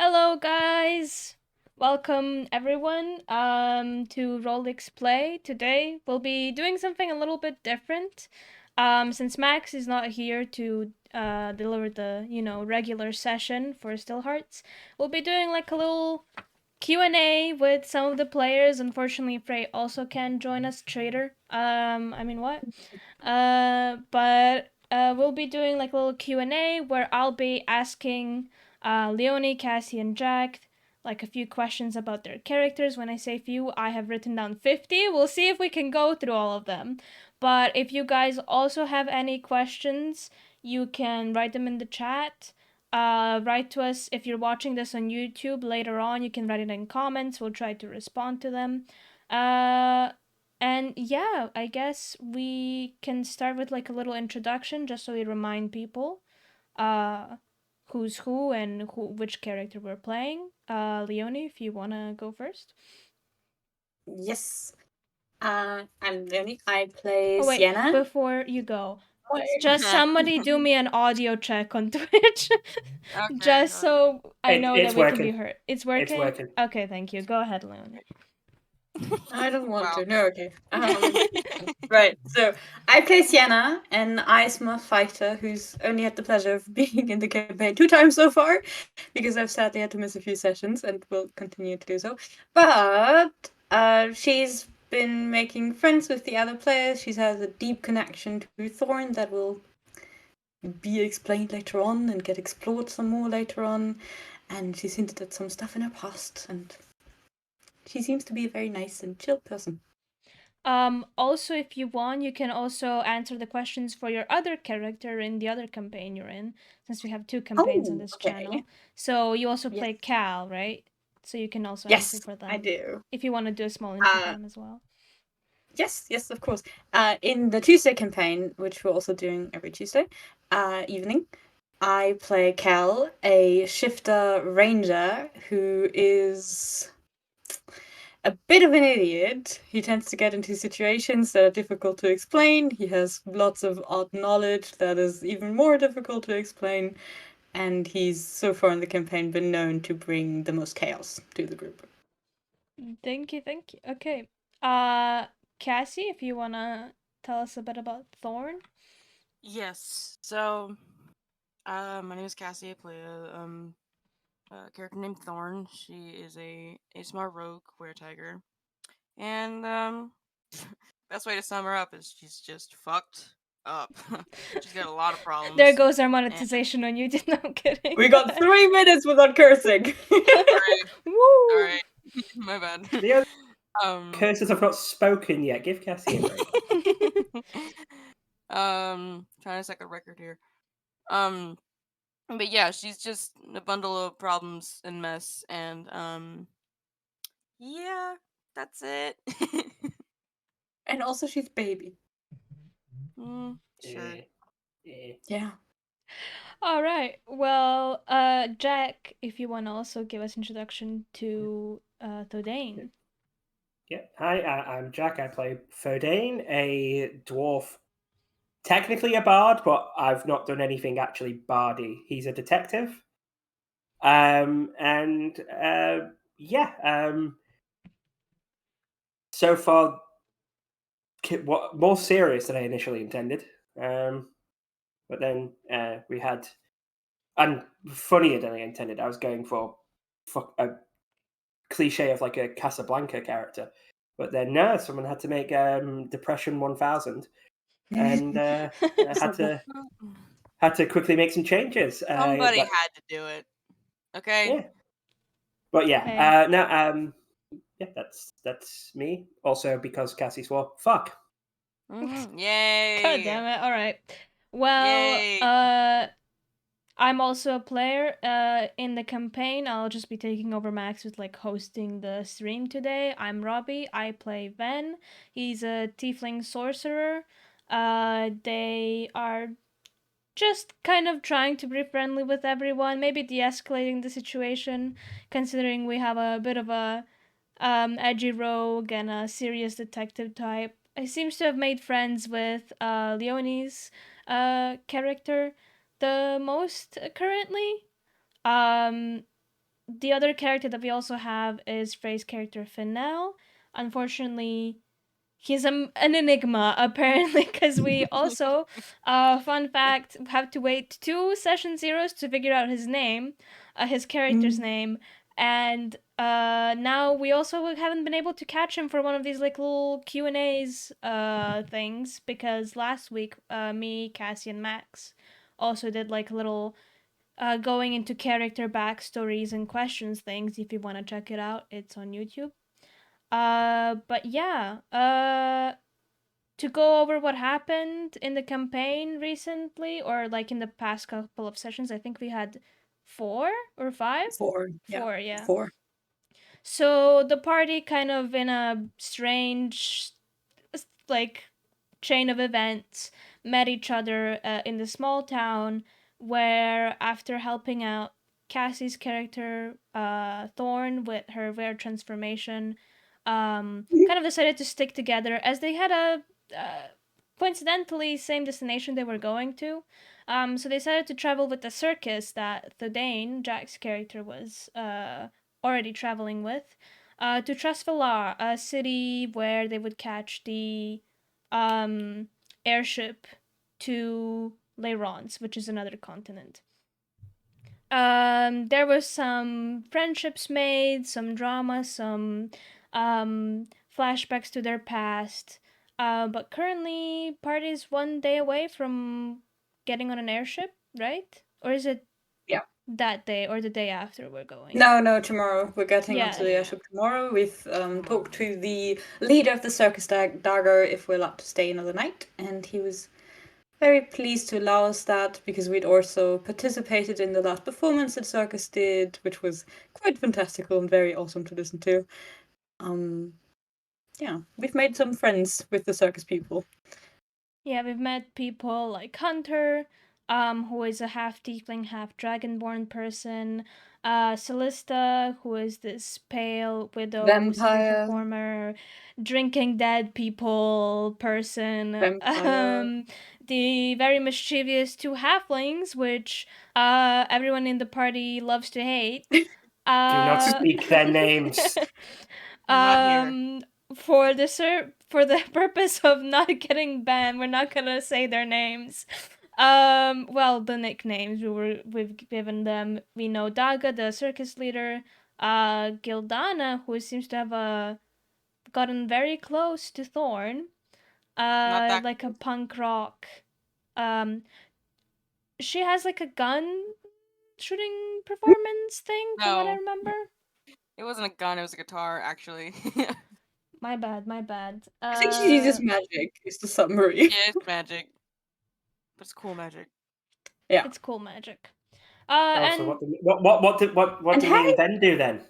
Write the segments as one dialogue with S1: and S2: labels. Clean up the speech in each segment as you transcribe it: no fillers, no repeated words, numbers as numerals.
S1: Hello, guys. Welcome, everyone, to Rolex Play. Today, we'll be doing something a little bit different. Since Max is not here to deliver the, regular session for Still Hearts, we'll be doing like a little Q&A with some of the players. Unfortunately, Frey also can't join us, traitor. I mean, what? But we'll be doing like a little Q&A where I'll be asking Leonie, Cassie, and Jack like a few questions about their characters. When I say few, I have written down 50. We'll see if we can go through all of them. But if you guys also have any questions, you can write them in the chat. Write to us if you're watching this on YouTube later on. You can write it in comments. We'll try to respond to them. And yeah, I guess we can start with like a little introduction just so we remind people uh who's who and which character we're playing. Leonie, if you wanna go first.
S2: Yes. I'm Leonie. I play
S1: Oh wait,
S2: Sienna.
S1: before you go, just somebody do me an audio check on Twitch. Just so I know that
S3: It's
S1: we can be
S3: working.
S1: heard. It's working?
S3: It's working.
S1: Okay, thank you. Go ahead, Leonie.
S2: I don't want to. No, okay. Right. So I play Sienna, an Aisma fighter who's only had the pleasure of being in the campaign 2 times so far, because I've sadly had to miss a few sessions and will continue to do so. But she's been making friends with the other players. She has a deep connection to Thorn that will be explained later on and get explored some more later on. And she's hinted at some stuff in her past, and she seems to be a very nice and chill person.
S1: Also, if you want, you can also answer the questions for your other character in the other campaign you're in, since we have two campaigns on this channel. So you also play Cal, right? So you can also answer for them.
S2: I do.
S1: If you want to do a small intro for them as well.
S2: Yes, of course. In the Tuesday campaign, which we're also doing every Tuesday evening, I play Cal, a shifter ranger who is a bit of an idiot. He tends to get into situations that are difficult to explain. He has lots of odd knowledge that is even more difficult to explain. And he's so far in the campaign been known to bring the most chaos to the group.
S1: Thank you. Okay. Cassie, if you wanna tell us a bit about Thorn.
S4: Yes. So, my name is Cassie. I play a character named Thorn. She is a smart rogue were tiger, and best way to sum her up is she's just fucked up. She's got a lot of problems.
S1: There goes our monetization on YouTube. No, I'm kidding.
S2: We got 3 minutes without cursing.
S1: Woo!
S4: Alright. My bad.
S3: The curses have not spoken yet. Give Cassie a break.
S4: Trying to set a record here. But yeah, she's just a bundle of problems and mess, and yeah, that's it.
S2: And also she's baby.
S4: Sure.
S2: Yeah.
S1: All right. Well, Jack, if you want to also give us introduction to Thordane.
S3: Yeah. Hi, I'm Jack. I play Fodane, a dwarf. Technically a bard, but I've not done anything actually bardy. He's a detective. So far, what more serious than I initially intended. But then we had, and funnier than I intended. I was going for a cliche of like a Casablanca character, but then no, someone had to make Depression 1000, and had to quickly make some changes.
S4: Somebody had to do it. Okay.
S3: Yeah. But yeah, no, yeah, that's me. Also because Cassie swore fuck.
S4: Yay!
S1: God damn it! All right. Well, I'm also a player in the campaign. I'll just be taking over Max with like hosting the stream today. I'm Robbie. I play Ven. He's a tiefling sorcerer. They are just kind of trying to be friendly with everyone, maybe de-escalating the situation, considering we have a bit of a edgy rogue and a serious detective type. He seems to have made friends with Leonie's character the most currently. the other character that we also have is Frey's character Finel. Unfortunately, he's an enigma apparently, because we also, fun fact, have to wait 2 session zeros to figure out his name, his character's name, and now we also haven't been able to catch him for one of these like little Q&As things, because last week me, Cassie, and Max also did like little going into character backstories and questions things. If you want to check it out, it's on YouTube. But yeah, to go over what happened in the campaign recently, or like in the past couple of sessions, I think we had 4 or 5?
S2: 4.
S1: 4, yeah.
S2: 4.
S1: So the party kind of in a strange, like, chain of events met each other in the small town, where after helping out Cassie's character, Thorn, with her rare transformation, kind of decided to stick together, as they had a coincidentally same destination they were going to. So they decided to travel with the circus that Thedane, Jack's character, was already traveling with, to Trasvalar, a city where they would catch the airship to Leirons, which is another continent. There was some friendships made, some drama, some flashbacks to their past. But currently, party's 1 day away from getting on an airship, right? Or is it that day or the day after we're going?
S2: No, tomorrow. We're getting onto the airship tomorrow. We've talked to the leader of the circus dagger if we're allowed to stay another night, and he was very pleased to allow us that, because we'd also participated in the last performance that Circus did, which was quite fantastical and very awesome to listen to. Yeah, we've made some friends with the circus people.
S1: Yeah, we've met people like Hunter, who is a half tiefling, half dragonborn person. Celista, who is this pale widow
S2: Vampire.
S1: performer, drinking dead people person.
S2: Vampire.
S1: The very mischievous 2 halflings, which everyone in the party loves to hate.
S3: Do not speak their names.
S1: For the purpose of not getting banned, we're not gonna say their names. Well, the nicknames we've given them. We know Daga, the circus leader, Gildana, who seems to have gotten very close to Thorn, like a punk rock. She has like a gun shooting performance thing, from what I remember.
S4: It wasn't a gun; it was a guitar, actually.
S1: My bad.
S2: I think she uses magic. It's the summary.
S4: Yeah, it's magic. But it's cool magic.
S2: Yeah.
S1: It's cool magic.
S3: So what did we then do then?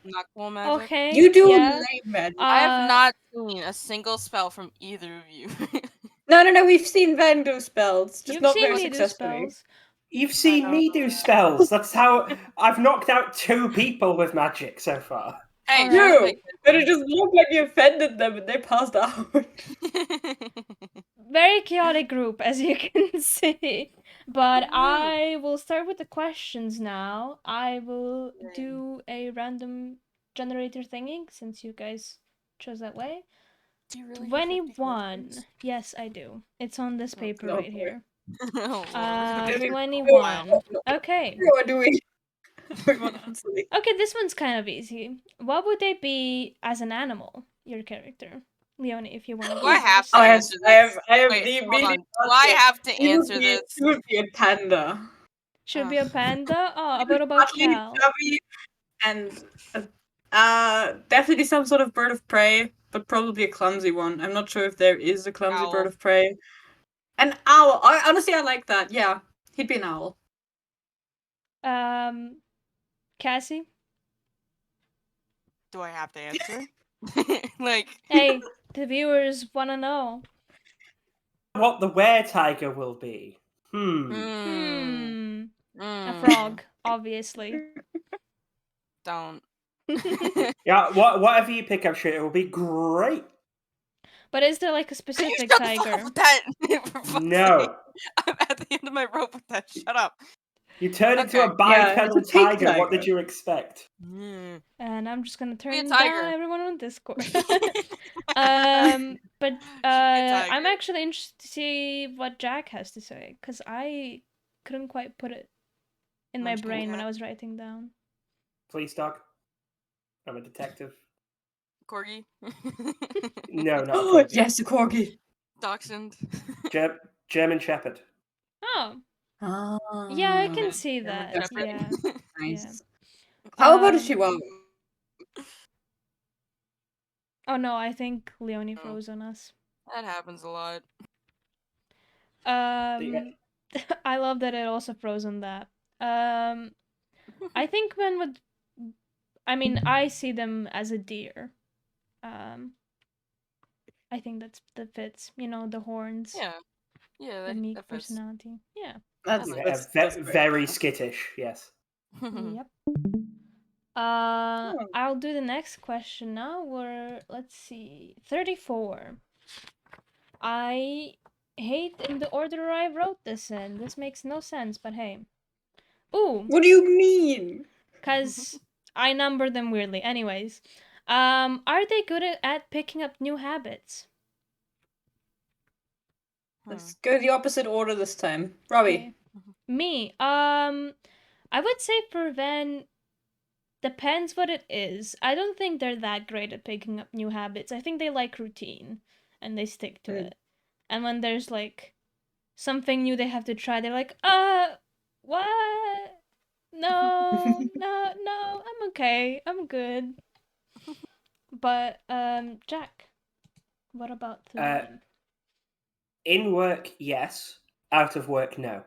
S4: Not cool magic.
S1: Okay.
S2: You do lame magic.
S4: I have not seen a single spell from either of you.
S2: No. We've seen Van do spells, just not very successfully.
S3: You've seen me do spells. That's how I've knocked out 2 people with magic so far.
S4: Hey,
S2: no, but it just looked like you offended them and they passed out.
S1: Very chaotic group, as you can see. But I will start with the questions now. I will do a random generator thingy, since you guys chose that way.
S4: Do you really
S1: 21. Yes, I do. It's on this paper right here. 21. Okay.
S2: What do we?
S1: Okay, this one's kind of easy. What would they be as an animal? Your character, Leonie, if you want to.
S4: Do I have to answer this? I have the Do I have to answer this?
S2: It would be a panda.
S1: Should be a panda. Oh, about Cal.
S2: And definitely some sort of bird of prey, but probably a clumsy one. I'm not sure if there is a clumsy bird of prey. An owl. Honestly, I like that. Yeah, he'd be an owl.
S1: Cassie?
S4: Do I have to answer? Like,
S1: hey, the viewers want to know
S3: what the were-tiger will be.
S1: A frog, obviously.
S4: Don't.
S3: Yeah, whatever you pick up, shit, it will be great.
S1: But is there like a specific tiger?
S3: No.
S4: I'm at the end of my rope with that. Shut up.
S3: You turned into a
S4: Okay.
S2: Yeah,
S3: bipedal
S2: it's a pink
S3: tiger. What did
S2: tiger.
S3: you expect?
S4: Mm.
S1: And I'm just gonna
S4: Be a
S1: turn down
S4: tiger.
S1: everyone on Discord. But
S4: tiger.
S1: I'm actually interested to see what Jack has to say because I couldn't quite put it in my
S4: Munchkin
S1: brain when
S4: cat.
S1: I was writing down.
S3: Please, dog. I'm a detective.
S4: Corgi.
S3: No, not a
S2: Oh,
S3: corgi.
S2: yes, a corgi.
S4: Dachshund.
S3: German Shepherd.
S1: Oh,
S2: Ah,
S1: yeah, I can
S4: Yeah,
S1: see
S4: German
S1: that.
S4: Shepherd.
S1: Yeah,
S2: nice.
S1: yeah.
S2: How about a
S1: Um,
S2: chihuahua?
S1: Oh no, I think Leonie
S4: Oh.
S1: froze on us.
S4: That happens a lot.
S1: I love that it also froze on that. I think I mean, I see them as a deer. I think that fits. You know, the horns,
S4: Yeah. Yeah,
S1: the meek
S4: that fits.
S1: personality. Yeah.
S2: That's,
S4: like
S2: that's,
S3: Yeah,
S2: that's great.
S3: very skittish. Yes.
S1: Yep.
S2: Hmm.
S1: I'll do the next question now. Let's see, 34. I hate in the order I wrote this in. This makes no sense, but hey. Ooh,
S2: What do you mean?
S1: cause I number them weirdly. Anyways, are they good at picking up new habits?
S2: Let's go the opposite order this time. Robbie.
S1: Okay. Me, I would say for Van, depends what it is. I don't think they're that great at picking up new habits. I think they like routine and they stick to it. And when there's like something new they have to try, they're like, what? No, no, I'm okay. I'm good. But Jack, what about Thorn?
S3: In work, yes. Out of work, no.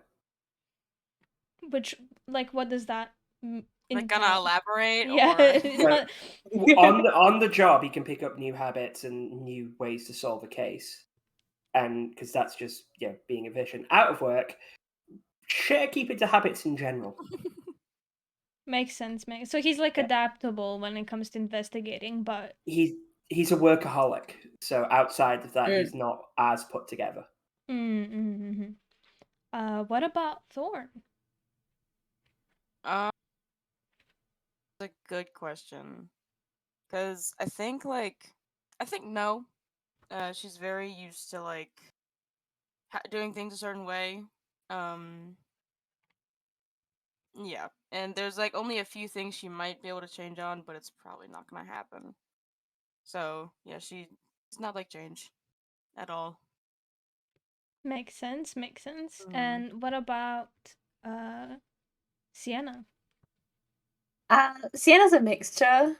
S1: Which, like, what does that
S4: Like, gonna elaborate?
S1: Yeah,
S4: Or...
S1: it's not...
S3: on the job, he can pick up new habits and new ways to solve a case, and because that's just being efficient. Out of work, keep it to habits in general.
S1: Makes sense. So he's like adaptable when it comes to investigating, but
S3: he's a workaholic. So outside of that, he's not as put together.
S1: What about Thorn?
S4: That's a good question. Because I think no. She's very used to like doing things a certain way. Yeah, and there's like only a few things she might be able to change on, but it's probably not gonna happen. So yeah, she's not like change at all.
S1: Makes sense. And what about Sienna?
S2: Sienna's a mixture.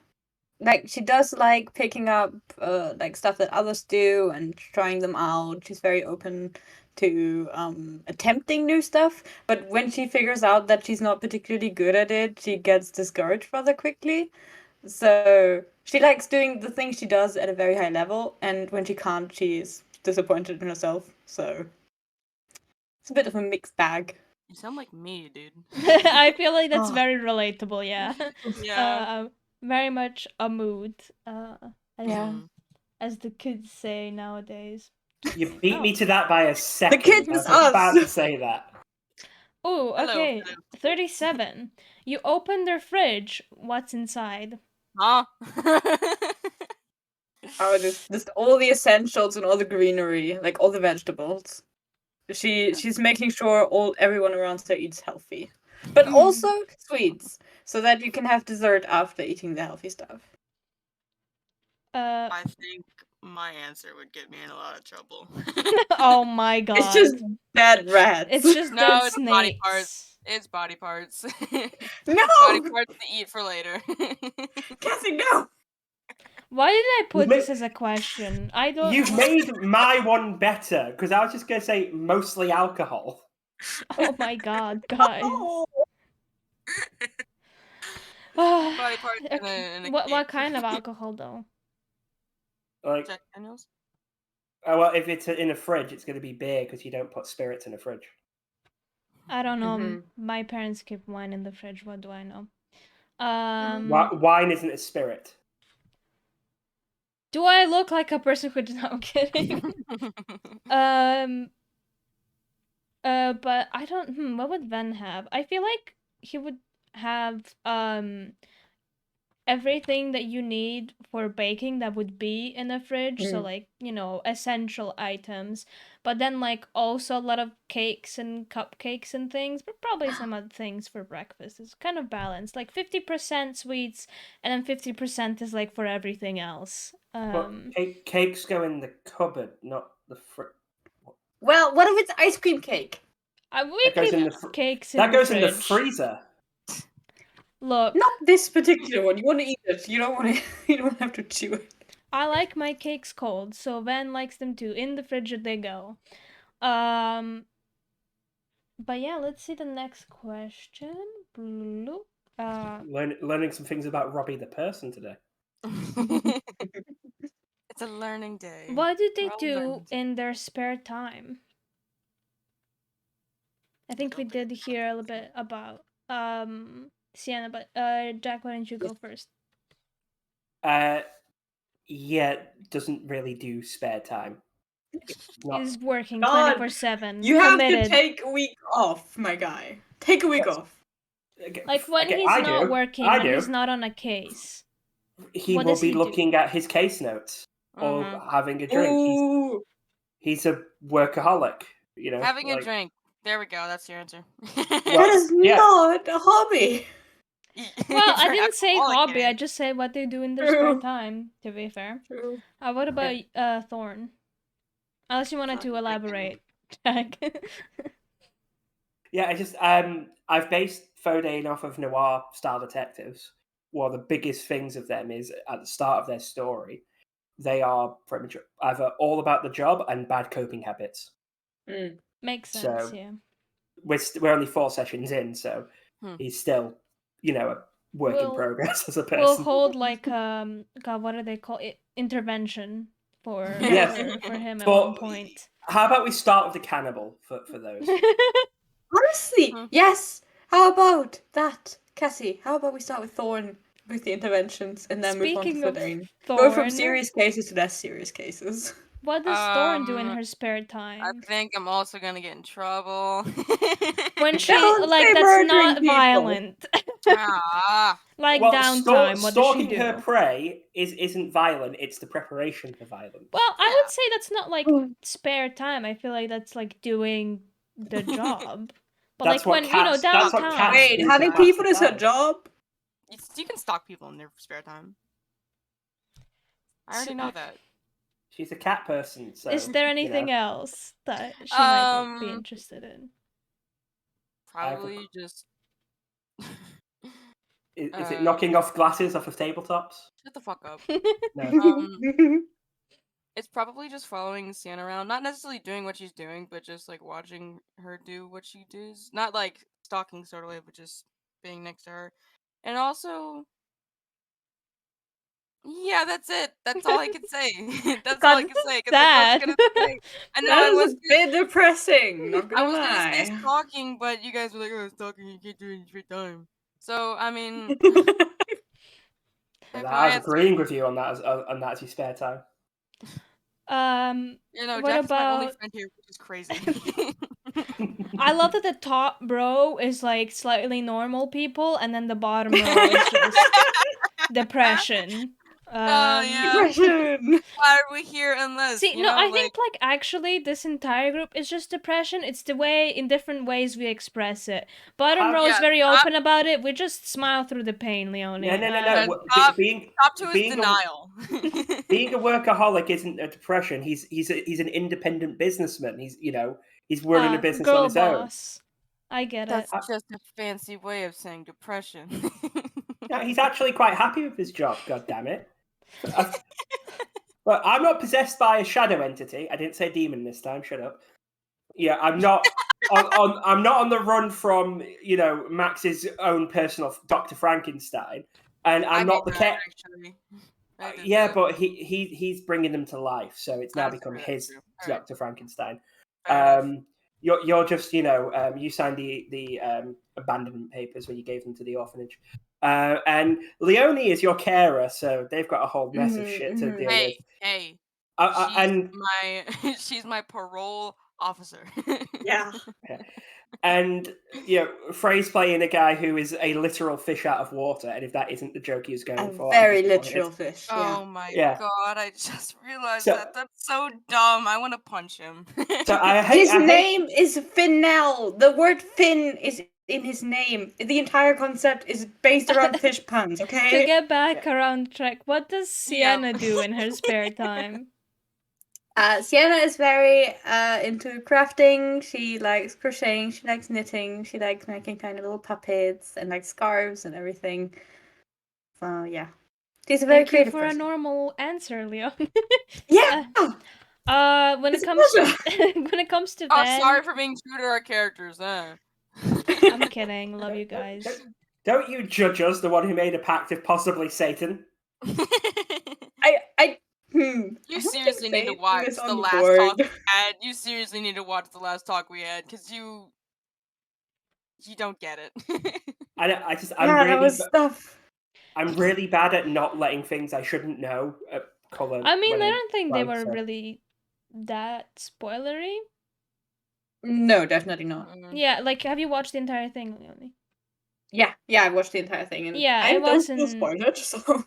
S2: Like, she does like picking up like stuff that others do and trying them out. She's very open to attempting new stuff, but when she figures out that she's not particularly good at it, she gets discouraged rather quickly. So she likes doing the things she does at a very high level, and when she can't, she's disappointed in herself. So it's a bit of a mixed bag.
S4: You sound like me, dude.
S1: I feel like that's very relatable. Yeah.
S4: Yeah.
S1: Very much a mood. As the kids say nowadays.
S3: You beat me to that by a second.
S2: The kids
S3: I was
S2: us.
S3: about to say that.
S1: Oh, okay. 37. You open their fridge. What's inside?
S4: Huh?
S2: Oh, just all the essentials and all the greenery, like all the vegetables. She's making sure everyone around her eats healthy, but also sweets, so that you can have dessert after eating the healthy stuff.
S4: I think my answer would get me in a lot of trouble.
S1: Oh my god!
S2: It's just dead rats.
S1: It's just dead
S4: it's
S1: snakes.
S4: body parts. It's body parts.
S2: No!
S4: Body parts to eat for later.
S2: Cassie, no!
S1: Why did I put this as a question? I don't.
S3: You've made my one better because I was just going to say mostly alcohol.
S1: Oh my god, guys!
S4: Body parts in a
S1: what kind of alcohol though?
S3: Like
S4: Jack Daniels?
S3: Well, if it's in a fridge, it's going to be beer because you don't put spirits in a fridge.
S1: I don't know. My parents keep wine in the fridge. What do I know?
S3: Wine isn't a spirit.
S1: Do I look like a person who? No, I'm kidding. But I don't. What would Ven have? I feel like he would have everything that you need for baking that would be in a fridge. So like, essential items. But then like also a lot of cakes and cupcakes and things, but probably some other things for breakfast. It's kind of balanced. Like 50% sweets and then 50% is like for everything else.
S3: But cakes go in the cupboard, not the fridge.
S2: Well, what if it's ice cream cake?
S1: We keep cakes in
S3: that
S1: the
S3: goes
S1: fridge.
S3: in the freezer.
S1: Look,
S2: not this particular one. You want to eat it. You don't want to. You don't have to chew it.
S1: I like my cakes cold, so Van likes them too. In the fridge they go. But yeah, let's see the next question.
S3: Learning some things about Robbie the person today.
S4: It's a learning day.
S1: What do they do in their spare time? I think we did hear a little bit about Sienna, but Jack, why don't you go first?
S3: Yeah, doesn't really do spare time.
S1: He's working 24/7.
S2: You have to take a week off, my guy. Take a week off.
S1: Like when he's not working, when he's not on a case.
S3: He will be looking at his case notes or having a drink.
S2: Ooh.
S3: He's a workaholic,
S4: Having a drink. There we go. That's your answer.
S2: That is not a hobby.
S1: Well, I didn't say hobby. I just said what they do in their spare time, to be fair.
S2: True.
S1: What about Thorn? Unless you wanted to elaborate, Jack.
S3: Yeah, I've based Fodain off of noir-style detectives. One of the biggest things of them is at the start of their story, they are pretty much either all about the job and bad coping habits.
S1: Makes sense, yeah.
S3: We're only 4 sessions in, so he's still, a work in progress as a person.
S1: We'll hold like God, what do they call it? Intervention for him at one point.
S3: How about we start with the cannibal for those?
S2: Honestly, yes. How about that, Cassie? How about we start with Thorn with the interventions and then move on to Fodain? Go from serious cases to less serious cases.
S1: What does Thorn do in her spare time?
S4: I think I'm also gonna get in trouble.
S1: When she that's not violent. Like downtime. What does she do?
S3: Stalking her prey isn't violent. It's the preparation for violence.
S1: Well, I would say that's not like spare time. I feel like that's like doing the job. But
S3: that's
S1: like when downtime.
S2: Wait, having people is her job?
S4: You can stalk people in their spare time. I already know that.
S3: She's a cat person, so...
S1: Is there anything else that she might be interested in?
S4: Probably just...
S3: Is it knocking off glasses off of tabletops?
S4: Shut the fuck up.
S3: No.
S4: It's probably just following Sienna around. Not necessarily doing what she's doing, but just, like, watching her do what she does. Not, like, stalking sort of way, but just being next to her. And also... Yeah, that's it. That's all I can say. That's all I can say. I was gonna say. I know
S2: that was a bit depressing. Not gonna
S4: I was
S2: lie.
S4: gonna say stalking, but you guys were like, "Oh, stalking, you can't do it in your time." So I mean,
S3: I was agreeing with you on that as your spare time.
S1: What
S4: Jack's
S1: about
S4: my only friend here, which is crazy.
S1: I love that the top row is like slightly normal people, and then the bottom row is just depression.
S2: Depression.
S4: Why are we here unless
S1: I think like actually this entire group is just depression. It's the way in different ways we express it. Bottom row is very open about it. We just smile through the pain, Leonie.
S3: No.
S4: Top two is denial.
S3: Being a workaholic isn't a depression. He's an independent businessman. He's running a business on his
S1: boss. Own. I get
S4: it. That's just a fancy way of saying depression.
S3: Yeah, he's actually quite happy with his job. God damn it. But I'm not possessed by a shadow entity. I didn't say demon this time. Shut up. Yeah, I'm not. I'm not on the run from Max's own personal Dr. Frankenstein, and I'm not the cat. Yeah, but he's bringing them to life, so it's now become his Dr. Frankenstein. You're just you signed the abandonment papers when you gave them to the orphanage. And Leonie is your carer, so they've got a whole mess of shit to deal with.
S4: Hey,
S3: and
S4: she's my parole officer.
S2: Yeah.
S3: And Frey's playing a guy who is a literal fish out of water, and if that isn't the joke he was going
S2: A
S3: for,
S2: very
S3: I'm disappointed.
S2: literal fish. Yeah.
S4: Oh my
S3: Yeah.
S4: god! I just realized
S3: So-
S4: that. That's so dumb. I want to punch him.
S3: So I hate.
S2: His name is Finnell. The word Finn is in his name. The entire concept is based around fish puns,
S1: To
S2: okay?
S1: get back around track, what does
S4: Yeah.
S1: Sienna do in her spare time?
S2: Sienna is very into crafting. She likes crocheting. She likes knitting. She likes making tiny little puppets and like scarves and everything. So yeah, she's a very
S1: Thank you
S2: creative
S1: for
S2: person.
S1: a normal answer, Leon.
S2: Yeah.
S1: When it
S2: It's a
S1: comes
S2: pleasure.
S1: when it comes to
S4: Oh,
S1: Van,
S4: sorry for being true to our characters.
S1: I'm kidding. Love you guys.
S3: Don't you judge us, the one who made a pact with possibly Satan?
S2: I
S4: You
S2: don't
S4: seriously
S2: think
S4: need to
S2: Satan
S4: watch
S2: is
S4: the
S2: on
S4: last
S2: board.
S4: talk we had. You seriously need to watch the last talk we had because you don't get it.
S3: I'm
S2: Yeah, that
S3: really,
S2: was stuff.
S3: I'm really bad at not letting things I shouldn't know color.
S1: I mean,
S3: when
S1: I
S3: I'm
S1: don't think they
S3: playing,
S1: were
S3: so-
S1: really that spoilery.
S2: No, definitely not.
S1: Yeah, like, have you watched the entire thing, Leonie?
S2: Yeah, I watched the entire thing, and
S1: Yeah,
S2: I
S1: it
S2: don't feel
S1: wasn't-
S2: spoiled. So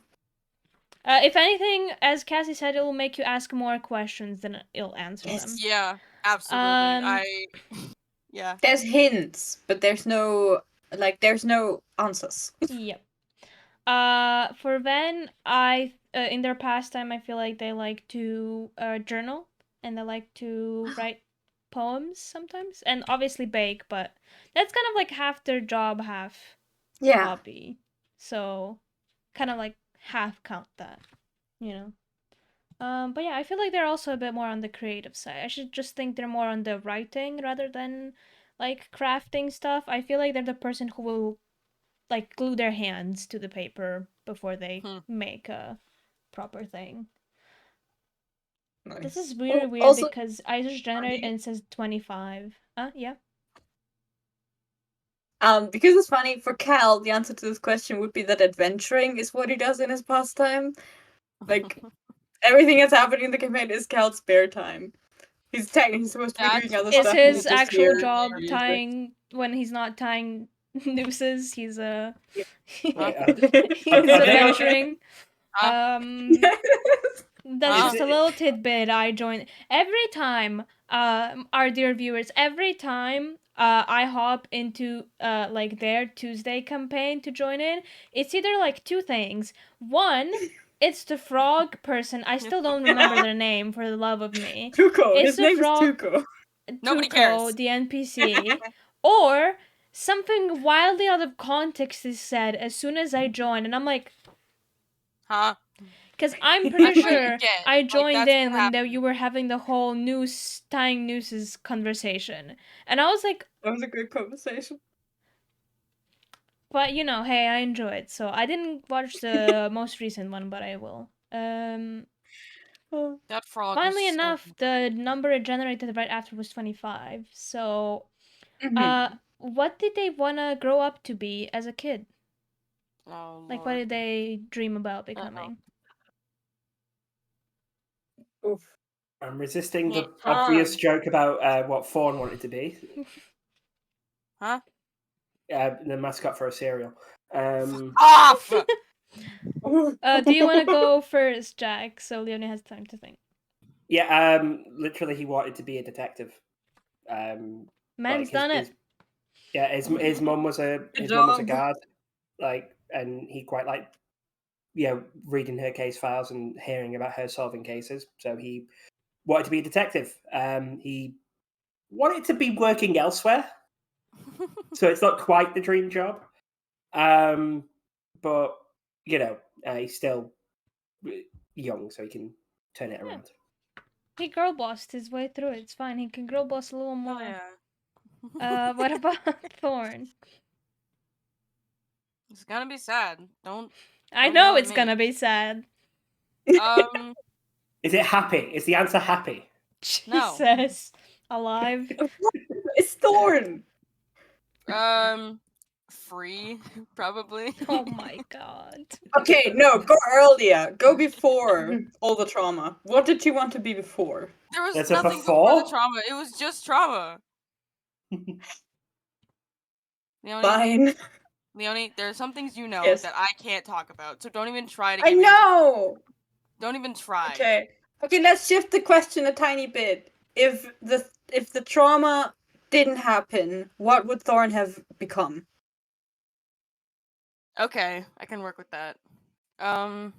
S1: If anything, as Cassie said, it will make you ask more questions than it'll answer
S2: Yes.
S1: them.
S4: Yeah, absolutely. Yeah.
S2: there's hints, but there's no answers.
S1: Yep. For Van, in their pastime, I feel like they like to journal and they like to write poems sometimes, and obviously bake. But that's kind of like half their job, half
S2: Yeah.
S1: hobby. So, kind of like half count that, you know. But yeah, I feel like they're also a bit more on the creative side. I should just think they're more on the writing rather than like crafting stuff. I feel like they're the person who will like glue their hands to the paper before they make a proper thing. This
S2: Nice.
S1: is really
S2: Oh,
S1: weird
S2: also-
S1: because I just generate and it says 25. Yeah.
S2: Because it's funny, for Cal, the answer to this question would be that adventuring is what he does in his pastime. Like, everything that's happening in the campaign is Cal's spare time. He's technically supposed to be doing other
S1: It's
S2: stuff. and
S1: his
S2: he's just
S1: actual
S2: here
S1: job
S2: for music.
S1: tying when he's not tying nooses. He's
S3: Wait,
S1: he's
S3: are they-
S1: adventuring.
S2: Yes.
S1: That's just
S3: Is
S1: a
S3: it-
S1: little tidbit I joined. Every time, our dear viewers, every time I hop into like their Tuesday campaign to join in, it's either like two things. One, it's the frog person. I still don't remember their name for the love of me.
S2: Tuco.
S1: It's
S2: His
S1: the
S2: name
S1: frog-
S2: is Tuco.
S4: Nobody
S1: Tuco,
S4: cares.
S1: the NPC, or something wildly out of context is said as soon as I join, and I'm like,
S4: Huh?
S1: because I'm
S4: I
S1: pretty
S4: thought you
S1: sure
S4: get,
S1: I
S4: like,
S1: joined
S4: that's
S1: in
S4: what
S1: when you were having the whole noose tying nooses conversation, and I was like,
S2: That was a good conversation.
S1: but hey, I enjoy it, so I didn't watch the most recent one, but I will.
S2: Oh.
S4: That frog.
S1: Funnily
S4: was so
S1: enough, the number it generated right after was 25. So,
S2: Mhm.
S1: what did they wanna grow up to be as a kid?
S4: Oh,
S1: Like, what
S4: Lord.
S1: did they dream about becoming?
S2: Oof.
S3: I'm resisting the
S2: Yeah.
S3: obvious joke about what Fawn wanted to be.
S4: Huh?
S3: The mascot for a cereal.
S4: Off!
S1: Do you want to go first, Jack? So Leonie has time to think.
S3: Yeah, literally, he wanted to be a detective.
S1: Man's done it.
S3: His mum was a
S2: Good
S3: guard,
S2: job.
S3: and he quite liked, reading her case files and hearing about her solving cases. So he wanted to be a detective. He wanted to be working elsewhere, so it's not quite the dream job. But he's still young, so he can turn it
S1: Yeah.
S3: around.
S1: He girl bossed his way through it. It's fine. He can girl boss a little
S4: Oh,
S1: more.
S4: yeah.
S1: What about Thorn?
S4: It's gonna be sad. Don't.
S1: I
S4: Don't
S1: know
S4: yell at
S1: it's
S4: me.
S1: gonna be sad.
S3: Is it happy? Is the answer happy?
S4: No.
S1: Jesus. Alive.
S2: It's Thorn.
S4: free, probably.
S1: Oh my god.
S2: Okay, no, go earlier. Go before all the trauma. What did you want to be before?
S4: There was
S3: There's a
S4: nothing before the
S3: before?
S4: trauma. It was just trauma. Leonie, there are some things you know
S2: Yes.
S4: that I can't talk about, so don't even try to
S2: I
S4: give me.
S2: know.
S4: Don't even try.
S2: Okay. Okay, let's shift the question a tiny bit. If the trauma didn't happen, what would Thorn have become?
S4: Okay, I can work with that. The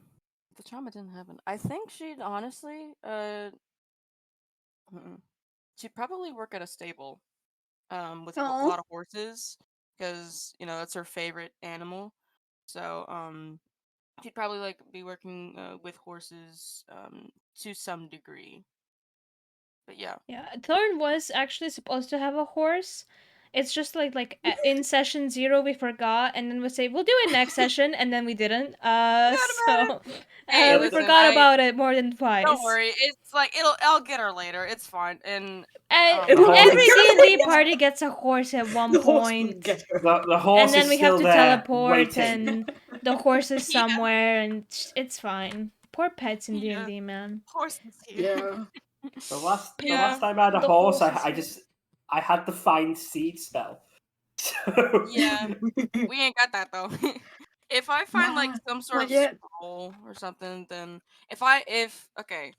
S4: trauma didn't happen. I think she'd honestly, she'd probably work at a stable, with a
S2: Aw.
S4: lot of horses, because that's her favorite animal. So, she'd probably like be working with horses, to some degree. But yeah.
S1: Yeah, Thorn was actually supposed to have a horse. It's just like in session 0 we forgot, and then we say we'll do it next session, and then we didn't.
S4: Forgot about
S1: So
S4: Hey,
S1: we
S4: listen,
S1: forgot about it more than twice.
S4: Don't worry, it's like I'll get her later. It's fine. And
S2: It'll
S1: every
S2: get
S1: D&D
S2: her.
S1: party gets a horse at one
S2: The horse will
S1: point,
S2: get her.
S3: The horse
S1: and then
S3: is
S1: we have
S3: still
S1: to
S3: there,
S1: teleport,
S3: waiting.
S1: and the horse is
S4: Yeah.
S1: somewhere, and it's fine. Poor pets in
S4: Yeah.
S1: D&D, man.
S4: Horse is here.
S2: Yeah.
S3: The last
S4: Yeah.
S3: time I had a
S1: The
S3: horse,
S1: horse is
S3: I had the find seed spell. So
S4: Yeah. We ain't got that though. If I find like some sort
S2: not
S4: of
S2: yet.
S4: scroll or something, then okay,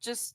S4: just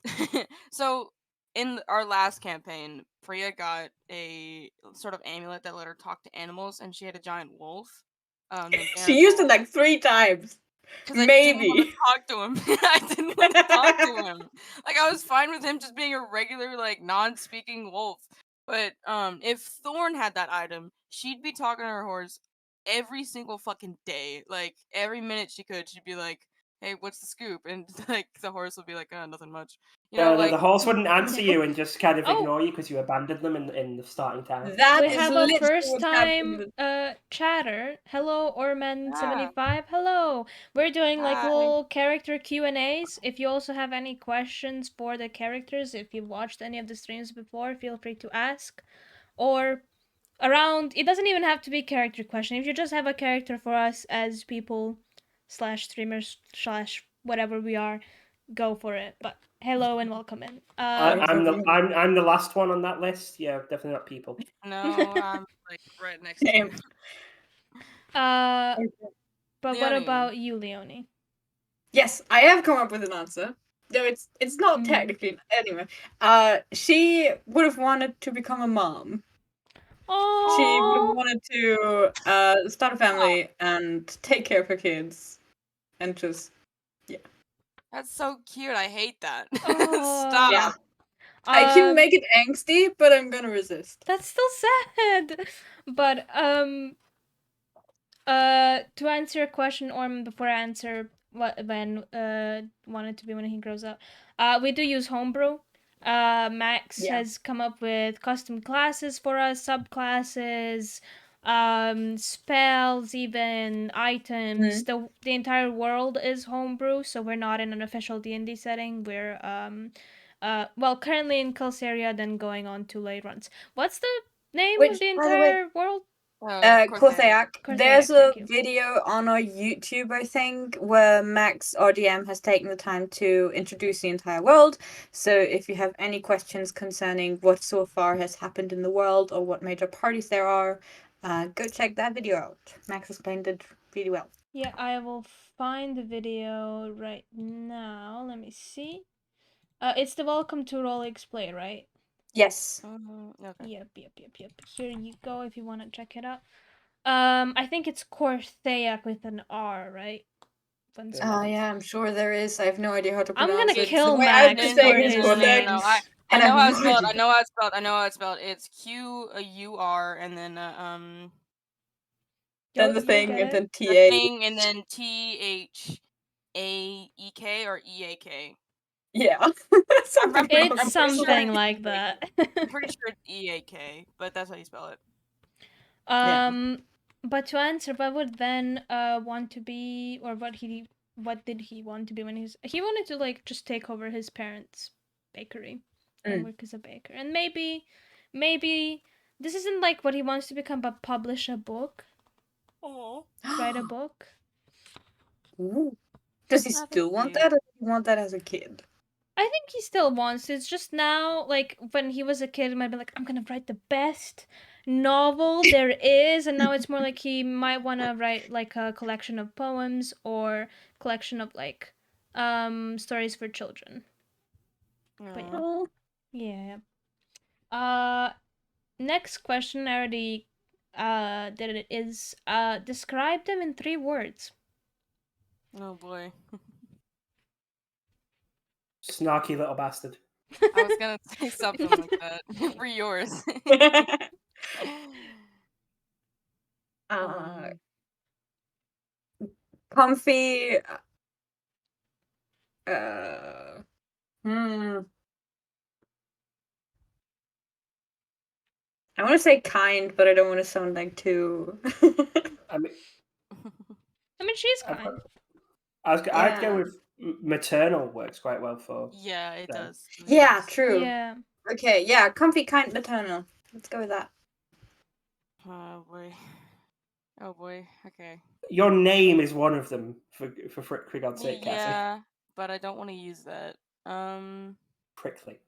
S4: so in our last campaign, Priya got a sort of amulet that let her talk to animals, and she had a giant wolf. Named
S2: She used it like 3 times.
S4: because I didn't want
S2: Maybe.
S4: to talk to him. I didn't want to talk to him. Like I was fine with him just being a regular, like non-speaking wolf. But if Thorn had that item, she'd be talking to her horse every single fucking day. Like every minute she could, she'd be like, "Hey, what's the scoop?" And like the horse would be like, "Nothing much."
S3: the horse wouldn't answer you and just kind of
S1: Oh.
S3: ignore you because you abandoned them in the starting town.
S2: That
S1: We
S2: is
S1: have a
S2: literally
S1: first
S2: what
S1: time
S2: happened.
S1: chatter. Hello, Orman75. Hello. We're doing like
S4: Hi.
S1: little character Q&As. If you also have any questions for the characters, if you've watched any of the streams before, feel free to ask. Or around, it doesn't even have to be character question. If you just have a character for us as people / streamers / whatever we are, go for it. But hello and welcome in.
S3: I'm the last one on that list. Yeah, definitely not people.
S4: No, I'm like right next to you.
S1: But what
S4: Leonie.
S1: about you, Leonie?
S2: Yes, I have come up with an answer. Though it's not technically anyway. She would have wanted to become a mom.
S1: Oh.
S2: She would have wanted to start a family and take care of her kids, and just
S4: That's so cute. I hate that.
S1: Oh.
S4: Stop.
S2: Yeah. I can make it angsty, but I'm gonna resist.
S1: That's still sad. But to answer your question, Orm, before I answer what Ben wanted to be when he grows up, we do use homebrew. Max has come up with custom classes for us, subclasses, spells, even items. The entire world is homebrew, so we're not in an official D&D setting. We're currently in Kelsaria, then going on to late runs. What's the name of the entire world?
S2: Korthayak. There's a video on our YouTube, I think, where Max, our DM, has taken the time to introduce the entire world. So if you have any questions concerning what so far has happened in the world or what major parties there are, go check that video out. Max explained it really well.
S1: Yeah, I will find the video right now. Let me see. It's the Welcome to Roll Play, right?
S2: Yes.
S1: Okay. Yep. Here you go if you want to check it out. I think it's Korthayak with an R, right?
S2: Oh yeah, I'm sure there is. I have no idea how to pronounce it.
S1: I'm gonna kill
S2: Max.
S1: I know
S4: how it's spelled. I know how it's spelled. It's Q-U-R and then
S2: then the thing and then T-A.
S4: The thing and then T-H-A-E-K or E-A-K.
S2: Yeah.
S1: It's something like that.
S4: I'm pretty sure it's E-A-K, but that's how you spell it.
S1: But to answer, what would Ben want to be, or what did he want to be when he wanted to like just take over his parents' bakery and work as a baker, and maybe This isn't like what he wants to become, but publish a book,
S4: Oh.
S1: write a book.
S2: Ooh. Does he
S4: That's
S2: still want
S4: cute.
S2: that, or does he want that as a kid?
S1: I think he still wants it. It's just now, like when he was a kid, he might be like, I'm gonna write the best novel there is, and now it's more like he might want to write like a collection of poems or collection of like stories for children. But yeah.
S2: Oh.
S1: Yeah. Next question I already did it is describe them in 3 words.
S4: Oh boy.
S3: Snarky little bastard.
S4: I was gonna say something like that for yours.
S2: Comfy. Hmm. I want to say kind, but I don't want to sound like too.
S3: I mean,
S1: She's
S3: I'd
S1: kind.
S3: I'd go
S2: Yeah.
S3: with maternal works quite well for.
S4: Yeah, it
S3: them.
S4: does.
S2: Yeah,
S4: Yes.
S2: true.
S1: Yeah.
S2: Okay, yeah, comfy, kind, maternal. Let's go with that.
S4: Oh boy. Oh boy. Okay.
S3: Your name is one of them, for God's sake, Cassie.
S4: Yeah, but I don't want to use that.
S3: Prickly.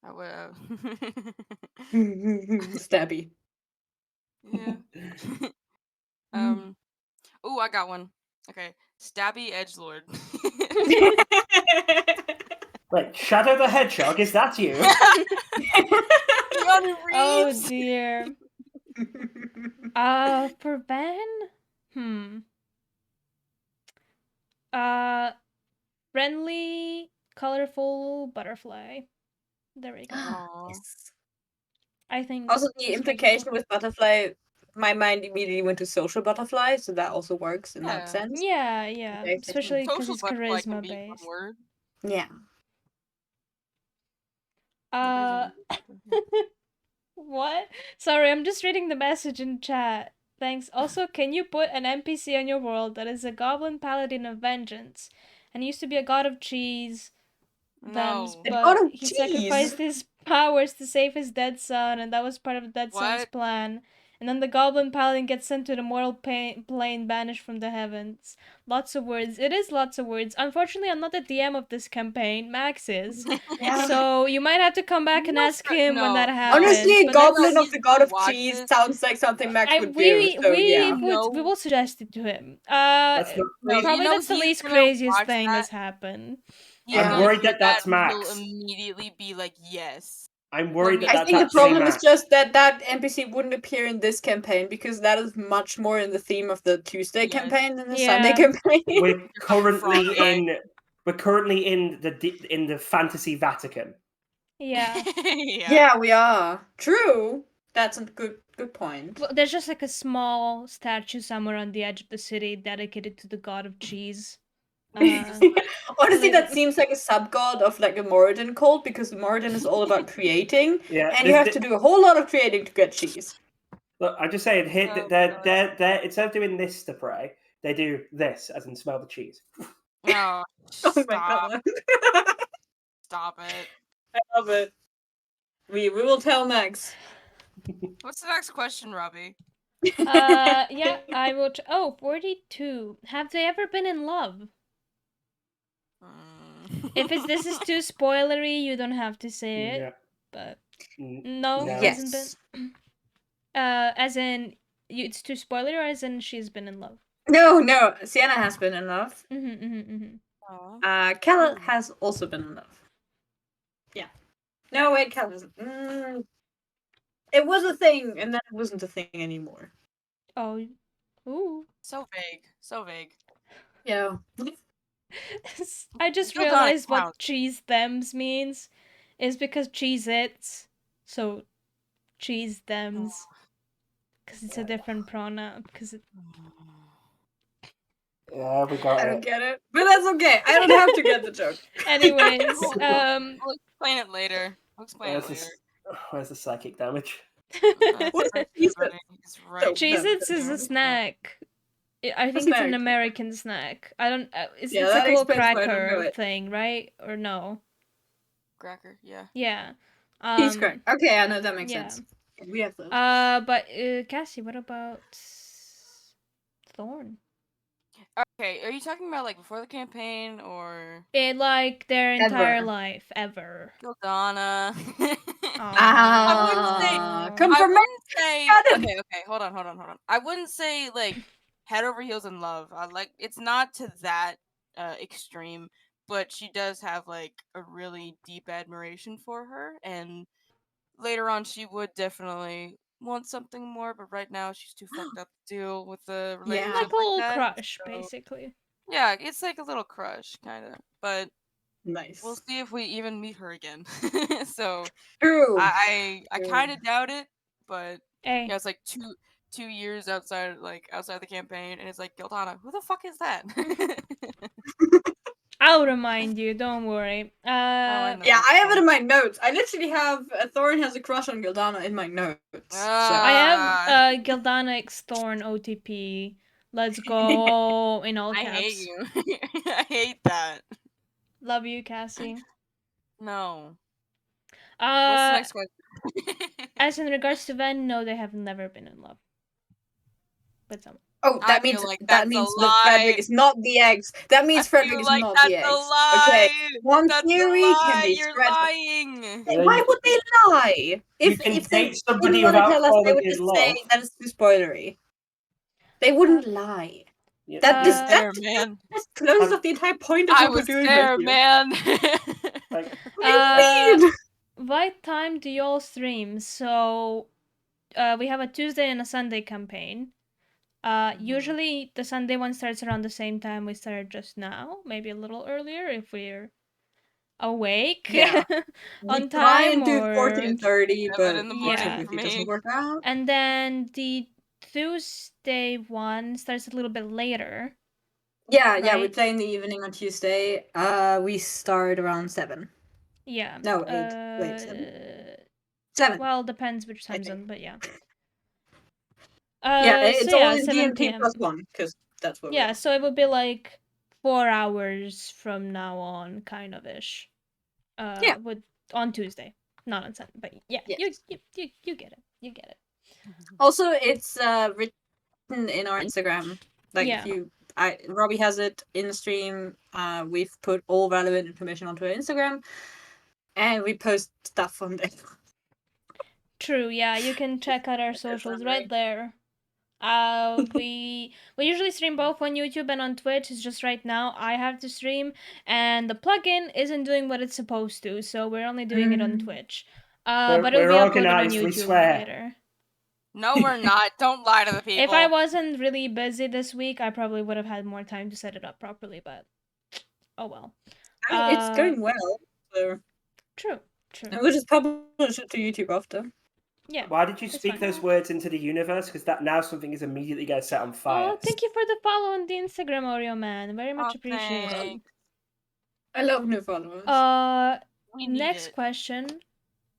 S4: I will.
S2: Stabby.
S4: Yeah. Oh, I got one. Okay, Stabby Edgelord.
S3: Wait, Shadow the Hedgehog, is that you?
S4: Keanu
S1: Oh
S4: Reeves.
S1: dear. For Ben? Friendly, colorful butterfly. There we go.
S4: Aw.
S2: Yes.
S1: I think.
S2: Also, the
S1: it's
S2: implication
S1: reasonable.
S2: with butterfly, my mind immediately went to social butterfly, so that also works in that
S4: Yeah.
S2: sense.
S1: Yeah, yeah.
S2: Okay,
S1: Especially because
S4: Social
S1: it's
S4: butterfly can
S1: charisma
S4: be a fun
S1: based.
S4: word.
S2: Yeah.
S1: What? Sorry, I'm just reading the message in chat. Thanks. Also, can you put an NPC on your world that is a goblin paladin of vengeance and used to be a god of cheese? Thems,
S4: No.
S2: A god
S1: but
S2: of
S1: he
S2: cheese.
S1: sacrificed his powers to save his dead son, and that was part of the dead son's
S4: What?
S1: plan. And then the goblin paladin gets sent to the mortal plane, banished from the heavens. Lots of words. It is lots of words. Unfortunately, I'm not the DM of this campaign. Max is.
S2: Yeah.
S1: So you might have to come back and
S4: No,
S1: ask him when
S4: no,
S1: that
S4: no.
S1: happens.
S2: Honestly,
S1: but
S2: Goblin
S1: that's-
S2: of the God of
S4: Watch
S2: Cheese
S4: this.
S2: sounds like something Max would do. So yeah.
S1: we will suggest it to him.
S3: That's not.
S4: No,
S1: Probably
S4: you know
S1: that's the
S4: he's
S1: least
S4: gonna
S1: craziest
S4: watch
S1: thing
S4: that.
S1: that's happened.
S4: He's
S2: I'm
S4: gonna
S3: worried
S4: hear
S3: that that's
S4: and he'll
S3: Max.
S4: immediately be like, yes.
S3: I'm worried that
S2: I
S3: that's
S2: think the
S3: actually
S2: problem is
S3: Max.
S2: just that that NPC wouldn't appear in this campaign because that is much more in the theme of the Tuesday
S4: Yes.
S2: campaign than the
S1: Yeah.
S2: Sunday campaign.
S3: We're currently
S4: Frog guy.
S3: in the Fantasy Vatican.
S1: Yeah.
S2: Yeah, we are. True. That's a good point.
S1: Well, there's just like a small statue somewhere on the edge of the city dedicated to the god of cheese.
S2: Honestly, that
S1: like-
S2: seems like a sub-god of like a Moradin cult because Moradin is all about creating,
S3: Yeah,
S2: and you have to do a whole lot of creating to get cheese.
S3: Look, I'm just saying, here
S4: Oh,
S3: they're instead of doing this to pray, they do this, as in smell the cheese.
S4: No,
S2: Oh my
S4: stop.
S2: god.
S4: Stop it.
S2: I love it. We will tell Max.
S4: What's the next question, Robbie?
S1: yeah, I will. 42. Have they ever been in love? If this is too spoilery, you don't have to say it.
S3: Yeah.
S1: But
S3: No.
S1: no,
S3: No.
S1: hasn't
S2: Yes.
S1: been. As in, it's too spoilery, or as in she's been in love.
S2: No. Sienna has been in love.
S4: Aw.
S2: Kella has also been in love. Yeah. No, wait, Kella hasn't. It was a thing, and then it wasn't a thing anymore.
S1: Oh, ooh.
S4: So vague. So vague.
S2: Yeah.
S1: I just
S4: Still don't
S1: realized what
S4: count.
S1: cheese thems means is because cheese its. So cheese thems. Because it's a different pronoun. Because it.
S3: Yeah, we got
S2: I
S3: it.
S2: don't get it. But that's okay. I don't have to get the joke.
S1: Anyways,
S4: We'll explain it later. We'll explain it later.
S3: Where's the psychic damage?
S2: What
S4: Right,
S2: is it?
S4: everybody, it's right.
S1: Cheez-Its is a snack. I think it's
S2: snack.
S1: an American snack. I don't. It's
S2: Yeah,
S1: like
S2: that
S1: a little
S2: explains why I don't know
S1: cracker
S2: it.
S1: thing, right? Or no?
S4: Cracker, yeah.
S1: Yeah.
S2: Cheese crack. Okay, I know that makes
S1: yeah.
S2: sense. We have those.
S1: But Cassie, what about Thorn?
S4: Okay, are you talking about like before the campaign or
S1: Like their entire
S2: Ever.
S1: life, ever.
S4: Gildana?
S2: Ah, come
S4: I
S2: from me.
S4: wouldn't say.
S2: Got it.
S4: Okay, hold on. I wouldn't say like head over heels in love. It's not to that extreme, but she does have like a really deep admiration for her, and later on she would definitely want something more. But right now she's too fucked up to deal with the relationship
S1: Like a little
S4: that.
S1: crush,
S4: so-
S1: basically.
S4: Yeah, it's like a little crush, kind of. But
S2: Nice.
S4: we'll see if we even meet her again. So
S2: True.
S4: I
S2: True.
S4: kind of doubt it, but
S1: Hey,
S4: yeah, it's like 2 years outside the campaign, and it's like Gildana, who the fuck is that?
S1: I'll remind you. Don't worry.
S4: I know.
S2: Yeah, I have it in my notes. I literally have Thorin has a crush on Gildana in my notes.
S1: I have Gildana X Thorn OTP. Let's go in all
S4: I
S1: caps.
S4: hate you. I hate that.
S1: Love you, Cassie.
S4: No. What's the next question?
S1: As in regards to Ven, no, they have never been in love with someone.
S2: Oh, that means that Frederick is not the eggs. That means Frederick is not the eggs.
S4: That's a lie.
S2: Okay, one
S4: That's
S2: theory
S4: a lie.
S2: can be
S4: You're
S2: spread.
S4: lying.
S2: Why would they lie?
S3: You can
S2: If they
S3: date somebody
S2: didn't want to
S3: without
S2: tell us, they
S3: falling
S2: would
S3: in
S2: just
S3: love.
S2: say that it's too spoilery. They wouldn't lie.
S3: Yeah.
S2: That's close of the entire point of
S4: I
S2: what we're
S4: was
S2: doing
S4: there,
S2: here.
S4: man.
S3: Like,
S2: What do you mean?
S1: What time do y'all stream? So, we have a Tuesday and a Sunday campaign. Usually the Sunday one starts around the same time we started just now, maybe a little earlier if we're awake.
S2: Yeah.
S1: On
S2: We try
S1: time
S2: and do
S1: or
S2: 14:30, but
S4: in the morning
S2: unfortunately it doesn't work out.
S1: And then the Tuesday one starts a little bit later.
S2: Yeah, we
S1: right?
S2: play in the evening on Tuesday. We start around 7.
S1: Yeah.
S2: No, 8. Wait, 7. 7.
S1: Well, depends which time zone, but yeah.
S2: Yeah, it's all in
S1: 7
S2: DMT
S1: PM.
S2: plus 1, because that's what we are.
S1: So it would be like 4 hours from now on, kind of ish. On Tuesday, not on Sunday, but yeah,
S2: Yes.
S1: you get it. You get it.
S2: Also, it's written in our Instagram. Like Robbie has it in the stream. We've put all relevant information onto our Instagram, and we post stuff on there.
S1: True. Yeah, you can check out our socials right there. We usually stream both on YouTube and on Twitch. It's just right now I have to stream, and the plugin isn't doing what it's supposed to, so we're only doing it on Twitch. But it'll be uploaded on YouTube later.
S4: No, we're not. Don't lie to the people.
S1: If I wasn't really busy this week, I probably would have had more time to set it up properly, but oh well.
S2: I mean, it's going well. So.
S1: True.
S2: And we'll just publish it to YouTube after.
S1: Yeah.
S3: Why did you speak those words into the universe? Because that now something is immediately going to set on fire.
S1: Oh, thank you for the follow on the Instagram, Oreo Man. Very much appreciated.
S2: I love new followers.
S1: Next question.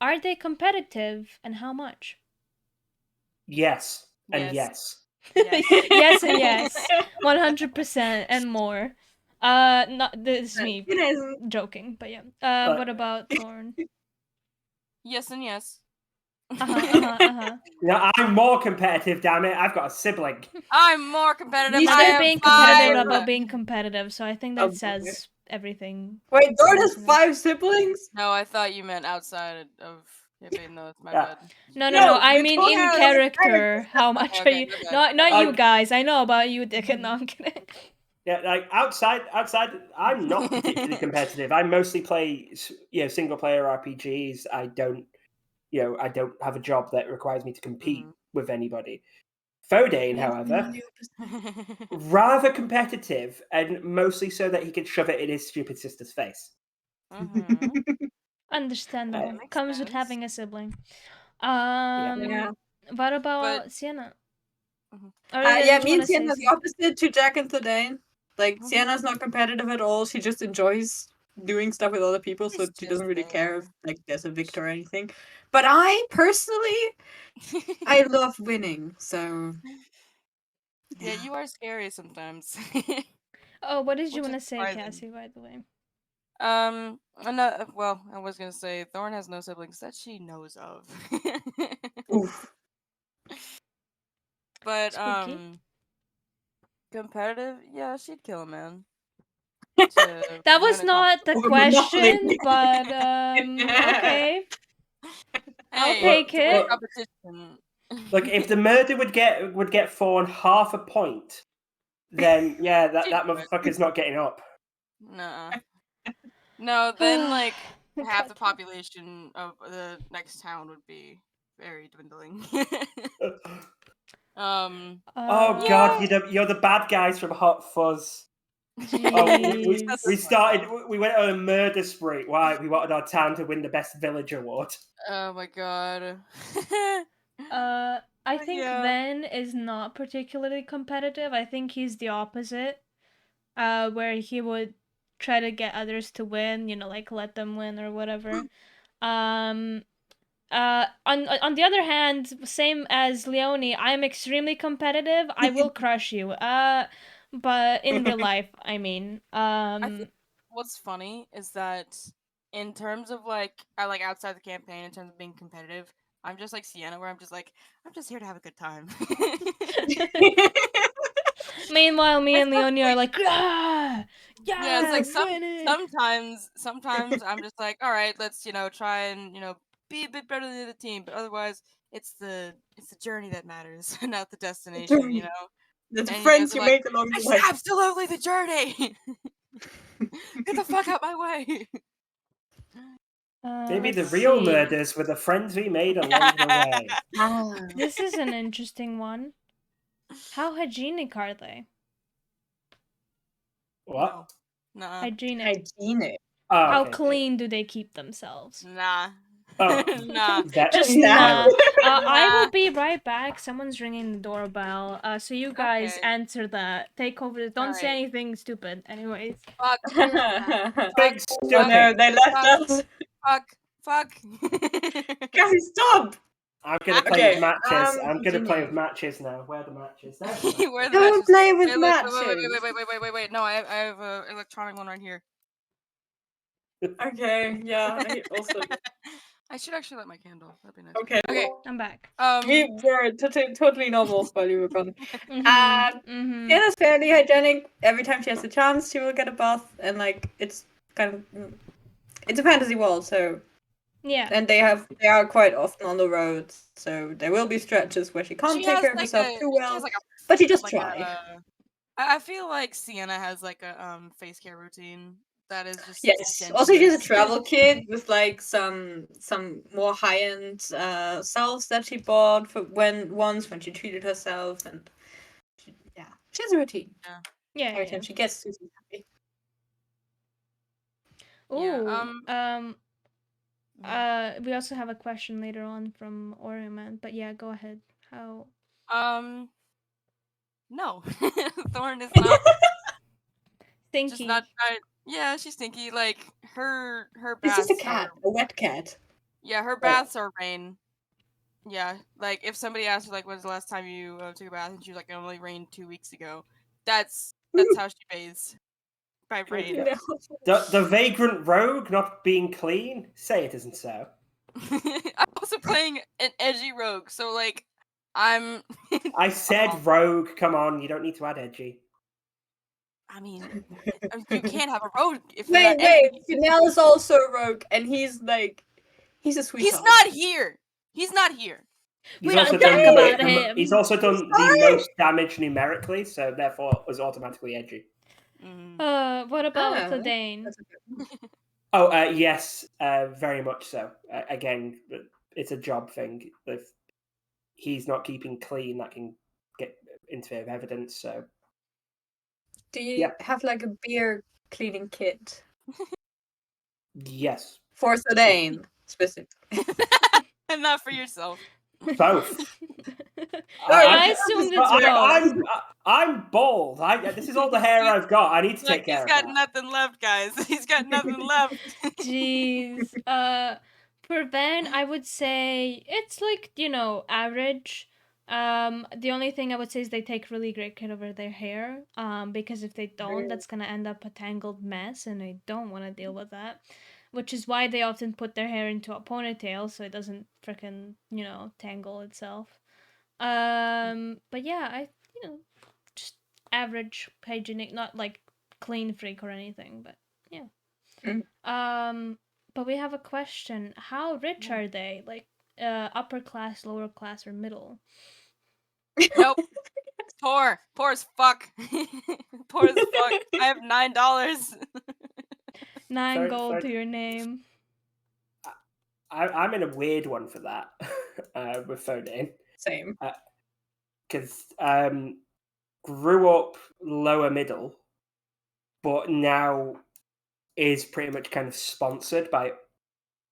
S1: Are they competitive and how much?
S3: Yes. And yes.
S1: Yes and yes. 100% and more. Not this is me joking, but yeah. What about Thorn?
S4: Yes and yes.
S3: Yeah, I'm more competitive, damn it. I've got a sibling.
S4: I'm more competitive.
S1: They're being competitive about being competitive, so I think that says everything.
S2: Wait, Thorn has 5 siblings?
S4: No, I thought you meant outside of Hippie. No, it's my bad.
S1: No. I mean in character. How much are you? Not you guys. I know about you, Dick. No, I'm kidding.
S3: Yeah, like outside, I'm not particularly competitive. I mostly play, single player RPGs. I don't have a job that requires me to compete with anybody. Fodane, however, rather competitive, and mostly so that he can shove it in his stupid sister's face.
S1: Understandable. Comes with having a sibling. What about Sienna?
S2: Me and Sienna are the opposite to Jack and Thadane. Like, Sienna's not competitive at all. She just enjoys doing stuff with other people, so she doesn't really care if there's a victor or anything. But I personally, I love winning. So
S4: yeah, you are scary sometimes.
S1: Oh, what did you want to say, Cassie? By the way,
S4: Well, I was gonna say Thorn has no siblings that she knows of.
S2: Oof.
S4: But
S1: Spooky.
S4: competitive, yeah, she'd kill a man.
S1: That was not the
S2: Over Monopoly.
S1: question, but okay. I'll
S4: Hey,
S1: take
S4: to win a
S1: it.
S4: competition.
S3: Look, if the murder would get Thorn half a point, then yeah, that motherfucker's not getting up.
S4: Nuh-uh. No, then like half the
S1: God.
S4: population of the next town would be very dwindling.
S3: Oh
S1: Uh,
S3: God, you're the bad guys from Hot Fuzz. Oh, we started. We went on a murder spree. Why? We wanted our town to win the best village award.
S4: Oh my god.
S1: I think
S4: Yeah.
S1: Ven is not particularly competitive. I think he's the opposite. Where he would try to get others to win, like let them win or whatever. On the other hand, same as Leonie, I'm extremely competitive. I will crush you. But in real life, I mean.
S4: I think what's funny is that in terms of like outside the campaign, in terms of being competitive, I'm just like Sienna, where I'm just here to have a good time.
S1: Meanwhile, me and Leonie are like, yeah,
S4: Yeah, it's like
S1: win it.
S4: sometimes I'm just like, all right, let's try and be a bit better than the team, but otherwise it's the journey that matters, not the destination, you know.
S2: The
S4: And you
S2: friends
S4: guys are
S2: you
S4: like,
S2: make along the
S4: it's
S2: way.
S4: absolutely the journey. Get the fuck out my way.
S3: Maybe the
S1: Let's
S3: real
S1: see.
S3: murders were the friends we made along the way.
S1: This is an interesting one. How hygienic are they?
S3: What?
S4: No. Nuh-uh.
S1: Hygienic.
S2: Hygienic.
S3: Oh,
S1: How
S3: okay.
S1: clean do they keep themselves?
S4: Nah.
S3: Oh,
S4: Nah.
S1: Just
S2: Nah.
S1: nah. I
S4: Nah.
S1: will be right back. Someone's ringing the doorbell. So you guys
S4: Okay.
S1: answer that. Take over. Don't say
S4: Alright.
S1: anything stupid. Anyways.
S4: Fuck.
S3: Big
S2: Oh
S3: stupid.
S2: no, they left us.
S4: Fuck.
S2: Guys, stop!
S3: I'm gonna play
S2: Okay,
S3: with matches. I'm gonna play
S2: continue.
S3: with matches now. Where are the matches? There's
S4: Where are the
S2: Don't
S4: matches?
S2: play with
S4: Wait,
S2: matches.
S4: wait. No, I have an electronic one right here.
S2: Okay, yeah, I also.
S4: I should actually light my candle. That'd be nice.
S2: Okay.
S4: Okay.
S1: I'm back.
S2: We were totally normal while you were gone.
S1: Mhm.
S2: Sienna's fairly hygienic. Every time she has a chance, she will get a bath, and like it's kind of it's a fantasy world, so
S1: Yeah.
S2: and they are quite often on the road, so there will be stretches where she can't
S4: She
S2: take
S4: has
S2: care of
S4: like
S2: herself
S4: a
S2: too
S4: she
S2: well,
S4: has like a
S2: but she does
S4: like
S2: try.
S4: a I feel like Sienna has like a face care routine that is just
S2: Yes. Also, she's a
S4: gentleness.
S2: travel kid with like some more high end salves that she bought for when she treated herself, and she has a routine.
S1: Yeah.
S2: Every time she gets to happy.
S1: Ooh.
S4: Yeah,
S1: We also have a question later on from Oriman, but yeah, go ahead. How?
S4: No. Thorn is not
S1: Stinky.
S4: just not yeah, she's stinky. Like her
S2: It's
S4: baths
S2: just a cat, a wet cat.
S4: Yeah, her baths are rain. Yeah, like if somebody asked her like when's the last time you took a bath and she was like it only rained 2 weeks ago. That's how she bathes. By rain.
S3: The vagrant rogue not being clean? Say it isn't so.
S4: I'm also playing an edgy rogue, so like I'm
S3: I said rogue, come on, you don't need to add edgy.
S4: I mean you can't have a rogue if you're not
S2: Wait,
S4: edgy.
S2: Finel is also a rogue, and he's a sweetheart.
S4: He's not here. He's not here.
S1: We don't talk about him.
S3: He's also done the most damage numerically, so therefore was automatically edgy.
S1: What about the Dane?
S3: Oh, yes, very much so. Again, it's a job thing. If he's not keeping clean, that can get into evidence. So,
S2: do you have like a beer cleaning kit?
S3: Yes.
S2: For Dane, specifically.
S4: And not for yourself.
S3: Both.
S1: I assumed it's both.
S3: I'm bald. This is all the hair I've got. I need to take care of that.
S4: He's got nothing left, guys. He's got nothing left.
S1: Jeez. For Ven, I would say it's like, average. The only thing I would say is they take really great care over their hair. Because if they don't, that's gonna end up a tangled mess, and I don't want to deal with that. Which is why they often put their hair into a ponytail so it doesn't freaking, tangle itself. But yeah, just average hygienic, not like clean freak or anything, but yeah. But we have a question. How rich are they? Like, upper class, lower class, or middle?
S4: Nope. Poor as fuck. Poor as fuck. I have $9.
S1: 9 gold to your name.
S3: I'm in a weird one for that with Foden.
S2: Same.
S3: Because grew up lower middle, but now is pretty much kind of sponsored by.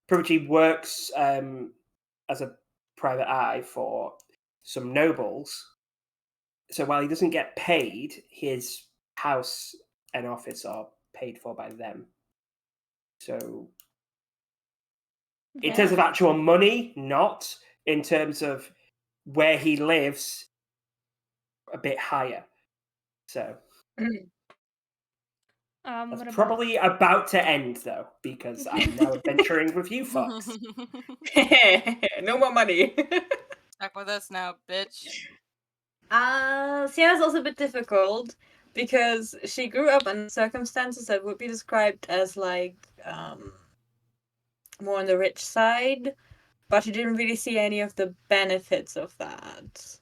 S3: Pretty much he works as a private eye for some nobles. So while he doesn't get paid, his house and office are paid for by them. So in terms of actual money, not. In terms of where he lives, a bit higher. So that's probably about to end, though, because I'm now adventuring with you fucks.
S2: No more money.
S4: Back with us now, bitch.
S2: Sierra's also a bit difficult because she grew up in circumstances that would be described as like more on the rich side, but she didn't really see any of the benefits of that.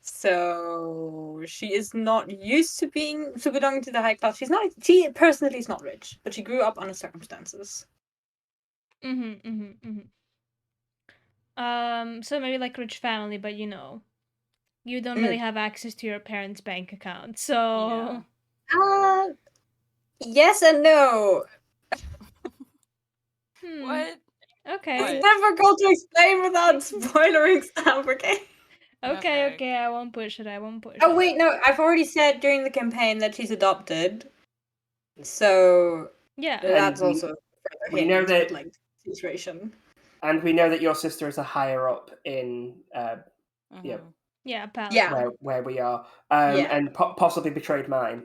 S2: So she is not used to belonging to the high class. She personally is not rich, but she grew up under circumstances.
S1: So maybe like rich family, but you don't really have access to your parents' bank account. So
S2: yes and no.
S4: What?
S1: Okay.
S2: It's difficult to explain without spoiling stuff, okay?
S1: Okay, I won't push it.
S2: Oh, wait, no, I've already said during the campaign that she's adopted. So,
S1: yeah,
S2: that's also
S3: we know that
S2: like situation.
S3: And we know that your sister is a higher up in where we are, and possibly betrayed mine.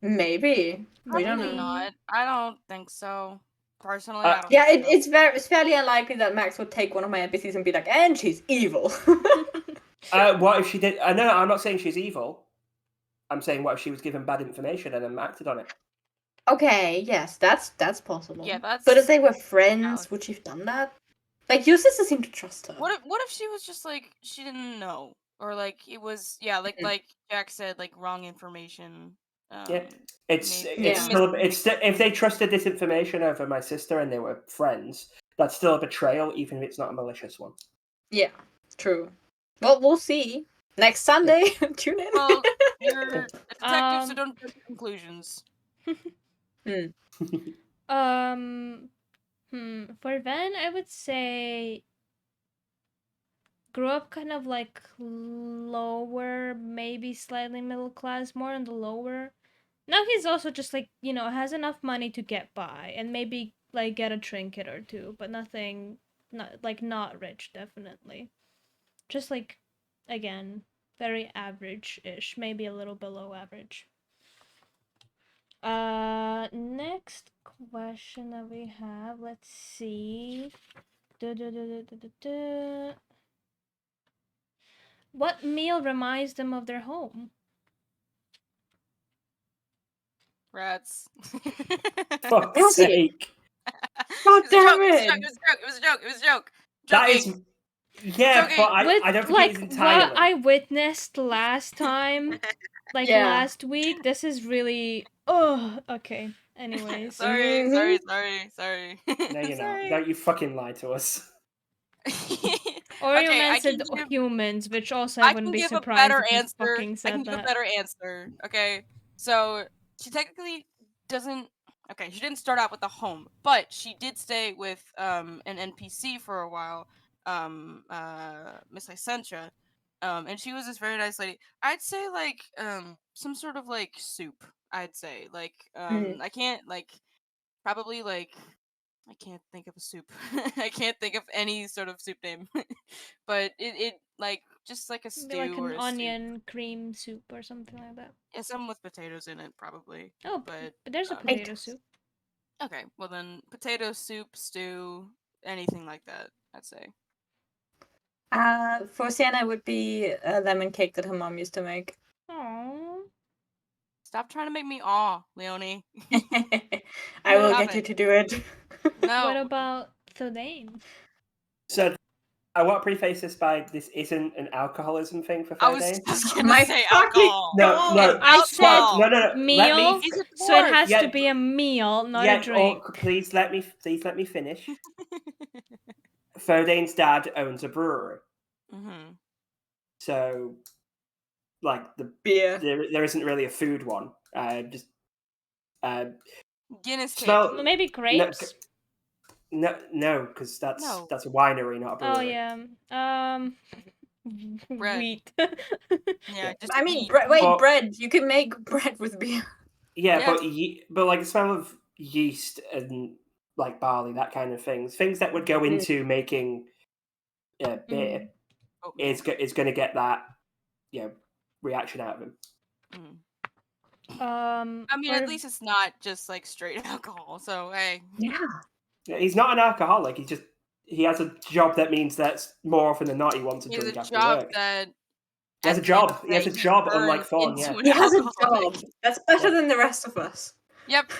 S2: Maybe we don't know.
S4: Not. I don't think so. Personally,
S2: it's fairly unlikely that Max would take one of my NPCs and be like, and she's evil.
S3: What if she did? No, I'm not saying she's evil. I'm saying what if she was given bad information and then acted on it.
S2: Okay, yes, that's possible.
S4: Yeah, that's.
S2: But if they were friends, would she have done that? Like, your sister seemed to trust her.
S4: What if she was just like she didn't know, or like it was like Jack said, like wrong information.
S3: It's still if they trusted this information over my sister and they were friends, that's still a betrayal, even if it's not a malicious one.
S2: Yeah, true. Well, we'll see next Sunday. Tune in.
S4: Well, you're a detective, so don't jump to conclusions.
S1: For Van, I would say grew up kind of like lower, maybe slightly middle class, more on the lower. Now he's also just like, has enough money to get by and maybe like get a trinket or two, but nothing, not rich, definitely. Just like, again, very average-ish, maybe a little below average. Next question that we have, let's see. What meal reminds them of their home?
S3: Rats. Fuck's sake.
S2: God damn
S4: it! It was a joke.
S3: That is... Yeah, but I don't think it's entirely.
S1: What I witnessed last time, last week, this is really... Oh, okay. Anyways.
S4: Sorry.
S3: No, you're not. Don't you fucking lie to us.
S1: Oreo said humans, which also I wouldn't be surprised if you fucking said that.
S4: I can give a better answer. Okay, so she technically doesn't. Okay, she didn't start out with a home, but she did stay with an NPC for a while, Miss Lycentra, and she was this very nice lady. I'd say like some sort of like soup. I'd say like I can't like probably like I can't think of a soup. I can't think of any sort of soup name. But it like just like a
S1: Maybe like
S4: stew or
S1: an
S4: a soup.
S1: onion cream soup or something like that.
S4: Yeah, some with potatoes in it probably.
S1: Oh,
S4: but
S1: there's a
S4: um,
S1: potato soup.
S4: okay, well then potato soup, stew, anything like that, I'd say.
S2: For Sienna, it would be a lemon cake that her mom used to make.
S1: Aww.
S4: Stop trying to make me awe, Leonie.
S2: I will
S4: Stop
S2: get you
S4: it.
S2: to do it.
S4: No.
S1: What about Thordane?
S3: So I want to preface this by this isn't an alcoholism thing for
S4: I was
S3: Ferdane.
S4: just gonna
S2: My
S4: say
S2: fucking
S4: alcohol.
S3: No,
S2: God.
S3: no,
S1: I said
S4: Alcohol.
S3: no.
S1: meal,
S3: Let me.
S4: He's a
S1: so it
S4: dwarf.
S1: has
S3: Yeah,
S1: to be a meal, not
S3: yeah,
S1: a drink.
S3: please let me finish. Ferdane's dad owns a brewery,
S4: Mm-hmm.
S3: so like
S2: Beer.
S3: there isn't really a food one. Just
S4: Guinness cake.
S3: smell.
S1: Maybe grapes.
S3: No, because that's
S4: No.
S3: a winery, not a brewery.
S1: Oh yeah.
S4: Bread.
S1: Wheat.
S4: Yeah, just
S2: I mean,
S4: eat.
S3: But-
S2: bread. You can make bread with beer.
S3: Yeah,
S4: Yeah.
S3: but like the smell of yeast and like barley, that kind of things that would go into making beer
S4: Oh,
S3: is going to get that reaction out of him.
S4: mm.
S1: Um.
S4: I mean,
S1: for-
S4: at least it's not just like straight alcohol. So hey.
S2: Yeah.
S3: He's not an alcoholic. He has a job that means that more often than not he wants to
S4: He has
S3: drink
S4: a
S3: after
S4: job
S3: work.
S4: that.
S3: He has
S4: at
S3: a
S4: the end of
S3: job.
S4: the
S3: He has
S4: day,
S3: a job,
S4: turned
S3: unlike Thorn.
S4: into
S3: Yeah.
S4: an
S2: He has a
S4: alcoholic.
S2: job. That's better than the rest of us.
S4: Yep.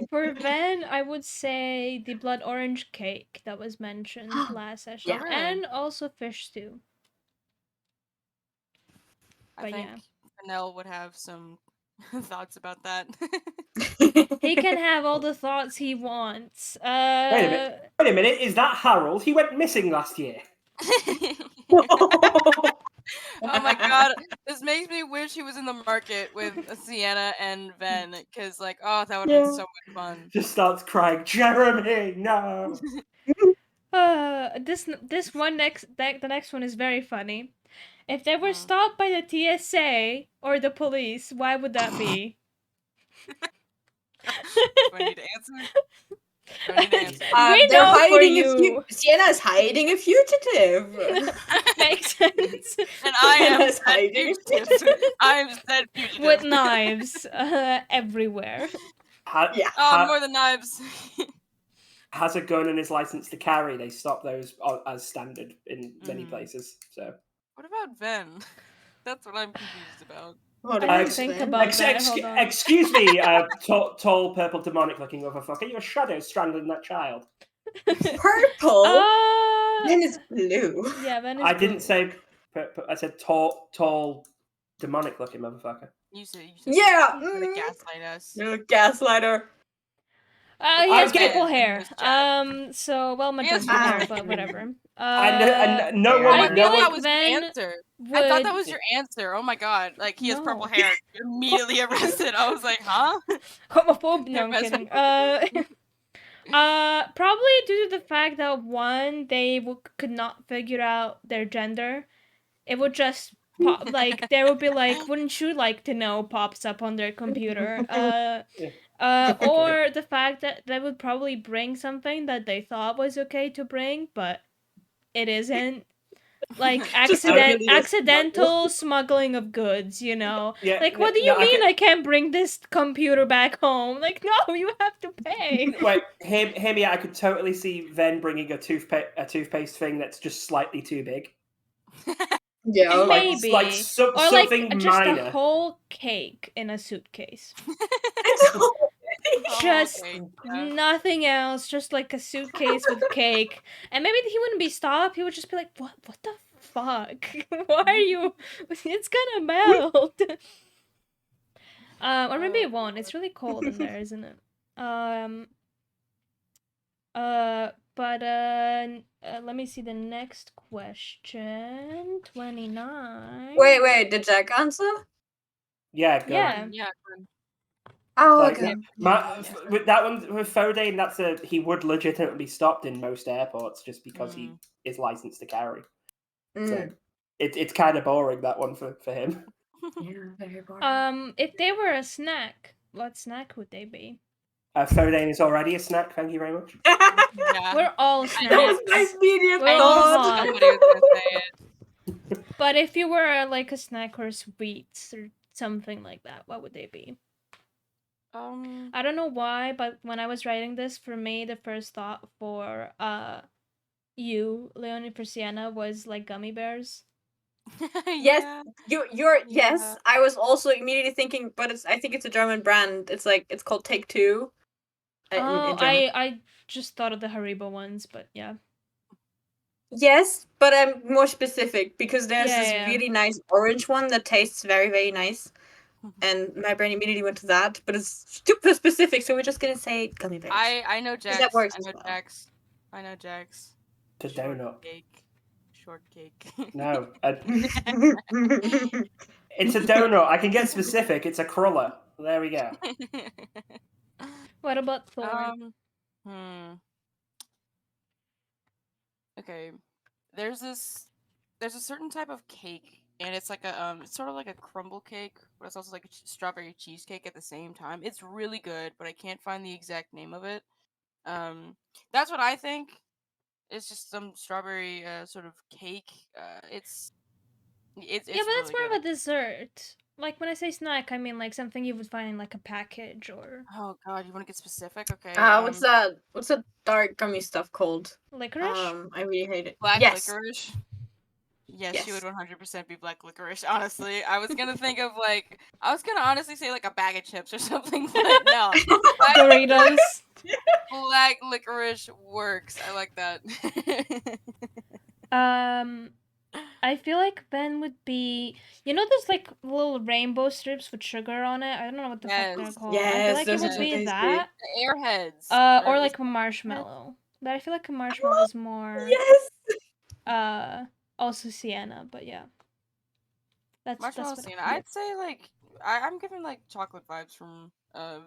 S1: For Ven, I would say the blood orange cake that was mentioned last session,
S2: Yeah.
S4: Really?
S1: and also fish stew.
S4: I
S1: But
S4: think
S1: yeah.
S4: Fennel would have some thoughts about that.
S1: He can have all the thoughts he wants.
S3: Wait a minute. Is that Harold? He went missing last year.
S4: Oh my god, this makes me wish he was in the market with Sienna and Ven, because like, oh, that would have been so much fun.
S3: Just starts crying, Jeremy, no.
S1: This one the next one is very funny. If they were stopped by the TSA or the police, why would that be?
S4: Do I need to answer? Do I need to answer?
S1: We
S2: They're
S1: know for
S2: hiding
S1: you.
S2: Sienna's hiding a fugitive.
S1: Makes sense.
S4: And I am
S2: Sienna's
S4: said
S2: hiding a
S4: fugitive. I am said fugitive.
S1: With knives everywhere.
S4: More than knives.
S3: Has a gun and is licensed to carry. They stop those as standard in many places. So
S4: what about Ven? That's what I'm confused about.
S1: I didn't think about that. Hold on.
S3: Excuse me, tall, purple, demonic-looking motherfucker. Your shadow strangling that child.
S2: Purple? Ven is blue.
S1: Yeah, Ven is
S3: I
S1: blue.
S3: didn't say purple. I said tall, demonic-looking motherfucker.
S4: You said
S2: Yeah.
S4: You're gonna gaslight us.
S2: You're a gaslighter.
S1: He has
S3: Okay.
S1: purple hair. So well, magenta hair, but whatever.
S3: And no
S1: I
S3: one.
S1: feel
S3: No
S1: like
S4: that was
S1: Ven
S4: your answer.
S1: would...
S4: I thought that was your answer. Oh my god! Like he has purple
S1: No.
S4: hair. You're immediately arrested. I was like, huh?
S1: Homophobe? No, I'm kidding. Probably due to the fact that one, they could not figure out their gender. It would just pop, like there would be like, wouldn't you like to know? Pops up on their computer. Or the fact that they would probably bring something that they thought was okay to bring, but it isn't. Like accidental smuggling of goods, you know?
S3: Yeah,
S1: Like, what do you mean I can't bring this computer back home? Like, no, you have to pay.
S3: Wait, hear me out. I could totally see Ven bringing a toothpaste thing that's just slightly too big.
S2: Yeah,
S1: Maybe.
S3: Like something
S1: like just
S3: minor.
S1: a whole cake in a suitcase.
S4: Oh,
S1: Just
S4: okay.
S1: nothing else, just like a suitcase with cake. And maybe he wouldn't be stopped, he would just be like, what the fuck? Why are you... It's gonna melt. Or maybe it won't. It's really cold in there, isn't it? Let me see the next question. 29.
S2: Wait, did Jack answer?
S3: Yeah, go.
S1: Yeah.
S4: Yeah.
S2: Oh,
S3: Like,
S2: okay.
S3: with that one with Fodane, he would legitimately be stopped in most airports just because he is licensed to carry. So it's kind of boring, that one for him.
S2: Yeah, very boring.
S1: If they were a snack, what snack would they be?
S3: Fodane is already a snack. Thank you very much.
S4: Yeah.
S1: We're all
S2: That was
S1: snacks.
S2: my immediate
S1: We're all
S2: thought.
S1: hot.
S4: Somebody was gonna say it.
S1: But if you were like a snack or sweets or something like that, what would they be? I don't know why, but when I was writing this, for me, the first thought for you, Leonie, for Sienna was like gummy bears.
S2: Yes,
S4: Yeah.
S2: you're yes.
S4: Yeah.
S2: I was also immediately thinking, but I think it's a German brand. It's called Take Two.
S1: Oh,
S2: In German.
S1: I just thought of the Haribo ones, but yeah.
S2: Yes, but I'm more specific because there's
S1: Yeah,
S2: this
S1: yeah.
S2: really nice orange one that tastes very, very nice. And my brain immediately went to that, but it's super specific, so we're just gonna say gummy bears.
S4: I know
S2: 'Cause
S4: Jax.
S2: that works
S4: I
S2: as
S4: know
S2: well.
S4: Jax. I know Jax.
S3: The donut.
S4: Shortcake.
S3: No. It's a donut. I can get specific. It's a cruller. There we go.
S1: What about Thorn?
S4: Okay. There's a certain type of cake, and it's like a it's sort of like a crumble cake, but it's also like a strawberry cheesecake at the same time. It's really good, but I can't find the exact name of it. That's what I think. It's just some strawberry sort of cake. It's
S1: Yeah, but
S4: really
S1: that's more
S4: good.
S1: of a dessert. Like when I say snack, I mean like something you would find in like a package or
S4: Oh god, you want to get specific? Okay.
S2: What's that? What's that dark gummy stuff called?
S1: licorice.
S2: I really hate it.
S4: Black
S2: Yes.
S4: licorice. Yes,
S2: Yes.
S4: she would 100% be black licorice. Honestly, I was gonna think of like I was gonna honestly say like a bag of chips or something, but no.
S1: Doritos.
S4: Black licorice works. I like that.
S1: I feel like Ben would be. You know, there's like little rainbow strips with sugar on it. I don't know what the fuck they're
S4: Yes.
S1: called. I
S2: Yes,
S1: feel like it
S2: those
S1: would
S2: are so
S1: be
S2: tasty.
S1: that.
S4: The airheads.
S1: Or
S4: is
S1: like
S4: it
S1: a
S4: airheads?
S1: marshmallow. But I feel like a marshmallow is more.
S2: Yes.
S1: Also Sienna, but yeah. That's
S4: Marshmallow
S1: what
S4: Sienna.
S1: I
S4: I'd say like I'm giving like chocolate vibes from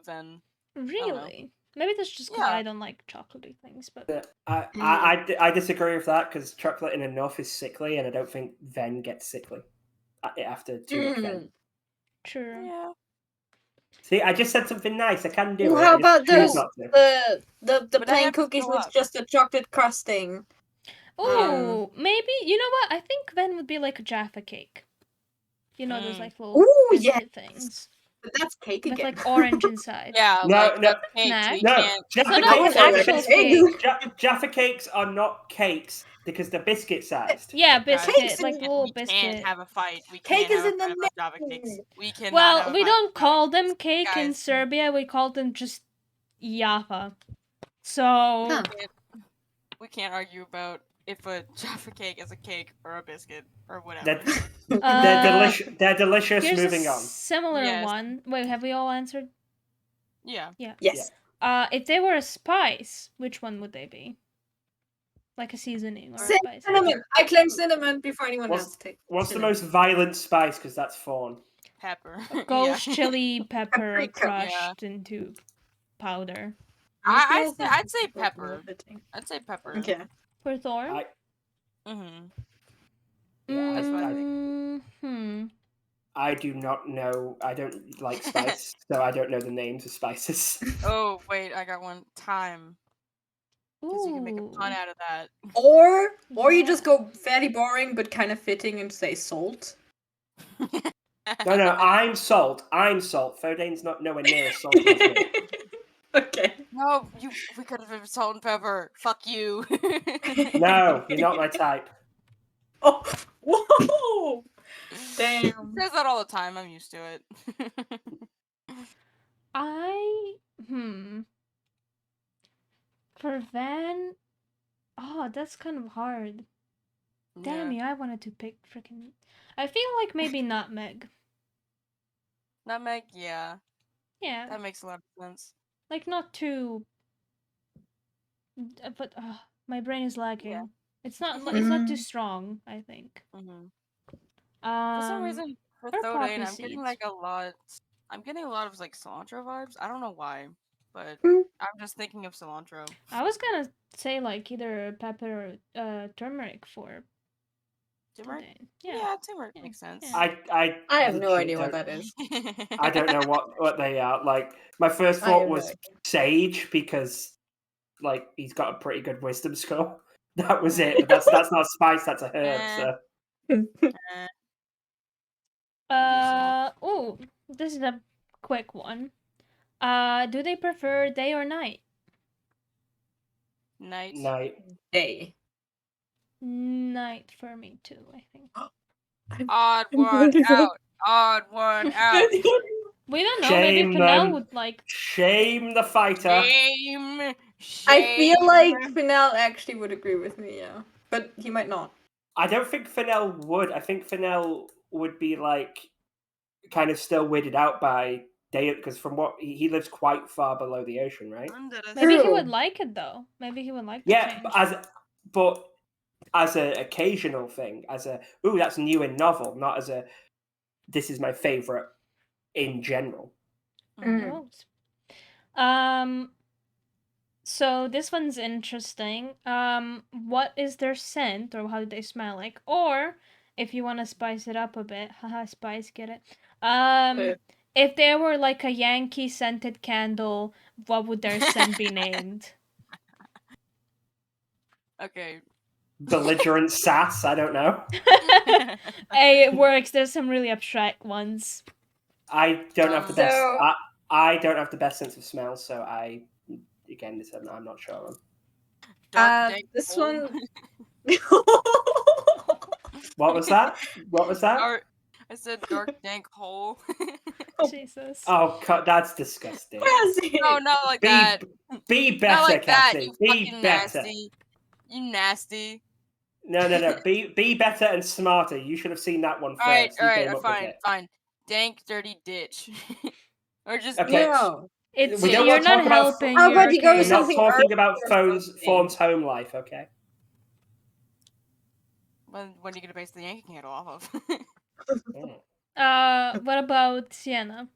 S4: Ven.
S1: Really? Maybe that's just because
S4: Yeah.
S1: I don't like chocolatey things, but
S3: I disagree with that because chocolate in enough is sickly, and I don't think Ven gets sickly after too much Ven.
S1: True.
S4: Yeah.
S3: See, I just said something nice. I can do
S2: Well,
S3: it.
S2: how
S3: I just
S2: about
S3: choose
S2: those
S3: not to.
S2: the
S4: But I
S2: plain
S4: have to
S2: cookies
S4: throw
S2: with
S4: up.
S2: just a chocolate crusting?
S1: Oh, maybe you know what? I think Ven would be like a Jaffa cake. You know those like little
S2: Ooh,
S1: biscuit
S2: yes.
S1: things
S2: But that's cake
S1: with
S2: again.
S1: like orange inside.
S4: Yeah,
S3: No,
S4: like
S3: no.
S4: that's cake.
S1: Snack.
S4: We
S3: No,
S4: can't.
S3: Jaffa
S1: So not
S3: cakes
S1: an
S3: are
S1: actual
S3: biscuits.
S1: cake.
S3: Jaffa cakes are not cakes because they're biscuit sized.
S1: Yeah,
S4: Guys,
S1: biscuit, like
S2: in-
S1: little
S4: we
S1: biscuit.
S4: can't have a fight. We
S2: Cake
S4: can't
S2: is
S4: have
S2: in
S4: a
S2: the
S4: fight about Java cakes.
S2: name.
S4: We cannot have
S1: Well,
S4: a
S1: we
S4: fight
S1: don't
S4: about
S1: call
S4: Java
S1: them cake in
S4: Guys.
S1: Serbia. We call them just Jaffa. So
S2: Huh.
S4: We can't argue about if a Jaffa cake is a cake or a biscuit or whatever.
S3: They're delicious.
S1: here's
S3: Moving
S1: a
S3: on.
S1: similar
S4: Yes.
S1: one. Wait, have we all answered?
S4: Yeah.
S2: Yes.
S1: If they were a spice, which one would they be? Like a seasoning or a spice?
S2: Cinnamon. I claim cinnamon before anyone
S3: What's-
S2: else takes.
S3: What's the most violent spice? Because that's fawn.
S4: Pepper.
S1: Ghost
S4: Yeah.
S1: chili pepper
S2: Paprika.
S1: crushed into powder.
S4: I'd say pepper. I'd say pepper.
S2: Okay.
S1: For Thorn?
S4: That's what I think.
S3: I do not know. I don't like spice, so I don't know the names of spices.
S4: Oh wait, I got one. Thyme. Because you can make a pun out of that.
S2: Or you just go fairly boring but kind of fitting and say salt.
S3: No, I'm salt. I'm salt. Fodane's not nowhere near as salty as me.
S2: Okay.
S4: No, we could have been salt and pepper. Fuck you.
S3: No, you're not my type.
S2: Oh, whoa! Damn.
S4: He says that all the time. I'm used to it.
S1: For Van, that's kind of hard. Damn you, I wanted to pick freaking. I feel like maybe nutmeg.
S4: Nutmeg, yeah.
S1: Yeah.
S4: That makes a lot of sense.
S1: Like not too. But my brain is lagging.
S4: Yeah.
S1: It's not. It's not too strong. I think.
S4: For some reason, for
S1: or
S4: Thodane,
S1: poppy
S4: I'm getting
S1: seeds.
S4: like a lot. I'm getting a lot of like cilantro vibes. I don't know why, but I'm just thinking of cilantro.
S1: I was gonna say like either pepper or turmeric for
S4: Teamwork?
S1: Today.
S4: Yeah, teamwork
S1: Yeah.
S4: makes sense.
S1: Yeah.
S2: I have no
S3: legit
S2: idea what
S3: don't-
S2: that is.
S3: I don't know what they are. Like, my first
S2: I
S3: thought
S2: have no
S3: was
S2: idea.
S3: Sage because, like, he's got a pretty good wisdom score. That was it. But that's not a spice. That's a herb. So
S1: Oh, this is a quick one. Do they prefer day or night?
S4: Night.
S3: night.
S2: Day.
S1: Night for me too, I think.
S4: Odd
S2: I'm
S4: one
S2: voting for-
S4: out. Odd one out.
S1: We don't know.
S3: Shame
S1: Maybe Fennel
S3: them.
S1: would like.
S3: Shame the fighter.
S4: Shame.
S2: I feel like
S4: Shame.
S2: Finel actually would agree with me, yeah. But he might not.
S3: I don't think Fennel would. I think Fennel would be like kind of still weirded out by day because from what he lives quite far below the ocean, right?
S1: Maybe he
S2: True.
S1: would like it though. Maybe he would like the
S3: Yeah,
S1: change.
S3: but as an occasional thing, as a ooh, that's new and novel, not as a this is my favorite in general.
S1: Who knows? So this one's interesting. What is their scent or how do they smell like? Or if you want to spice it up a bit, haha, spice, get it?
S2: Yeah.
S1: If they were like a Yankee scented candle, what would their scent be named?
S4: Okay.
S3: Belligerent sass, I don't know.
S1: Hey, it works. There's some really abstract ones.
S3: I don't have the best.
S2: So-
S3: I don't have the best sense of smell, so I again this I'm not sure on.
S4: Dark dank
S2: This
S4: hole.
S2: one.
S3: What was that? What was that?
S4: I said dark dank hole.
S1: Jesus.
S3: Oh, that's disgusting.
S4: No, not like that.
S3: Be
S4: Not
S3: better,
S4: like that,
S3: Cassie.
S4: you
S3: Be
S4: fucking
S3: better.
S4: nasty. You nasty.
S3: No. Be better and smarter. You should have seen that one first.
S4: Alright,
S3: You came up with
S4: fine,
S3: it.
S4: fine. Dank, dirty ditch. Or just
S3: Okay.
S4: ditch.
S2: No.
S1: It's
S3: We don't
S1: you're
S3: want to
S1: not
S3: talk about-
S1: helping.
S2: How
S1: you're
S2: about you go
S3: We're
S2: with
S1: okay.
S3: not
S2: something
S3: talking about
S2: earthy or
S3: Fawn's home life, okay?
S4: When are you gonna base the Yankee Candle off of?
S3: Mm.
S1: What about Sienna?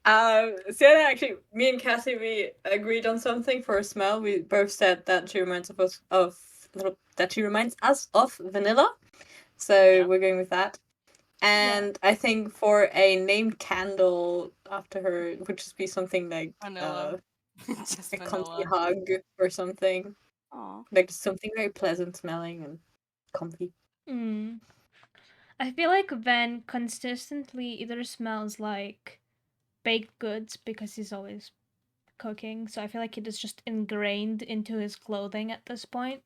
S2: Sienna, actually, me and Cassie, we agreed on something for a smell. We both said that she reminds us of vanilla. So
S4: Yeah.
S2: we're going with that. And I think for a named candle after her it would just be something like
S4: Vanilla. Just
S2: a comfy
S4: vanilla.
S2: hug or something.
S4: Aw.
S2: Like something very pleasant smelling and comfy.
S1: I feel like Van consistently either smells like baked goods because he's always cooking, so I feel like it is just ingrained into his clothing at this point.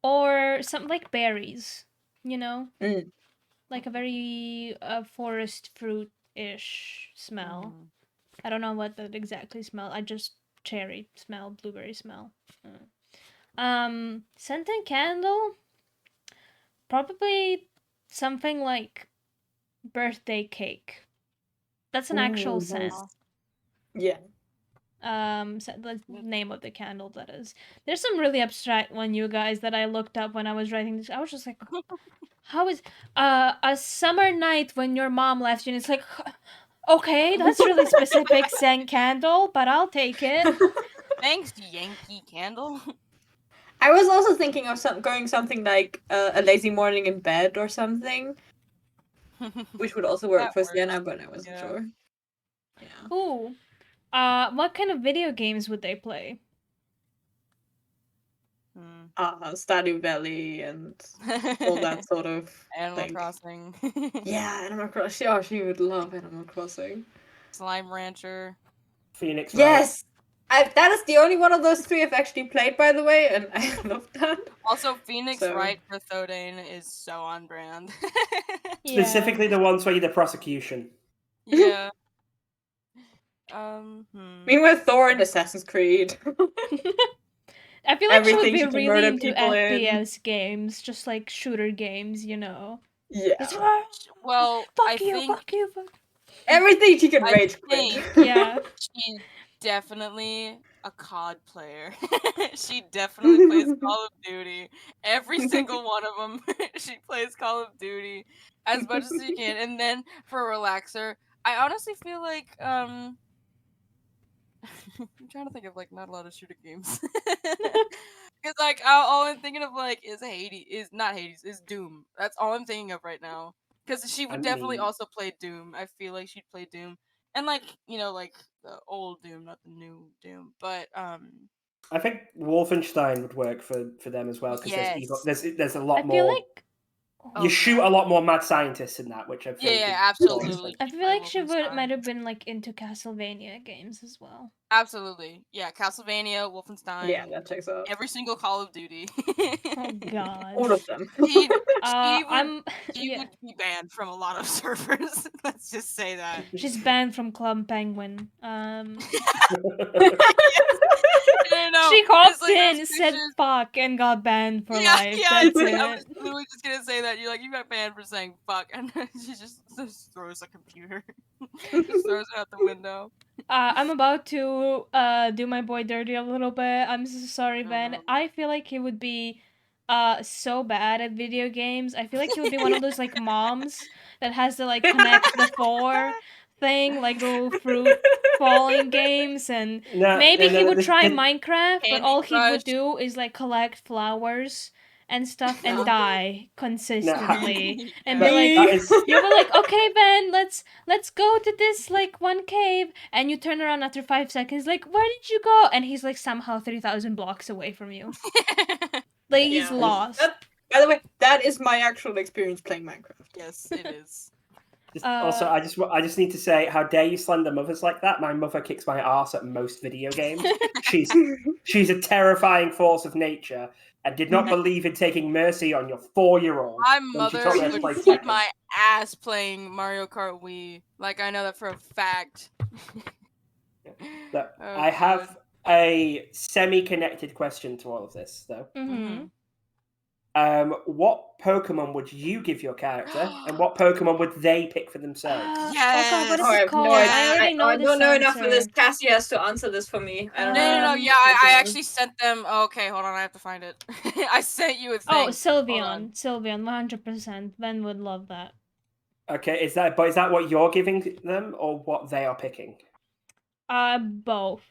S1: Or something like berries, you know?
S2: Mm.
S1: Like a very forest fruit-ish smell.
S4: Mhm.
S1: I don't know what that exactly smell. I just cherry smell, blueberry smell. Scented candle? Probably something like birthday cake. That's an actual
S2: Ooh,
S1: scent.
S2: nice. Yeah.
S1: The name of the candle, that is. There's some really abstract one, you guys, that I looked up when I was writing this. I was just like, how is a summer night when your mom left you? And it's like, okay, that's really specific scent candle, but I'll take it.
S4: Thanks, Yankee Candle.
S2: I was also thinking of going something like a lazy morning in bed or something, which would also work
S4: That
S2: for
S4: works.
S2: Sienna, but I wasn't
S4: Yeah.
S2: sure. Yeah.
S1: Ooh. What kind of video games would they play?
S2: Stardew Valley and all that sort of
S4: Animal
S2: like,
S4: Crossing.
S2: Yeah, Animal Crossing. Oh, she would love Animal Crossing.
S4: Slime Rancher.
S3: Phoenix Wright.
S2: Yes! That is the only one of those three I've actually played, by the way, and I love that.
S4: Also, Phoenix
S2: So-
S4: Wright for Thodane is so on brand.
S3: Specifically the ones where you're the prosecution.
S4: Yeah.
S2: Meanwhile, Thor in Assassin's Creed.
S1: I feel like she would
S2: Everything
S1: be
S2: she can
S1: really
S2: murder
S1: into
S2: people in.
S1: FPS games, just like shooter games, you know.
S2: Yeah.
S1: It's,
S4: Well,
S1: fuck
S4: I
S1: you,
S4: think
S1: fuck you, fuck.
S2: Everything she can
S4: I
S2: rage
S4: think-
S2: quit.
S1: Yeah.
S4: she's definitely a COD player. She definitely plays Call of Duty. Every single one of them, she plays Call of Duty as much as she can. And then for a relaxer, I honestly feel like I'm trying to think of like not a lot of shooter games. Because like all I'm thinking of like is Doom. That's all I'm thinking of right now. Because she would definitely also play Doom. I feel like she'd play Doom, and like like the old Doom, not the new Doom. But
S3: I think Wolfenstein would work for them as well because there's a lot
S1: I feel
S3: more.
S1: like
S3: You shoot a lot more mad scientists in that, which I think.
S4: Yeah, absolutely.
S1: I feel like she might have been like into Castlevania games as well.
S4: Absolutely, yeah. Castlevania, Wolfenstein.
S2: Yeah, that checks out.
S4: Every single Call of Duty.
S1: Oh God.
S2: All of them.
S4: She
S1: Yeah.
S4: would be banned from a lot of servers. Let's just say that.
S1: She's banned from Club Penguin. She hopped in, said fuck, and got banned for life. That's it.
S4: I was literally just gonna say that. You're like, you got banned for saying fuck, and she just throws a computer. Just throws it out the window.
S1: I'm about to do my boy dirty a little bit. I'm so sorry, Ben. I feel like he would be so bad at video games. I feel like he would be one of those like moms that has to like connect the four thing, like little fruit falling games, and maybe he would try Minecraft, but all he would do is like collect flowers and stuff and die consistently and be like, you'll be like, okay, Ben, let's go to this like one cave, and you turn around after 5 seconds like, where did you go? And he's like somehow 3,000 blocks away from you. Like he's lost.
S2: By the way, that is my actual experience playing Minecraft.
S4: Yes, it is.
S3: Also, I just need to say, how dare you slander mothers like that? My mother kicks my ass at most video games. She's a terrifying force of nature, and did not believe in taking mercy on your 4-year-old.
S4: My mother would kick my ass playing Mario Kart Wii. Like, I know that for a fact.
S3: I have a semi-connected question to all of this, though.
S1: Mm-hmm.
S3: What Pokemon would you give your character, and what Pokemon would they pick for themselves?
S1: Yes. Oh God, what is it called? I already know this.
S2: I don't know enough of this. Cassie has to answer this for me. I don't know.
S4: No. Yeah, I actually sent them. Okay, hold on. I have to find it. I sent you a thing.
S1: Oh, Sylveon, 100%. Ben would love that.
S3: Okay, is that what you're giving them, or what they are picking?
S1: Both.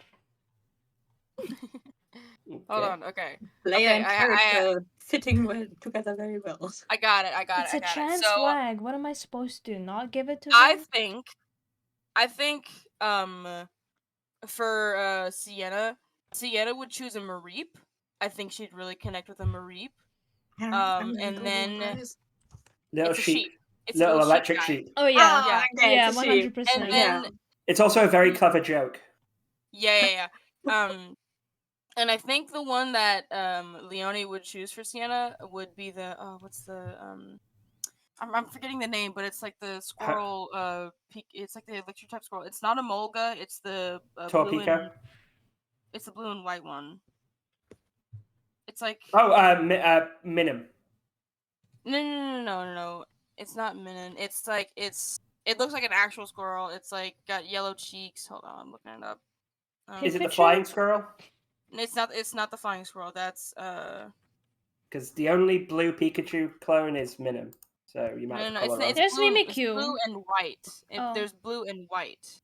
S4: Hold on, okay.
S2: Player and character fitting together very well.
S4: I got it.
S1: It's a trans flag. What am I supposed to do? Not give it to
S4: them? I think for Sienna would choose a Mareep. I think she'd really connect with a Mareep. And then
S3: little
S4: it's
S3: sheep.
S4: It's
S3: little
S4: a
S3: electric sheep.
S1: Oh yeah, yeah, 100%.
S4: And then
S3: it's also a very clever joke.
S4: Yeah. And I think the one that Leonie would choose for Sienna would be the what's the I'm forgetting the name, but it's like the squirrel it's like the electric type squirrel. It's not a Molga, it's the
S3: Torpico.
S4: It's the blue and white one. It's like
S3: Minim.
S4: No. It's not Minin. It's like it looks like an actual squirrel. It's like got yellow cheeks. Hold on, I'm looking it up.
S3: Is it the flying squirrel?
S4: It's not the flying squirrel. That's
S3: because the only blue Pikachu clone is Minim. So you might
S1: there's Mimikyu.
S4: It's blue and white. There's blue and white.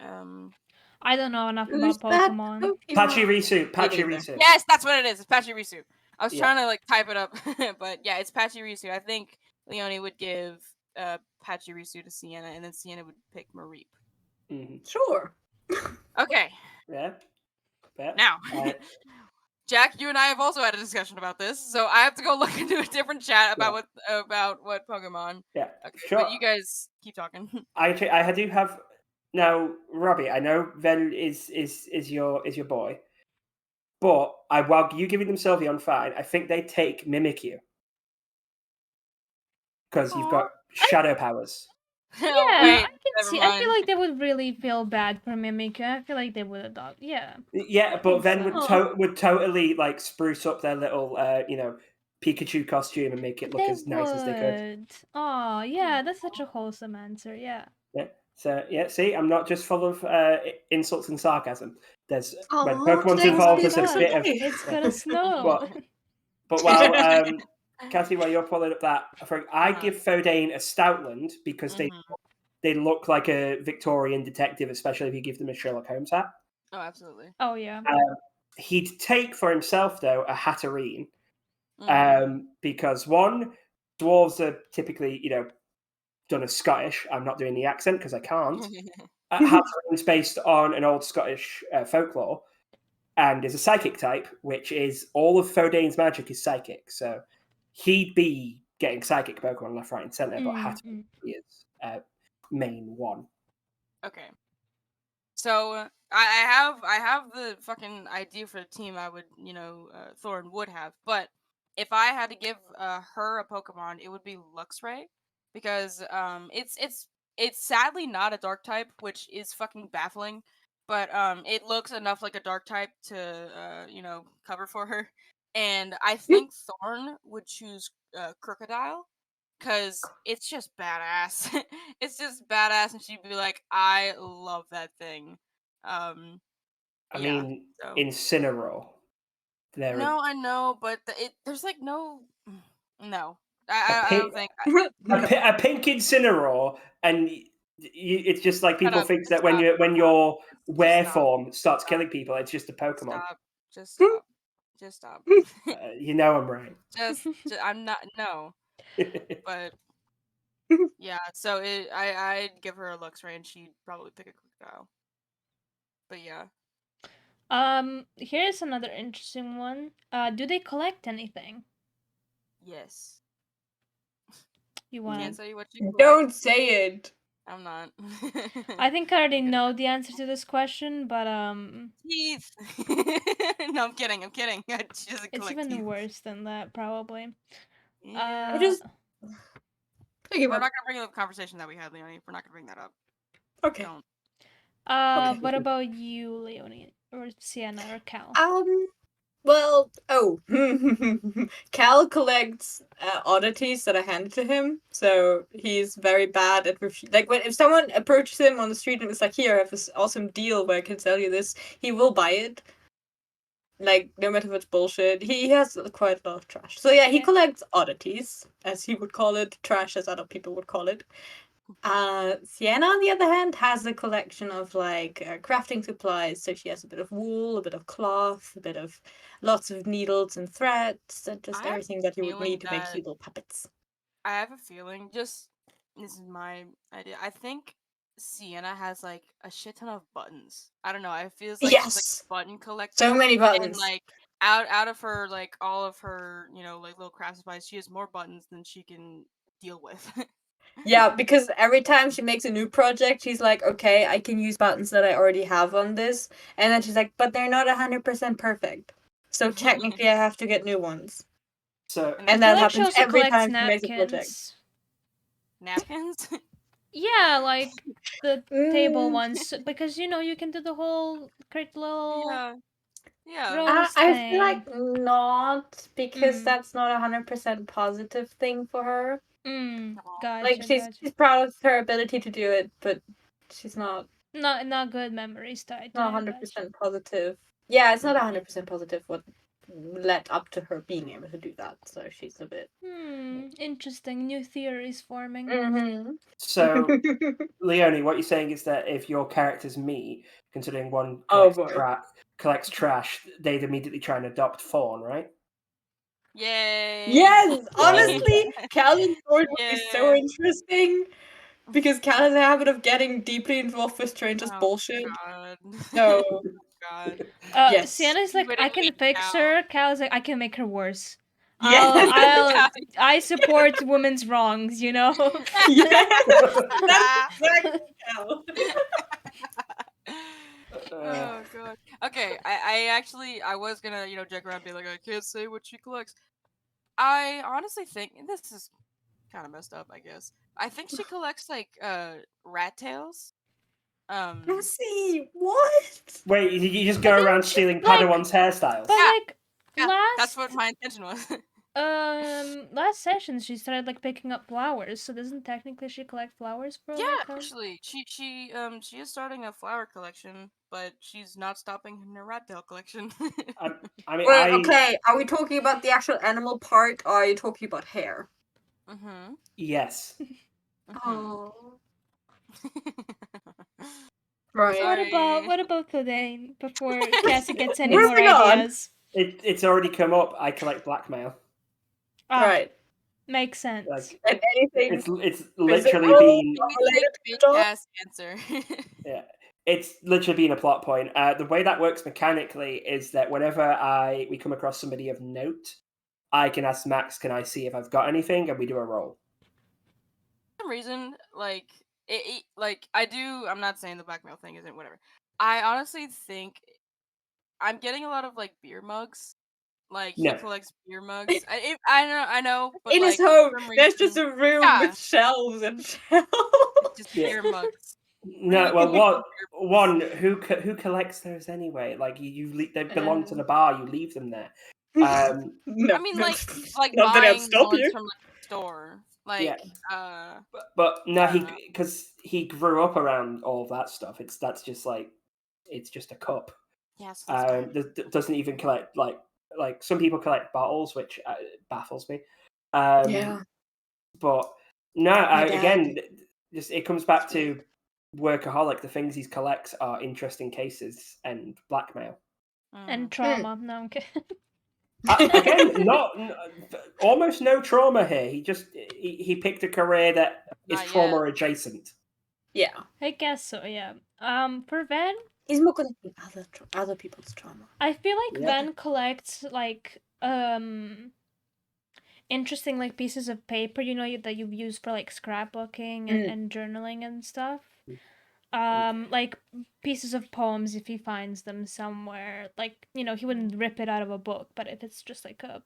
S1: I don't know enough about Pokemon.
S3: Pachirisu.
S4: Yes, that's what it is. It's Pachirisu. I was trying to like type it up, but yeah, it's Pachirisu. I think Leonie would give Pachirisu to Sienna, and then Sienna would pick Mareep.
S3: Mm-hmm.
S2: Sure.
S4: Okay.
S3: Yeah.
S4: Now, Jack, you and I have also had a discussion about this, so I have to go look into a different chat about what Pokemon.
S3: Yeah,
S4: okay,
S3: sure.
S4: But you guys keep talking.
S3: I do have now, Robbie. I know Ven is your boy, but while you giving them Sylveon, fine. I think they take Mimikyu because you've got shadow powers.
S1: Yeah, I can see. I feel like they would really feel bad for Mimikyu. I feel like they would adopt. Yeah.
S3: Yeah, but then would totally like spruce up their little Pikachu costume and make it look as nice as they could.
S1: Oh yeah, that's such a wholesome answer. Yeah.
S3: Yeah. So yeah, see, I'm not just full of insults and sarcasm. There's when Pokemon's involved, there's a bit of.
S1: It's gonna snow.
S3: But while Cassie, while you're pulling up that, I give Fodane a Stoutland because they look like a Victorian detective, especially if you give them a Sherlock Holmes hat.
S4: Oh, absolutely.
S1: Oh, yeah.
S3: He'd take for himself though a Hatterene, because one, dwarves are typically, done as Scottish. I'm not doing the accent because I can't. Hatterene's based on an old Scottish folklore, and is a psychic type, which is all of Fodane's magic is psychic. So he'd be getting psychic Pokemon left, right, and center, but Hatterene is main one.
S4: Okay. So I have the fucking idea for the team I would, Thorn would have, but if I had to give her a Pokemon, it would be Luxray, because it's sadly not a dark type, which is fucking baffling, but it looks enough like a dark type to cover for her, and I think Thorn would choose Crocodile, because it's just badass. It's just badass, and she'd be like, "I love that thing."
S3: I
S4: Yeah,
S3: mean,
S4: so.
S3: Incineroar.
S4: No, I know, but there's like no. I don't think.
S3: A pink Incineroar, and it's just like people
S4: up,
S3: think that
S4: stop,
S3: when your wear
S4: stop,
S3: form starts
S4: stop.
S3: killing people, it's just a Pokemon.
S4: Just stop. Just stop.
S3: You know I'm right.
S4: just I'm not no, but yeah. So I'd give her a Luxray, and she'd probably pick a Crocodile. But yeah.
S1: Here's another interesting one. Do they collect anything?
S4: Yes.
S1: You want
S4: Can't
S1: to
S4: say what you collect.
S2: Don't say it.
S4: I'm not.
S1: I think I already know the answer to this question, but
S4: teeth. No, I'm kidding. She doesn't
S1: it's
S4: collect
S1: even
S4: teeth.
S1: worse than that, probably.
S4: Yeah.
S2: We're
S4: not gonna bring up the conversation that we had, Leonie. We're not gonna bring that up.
S2: Okay.
S4: Don't.
S2: Okay.
S1: What about you, Leonie, or Sienna, or Cal?
S2: Well, Cal collects oddities that I hand to him, so he's very bad at if someone approaches him on the street and is like, "Here, I have this awesome deal where I can sell you this," he will buy it. Like, no matter if it's bullshit, he has quite a lot of trash. So yeah, he collects oddities, as he would call it, trash as other people would call it. Sienna, on the other hand, has a collection of crafting supplies. So she has a bit of wool, a bit of cloth, lots of needles and threads, and just everything that you would need to make little puppets.
S4: I have a feeling, this is my idea. I think Sienna has like a shit ton of buttons. I don't know. I feels like she's like a button collector.
S2: So many buttons.
S4: And out of her all of her little craft supplies, she has more buttons than she can deal with.
S2: Yeah, because every time she makes a new project, she's like, okay, I can use buttons that I already have on this. And then she's like, but they're not 100% perfect. So technically I have to get new ones. And that happens every time she makes a project.
S4: Napkins?
S1: Yeah, like the table ones, because you can do the whole great little rose
S2: I
S1: thing.
S2: feel like not, because that's not 100% positive thing for her.
S1: Gotcha,
S2: she's proud of her ability to do it, but she's not
S1: good memories tied to
S2: not 100% positive. Yeah, it's not 100% positive what led up to her being able to do that. So she's a bit
S1: interesting. New theories forming.
S3: So, Leonie, what you're saying is that if your character's me, considering one collects trash, they'd immediately try and adopt Fawn, right?
S4: Yay!
S2: Yes, honestly, Cal and Thorn would be so interesting, because Cal has a habit of getting deeply involved with strangers' bullshit.
S4: God.
S2: So,
S4: God.
S2: Yes.
S1: Sienna's like, I can fix her. Cal's like, I can make her worse.
S2: Yes.
S1: I support women's wrongs,
S2: Yes. That's exactly Cal.
S4: Oh god. Okay, I was gonna joke around and be like, I can't say what she collects. I honestly think this is kind of messed up. I guess I think she collects rat tails.
S2: See what?
S3: Wait, you just go around stealing Padawan's hairstyles?
S1: But
S4: that's what my intention was.
S1: Last session she started picking up flowers, so doesn't technically she collect flowers for
S4: actually she is starting a flower collection, but she's not stopping her rat tail collection.
S3: I mean,
S2: okay, are we talking about the actual animal part, or are you talking about hair?
S3: Yes.
S2: Oh. Right.
S1: What about Clodane before Cassie gets any
S2: Moving
S1: more
S2: on.
S1: ideas?
S3: It's already come up. I collect blackmail.
S2: Right.
S1: Makes sense.
S3: Like
S2: And anything
S3: it's literally
S2: physical
S3: been
S2: or related to
S4: Big
S2: stuff?
S4: ass answer.
S3: yeah. It's literally been a plot point. The way that works mechanically is that whenever we come across somebody of note, I can ask Max, "Can I see if I've got anything?" and we do a roll.
S4: For some reason, like like I do. I'm not saying the blackmail thing isn't whatever. I honestly think I'm getting a lot of like beer mugs. Like he
S3: No.
S4: collects beer mugs. I know, but
S2: In
S4: like
S2: his home,
S4: for some
S2: there's just
S4: reason-
S2: a room
S4: Yeah.
S2: with shelves and shelves.
S4: just
S3: Yeah.
S4: beer mugs.
S3: No,
S4: Really
S3: well,
S4: cool
S3: one who collects those anyway? Like they belong to the bar. You leave them there.
S2: No,
S4: I mean, like
S2: not that I'd
S4: buying
S2: stop
S4: ones
S2: you.
S4: from like the store. Like,
S3: Yeah. But no,
S4: I don't know.
S3: because he grew up around all that stuff. That's just like it's just a cup.
S4: Yes. That's fine.
S3: Doesn't even collect like some people collect bottles, which baffles me.
S2: Yeah.
S3: But no,
S2: My dad.
S3: again, just it comes back to workaholic. The things he collects are interesting cases and blackmail.
S1: And trauma. No, I'm kidding.
S3: Again, almost no trauma here. He picked a career that is
S4: Not
S3: trauma
S4: yet.
S3: adjacent.
S2: Yeah.
S1: I guess so, yeah. For Van,
S2: He's more collecting other people's trauma.
S1: I feel like
S3: Yeah.
S1: Van collects like interesting like pieces of paper, you know, that you've used for like scrapbooking and journaling and stuff. Like pieces of poems if he finds them somewhere. Like, you know, he wouldn't rip it out of a book, but if it's just like I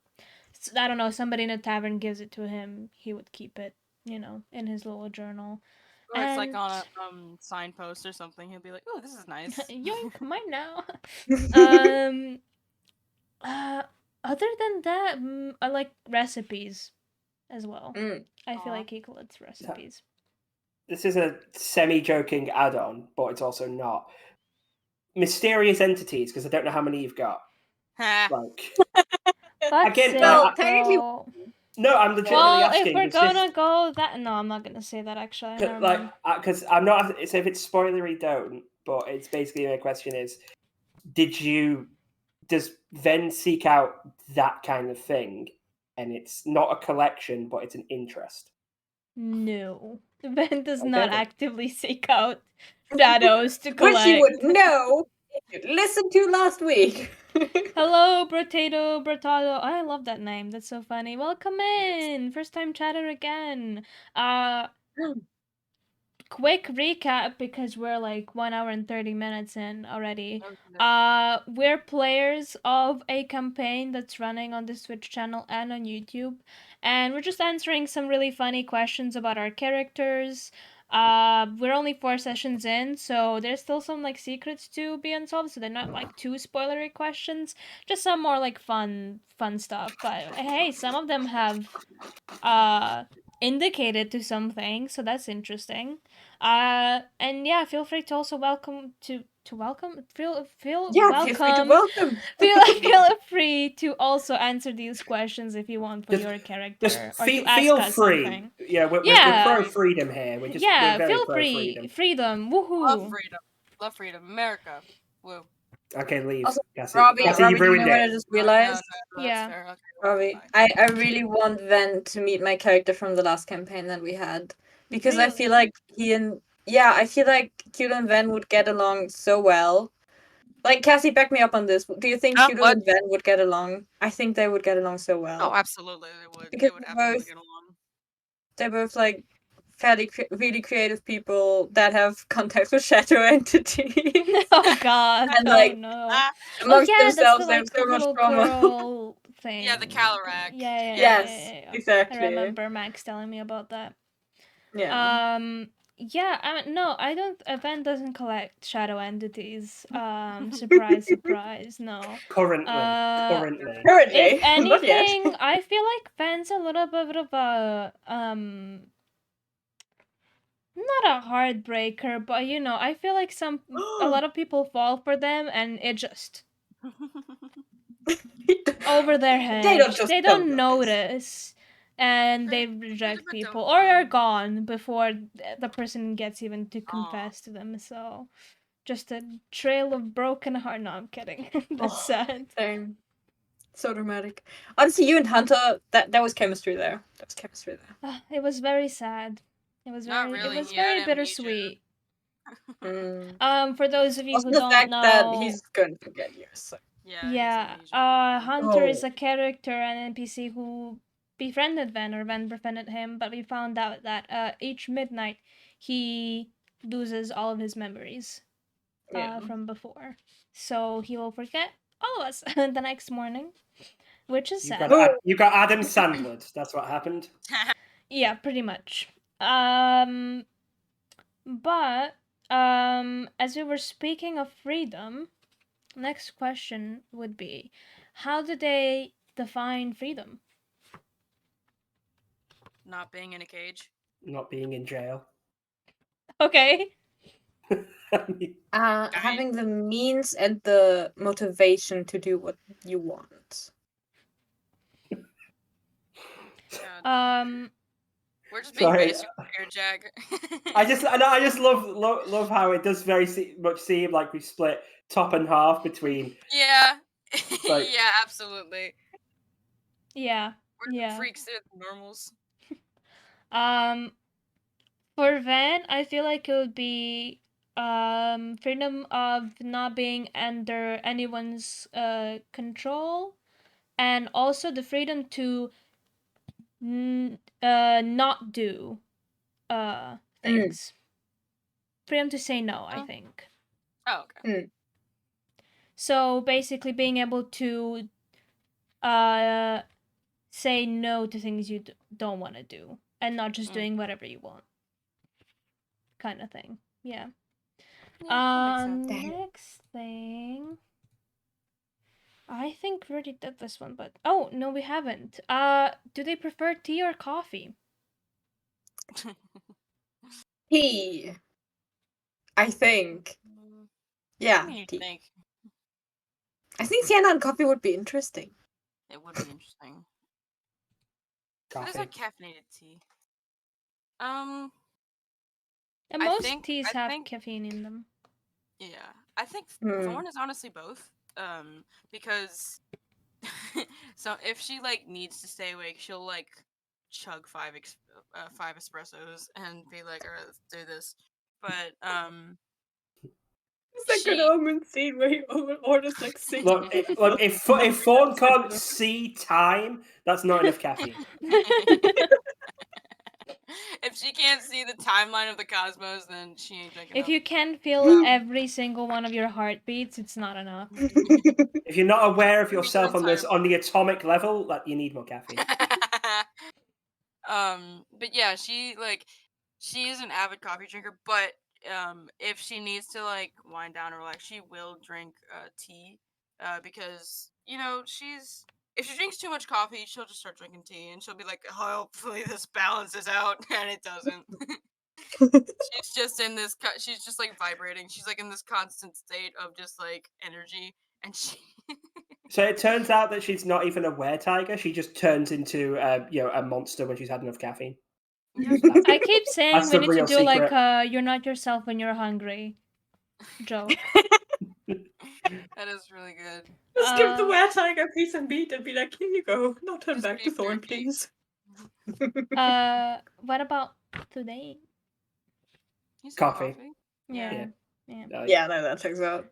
S1: don't know, somebody in a tavern gives it to him, he would keep it, you know, in his little journal.
S4: Or it's like on a signpost or something. He'll be like, "Oh, this is nice."
S1: Yoink, mine now. Other than that, I like recipes as well. I feel like he collects recipes.
S3: This is a semi-joking add-on, but it's also not. Mysterious entities, because I don't know how many you've got. Like, again,
S2: technically.
S3: No, I'm legitimately asking.
S1: If we're gonna go that, no, I'm not gonna say that actually.
S3: Because I'm not. So if it's spoilery, don't. But it's basically my question is: does Ven seek out that kind of thing, and it's not a collection, but it's an interest?
S1: No, Ven does not actively seek out shadows to collect.
S2: Which you would know if you listened to last week.
S1: Hello, Bratado. I love that name. That's so funny. Welcome in. First time chatter again. Quick recap because we're like 1 hour and 30 minutes in already. We're players of a campaign that's running on the Twitch channel and on YouTube, and we're just answering some really funny questions about our characters. We're only 4 sessions in, so there's still some like secrets to be unsolved, so they're not like too spoilery questions, just some more like fun stuff. But hey, some of them have indicated to something, so that's interesting. And yeah, feel free to also welcome. Feel welcome.
S2: Feel free to welcome.
S1: Feel free to also answer these questions if you want for your character.
S3: Just
S1: or
S3: feel
S1: free.
S3: Something. Yeah, we're pro freedom here. We're
S1: feel free. Freedom. Woohoo.
S4: Love freedom. America. Woo.
S3: Okay, leave.
S2: Also,
S3: Cassie,
S2: Robbie,
S3: you ruined
S2: you know what I
S3: it.
S2: just realized?
S1: Yeah.
S2: Robbie, I really want Ven to meet my character from the last campaign that we had. Because I feel like I feel like Kudo and Ven would get along so well. Like, Cassie, back me up on this. Do you think Kudo and Ven would get along? I think they would get along so well.
S4: Oh, absolutely, they would.
S2: Because
S4: they would absolutely get along.
S2: They're both like really creative people that have contact with shadow entities.
S1: Oh god!
S2: And like amongst themselves, they have so much trauma.
S1: Thing.
S4: Yeah, the Calorac.
S1: Yeah.
S2: Yes, exactly.
S1: I remember Max telling me about that.
S2: Yeah.
S1: No, I don't. Ven doesn't collect shadow entities. Surprise, surprise. No.
S3: Currently.
S1: If anything, I feel like Ven's a little bit of a not a heartbreaker, but you know, I feel like a lot of people fall for them, and it just over their heads. They don't notice. And they reject people or are gone before the person gets even to confess to them. So Just a trail of broken heart. No, I'm kidding. That's sad.
S2: Same. So dramatic. Honestly, you and Hunter, that was chemistry there. That was chemistry there.
S1: It was very sad. It was
S4: Not
S1: very.
S4: really,
S1: It was
S4: he had
S1: very
S4: amnesia.
S1: bittersweet.
S2: Mm.
S1: For those of you
S2: Also
S1: who
S2: the
S1: don't
S2: fact that
S1: know,
S2: he's going to forget you. So.
S4: Yeah. he has
S1: yeah,
S4: amnesia.
S1: Hunter is
S2: Oh.
S1: a character, an NPC who befriended Ven, or Ven befriended him, but we found out that each midnight he loses all of his memories
S2: Yeah.
S1: from before. So he will forget all of us the next morning, which is sad.
S3: You got Adam Sandler. That's what happened.
S1: Yeah, pretty much. But as we were speaking of freedom, next question would be, how do they define freedom?
S4: Not being in a cage.
S3: Not being in jail.
S1: Okay.
S2: Having the means and the motivation to do what you want.
S4: We're just being
S3: Sorry.
S4: basic here, Jack.
S3: I just love how it does very much seem like we split top and half between.
S4: Yeah.
S3: Like,
S4: yeah, absolutely.
S1: Yeah.
S4: We're
S1: Yeah.
S4: freaks, they're the normals.
S1: For Van, I feel like it would be freedom of not being under anyone's control, and also the freedom to not do things. Freedom to say no, I think.
S4: Oh, okay.
S1: So basically being able to say no to things you don't want to do, and not just doing whatever you want, kind of thing. Yeah. Next thing, I think we already did this one, but oh no, we haven't. Do they prefer tea or coffee?
S2: Tea. I think. Yeah,
S4: What do you
S2: tea.
S4: think?
S2: I think Sienna and coffee would be interesting.
S4: It would be interesting.
S3: coffee.
S4: What is a caffeinated tea?
S1: And most teas have caffeine in them.
S4: Yeah, I think Thorn is honestly both. Because so if she like needs to stay awake, she'll like chug five espressos and be like, "Alright, let's do this." But
S2: It's like an Omen scene where he orders like 6.
S3: Look, if Fawn can't see time, that's not enough caffeine.
S4: If she can't see the timeline of the cosmos, then she ain't drinking.
S1: If you can't feel every single one of your heartbeats, it's not enough.
S3: If you're not aware of yourself on the atomic level, that you need more caffeine.
S4: But yeah, she is an avid coffee drinker, but if she needs to like wind down or relax, she will drink tea, because if she drinks too much coffee, she'll just start drinking tea, and she'll be like, "Oh, hopefully this balances out," and it doesn't. She's just in this. She's just like vibrating. She's like in this constant state of just like energy, and she.
S3: So it turns out that she's not even aware, Tiger. She just turns into a monster when she's had enough caffeine.
S1: I keep saying we need to do
S3: secret.
S1: like you're not yourself when you're hungry joke.
S4: That is really good.
S2: Just give the were tiger a piece of meat and be like, here you go. Now turn back to Thorn, please.
S1: What about today?
S3: Coffee.
S1: Yeah.
S2: Yeah, no, that checks out.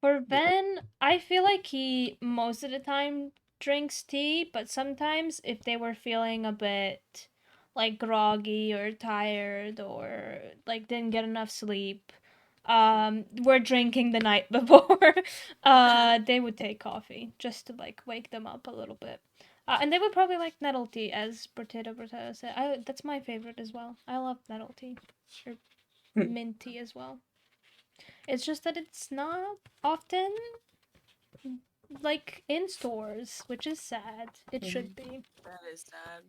S1: For Ben, I feel like he most of the time drinks tea, but sometimes if they were feeling a bit like groggy or tired or like didn't get enough sleep, were drinking the night before, they would take coffee just to like wake them up a little bit. And they would probably like nettle tea, as Potato said. That's my favorite as well. I love nettle tea. Or mint tea as well. It's just that it's not often like in stores, which is sad. It should be.
S4: That is sad.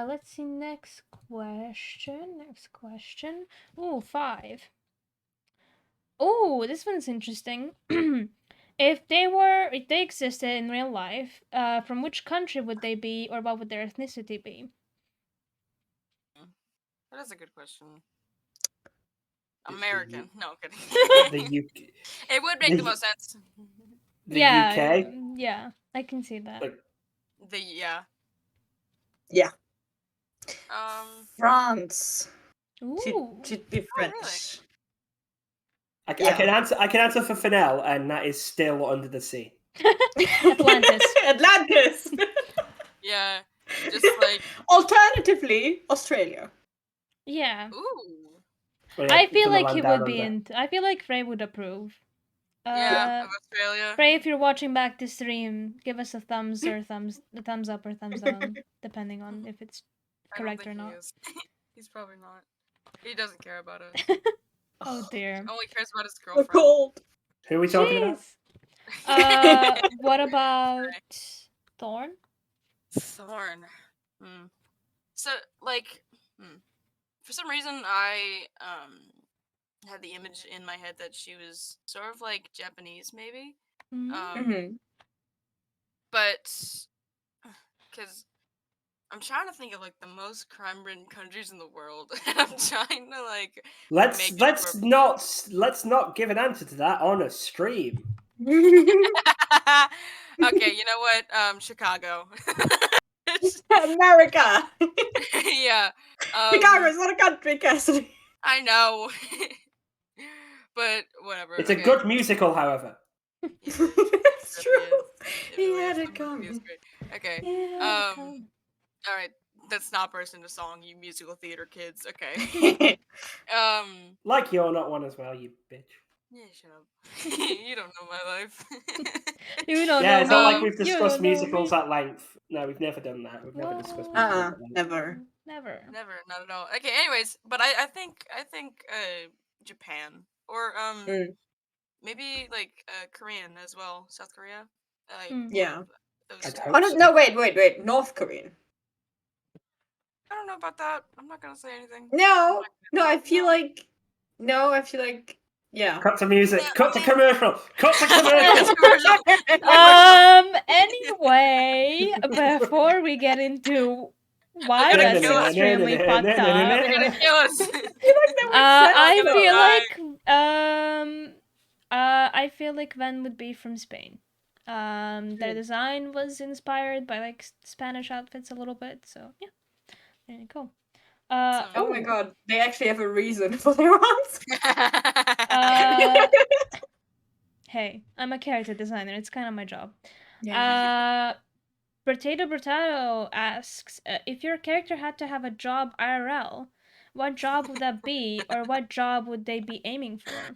S1: Let's see, next question. Ooh, 5. Ooh, this one's interesting. If they existed in real life, from which country would they be, or what would their ethnicity be?
S4: That is a good question. American. No, I'm kidding.
S3: The UK.
S4: It would make the most sense.
S3: The
S1: yeah,
S3: UK.
S1: yeah, I can see that.
S3: Like,
S4: Yeah.
S2: Yeah. France.
S1: Ooh.
S2: Should be French.
S4: really?
S3: I can answer for Fennel, and that is still under the sea.
S1: Atlantis.
S2: Atlantis.
S4: Yeah. Just like.
S2: Alternatively, Australia.
S1: Yeah.
S4: Ooh.
S3: Well, yeah,
S1: I
S3: it's
S1: feel
S3: on the
S1: like
S3: land
S1: he
S3: down
S1: would be
S3: under.
S1: I feel like Frey would approve.
S4: Yeah, of Australia.
S1: Frey, if you're watching back this stream, give us a thumbs up or thumbs down, depending on if it's correct or not.
S4: He is. He's probably not. He doesn't care about it.
S1: Oh dear.
S4: He only cares about his
S2: We're
S4: girlfriend.
S2: cold.
S3: Who are we talking about?
S1: Jeez. What about Thorn?
S4: Thorn. So, like, for some reason, I had the image in my head that she was sort of like Japanese, maybe. But because I'm trying to think of like the most crime-ridden countries in the world, and I'm trying to like.
S3: Let's not give an answer to that on a stream.
S4: Okay, you know what? Chicago.
S2: America.
S4: Yeah.
S2: Chicago is not a country, Cassidy.
S4: I know. But whatever.
S3: It's a good musical, however.
S2: It's true. He
S4: really
S2: had
S4: is.
S2: it coming.
S4: Okay. All right. That's not burst into song, you musical theater kids. Okay.
S3: Like you're not one as well, you bitch.
S4: Yeah, shut up. You don't know my life.
S1: You don't know
S3: Yeah, it's not like
S1: me.
S3: we've
S1: You
S3: discussed
S1: don't know
S3: musicals
S1: me.
S3: at length. No, we've never done that. We've never discussed musicals at length.
S2: Never.
S1: Never.
S4: Never, not at all. Okay, anyways, but I think Japan or maybe like Korean as well, South Korea. Like
S2: Yeah.
S4: those two.
S2: Oh no! Wait! North Korean.
S4: I don't know about that. I'm not gonna say anything.
S2: No. I feel like. Yeah.
S3: Cut to music.
S4: Yeah,
S3: Cut to commercial. Cut to commercial.
S1: Anyway, before we get into why
S4: They're gonna
S1: that's
S4: kill us.
S1: extremely fucked up,
S4: They're gonna kill us.
S1: I feel like Van would be from Spain. Their design was inspired by like Spanish outfits a little bit, so yeah. There you go.
S2: Oh my god, they actually have a reason for their answer.
S1: Hey, I'm a character designer. It's kind of my job.
S2: Yeah.
S1: Potato asks, if your character had to have a job IRL, what job would that be, or what job would they be aiming for?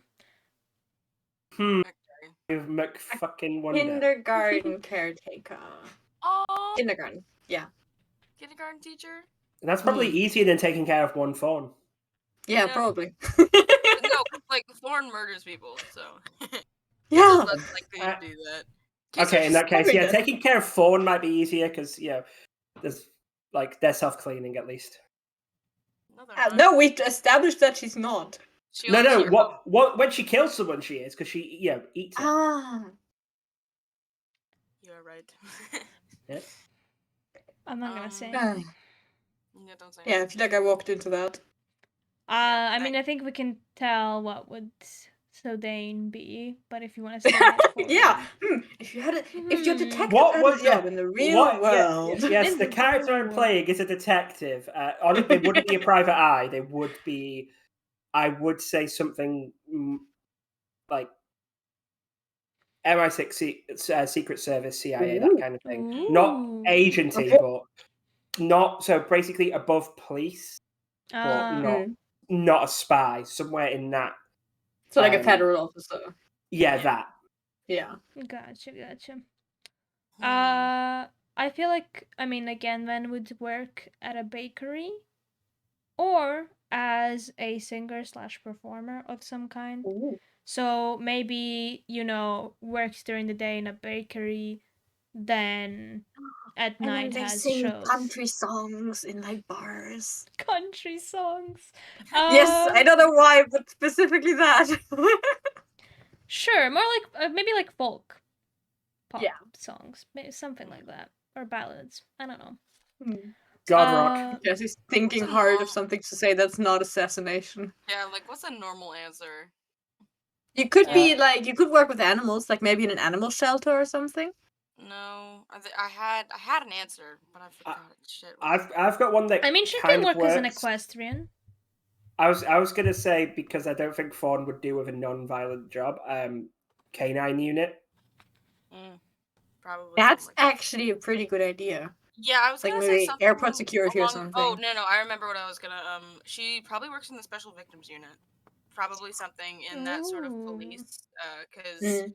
S3: McFucking wonder.
S2: Kindergarten caretaker.
S4: Oh.
S2: Kindergarten. Yeah.
S4: Kindergarten teacher.
S3: That's probably easier than taking care of one phone.
S2: Yeah, probably.
S4: No, like Thorn murders people, so.
S2: Yeah.
S4: Less likely to do that.
S3: Okay, in that case, yeah, taking care of Fawn might be easier because there's like they're self-cleaning at least.
S2: No, we established that she's not.
S3: No. What when she kills someone, she is because she eats it.
S4: You're right.
S3: Yeah.
S1: I'm not gonna say.
S4: Yeah, don't say.
S2: Yeah, I feel like I walked into that.
S1: I mean, I think we can tell what would Sodane be, but if you want to say
S2: yeah, if your detective had a job in the real world.
S3: Yes, the character I'm playing is a detective. They wouldn't be a private eye. They would be. I would say something like MI6, Secret Service, CIA, that kind of thing.
S1: Ooh.
S3: Not agency, but not so basically above police, but not a spy. Somewhere in that.
S2: So like a federal officer.
S3: Yeah, that.
S2: Yeah.
S1: Gotcha. I feel like, I mean, again, Van would work at a bakery or as a singer/performer of some kind.
S2: Ooh.
S1: So maybe, works during the day in a bakery, then at night
S2: they
S1: has
S2: sing
S1: shows.
S2: country songs in like bars.
S1: Country songs.
S2: Yes, I don't know why, but specifically that.
S1: Sure, more like maybe like folk pop
S2: Yeah.
S1: songs, maybe something like that, or ballads. I don't know.
S3: Godrock.
S2: Jesse's thinking
S4: What's a
S2: hard of
S4: norm-
S2: something to say that's not assassination.
S4: Yeah, like what's a normal answer?
S2: You could be
S3: Uh,
S2: like, you could work with animals, like maybe in an animal shelter or something.
S4: No, I had an answer, but I forgot. Shit.
S3: I've got one that
S1: I mean, she
S3: kind
S1: can
S3: of
S1: work as an
S3: works.
S1: equestrian.
S3: I was gonna say, because I don't think Fawn would do with a non-violent job. Canine unit.
S4: Probably.
S2: That's
S4: something like
S2: actually a pretty good idea.
S4: Yeah, I was
S2: Like
S4: gonna say
S2: maybe
S4: something
S2: airport security or
S4: along. Oh
S2: something.
S4: no, I remember what I was gonna. She probably works in the special victims unit. Probably something in that sort of
S1: Ooh.
S4: police. Because
S2: Mm.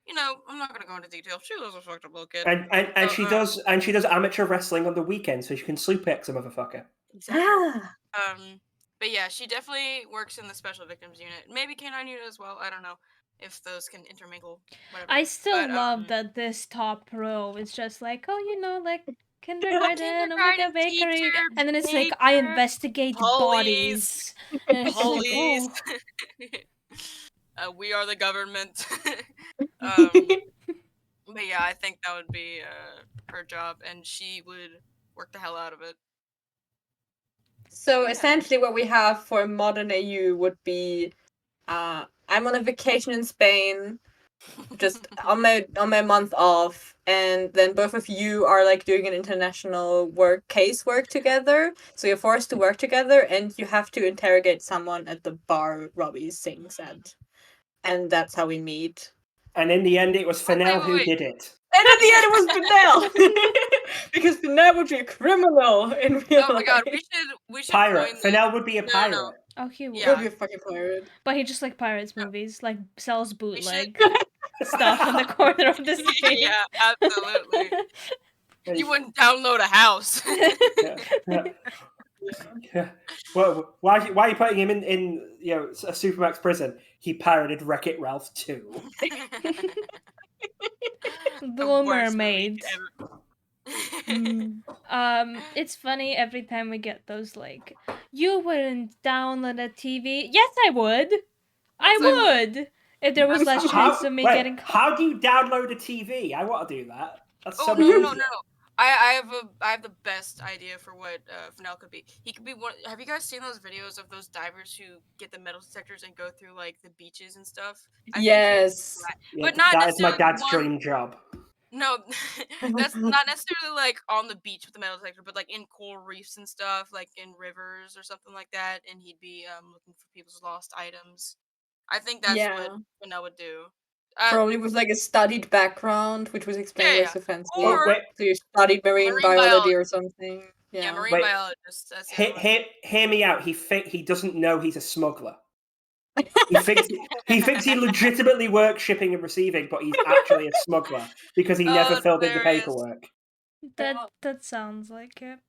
S4: you know, I'm not gonna go into detail. She was a fucked up little kid.
S3: And she does amateur wrestling on the weekend, so she can suplex a motherfucker.
S4: Exactly.
S2: Ah,
S4: But yeah, she definitely works in the special victims unit. Maybe canine unit as well. I don't know if those can intermingle. Whatever.
S1: I still
S4: But,
S1: love that this top row is just like, oh, you know, like kindergarten, Omega
S4: Kindergarten
S1: Bakery,
S4: teacher,
S1: and then it's like, I
S4: baker,
S1: investigate
S4: police,
S1: bodies. And it's like,
S4: police.
S1: oh.
S4: We are the government. But yeah, I think that would be her job, and she would work the hell out of it.
S2: So
S4: Yeah.
S2: essentially, what we have for modern AU would be, I'm on a vacation in Spain, just on my month off, and then both of you are like doing an international casework together. So you're forced to work together, and you have to interrogate someone at the bar Robbie sings at, and that's how we meet.
S3: And in the end, it was Fennell who
S4: wait.
S3: did it.
S2: And at the end, it was Fennell, because Fennell would be a criminal in real life.
S4: Oh my god, we should
S3: Pirate.
S4: coin
S3: Fennell would be a
S4: No, no.
S3: pirate.
S1: Oh, he would.
S2: He would be a fucking pirate.
S1: But he just like pirates movies, like sells
S4: should-
S1: bootleg stuff on the corner of the street.
S4: Yeah, absolutely. You wouldn't download a house.
S3: Yeah. Well, why are you putting him in a Supermax prison? He pirated Wreck-It Ralph 2.
S1: The
S4: The
S1: Little
S4: worst movie
S1: Mermaid.
S4: ever.
S1: It's funny every time we get those like, you wouldn't download a TV. Yes, I would. I would. If there was less chance of me getting caught.
S3: How do you download a TV? I want to do that. That's
S4: Oh
S3: so
S4: no,
S3: much
S4: no.
S3: easier.
S4: I have the best idea for what Fennell could be. He could be one. Have you guys seen those videos of those divers who get the metal detectors and go through like the beaches and stuff? I think
S2: Yes.
S3: Yeah,
S4: But not
S3: that is my
S4: necessarily
S3: dad's
S4: one-
S3: dream job.
S4: No, that's not necessarily like on the beach with the metal detector, but like in coral reefs and stuff, like in rivers or something like that. And he'd be looking for people's lost items. I think that's what Fennell would do.
S2: Probably with like a studied background, which was explained
S4: Yeah,
S2: less offensive.
S4: Or-
S3: Wait,
S2: So you studied marine biology or something.
S4: Yeah, marine
S3: Wait.
S4: biologist. That's the other one.
S3: hear me out. He doesn't know he's a smuggler. He thinks he legitimately works shipping and receiving, but he's actually a smuggler because he never filled in the
S4: hilarious.
S3: paperwork.
S1: That sounds like it.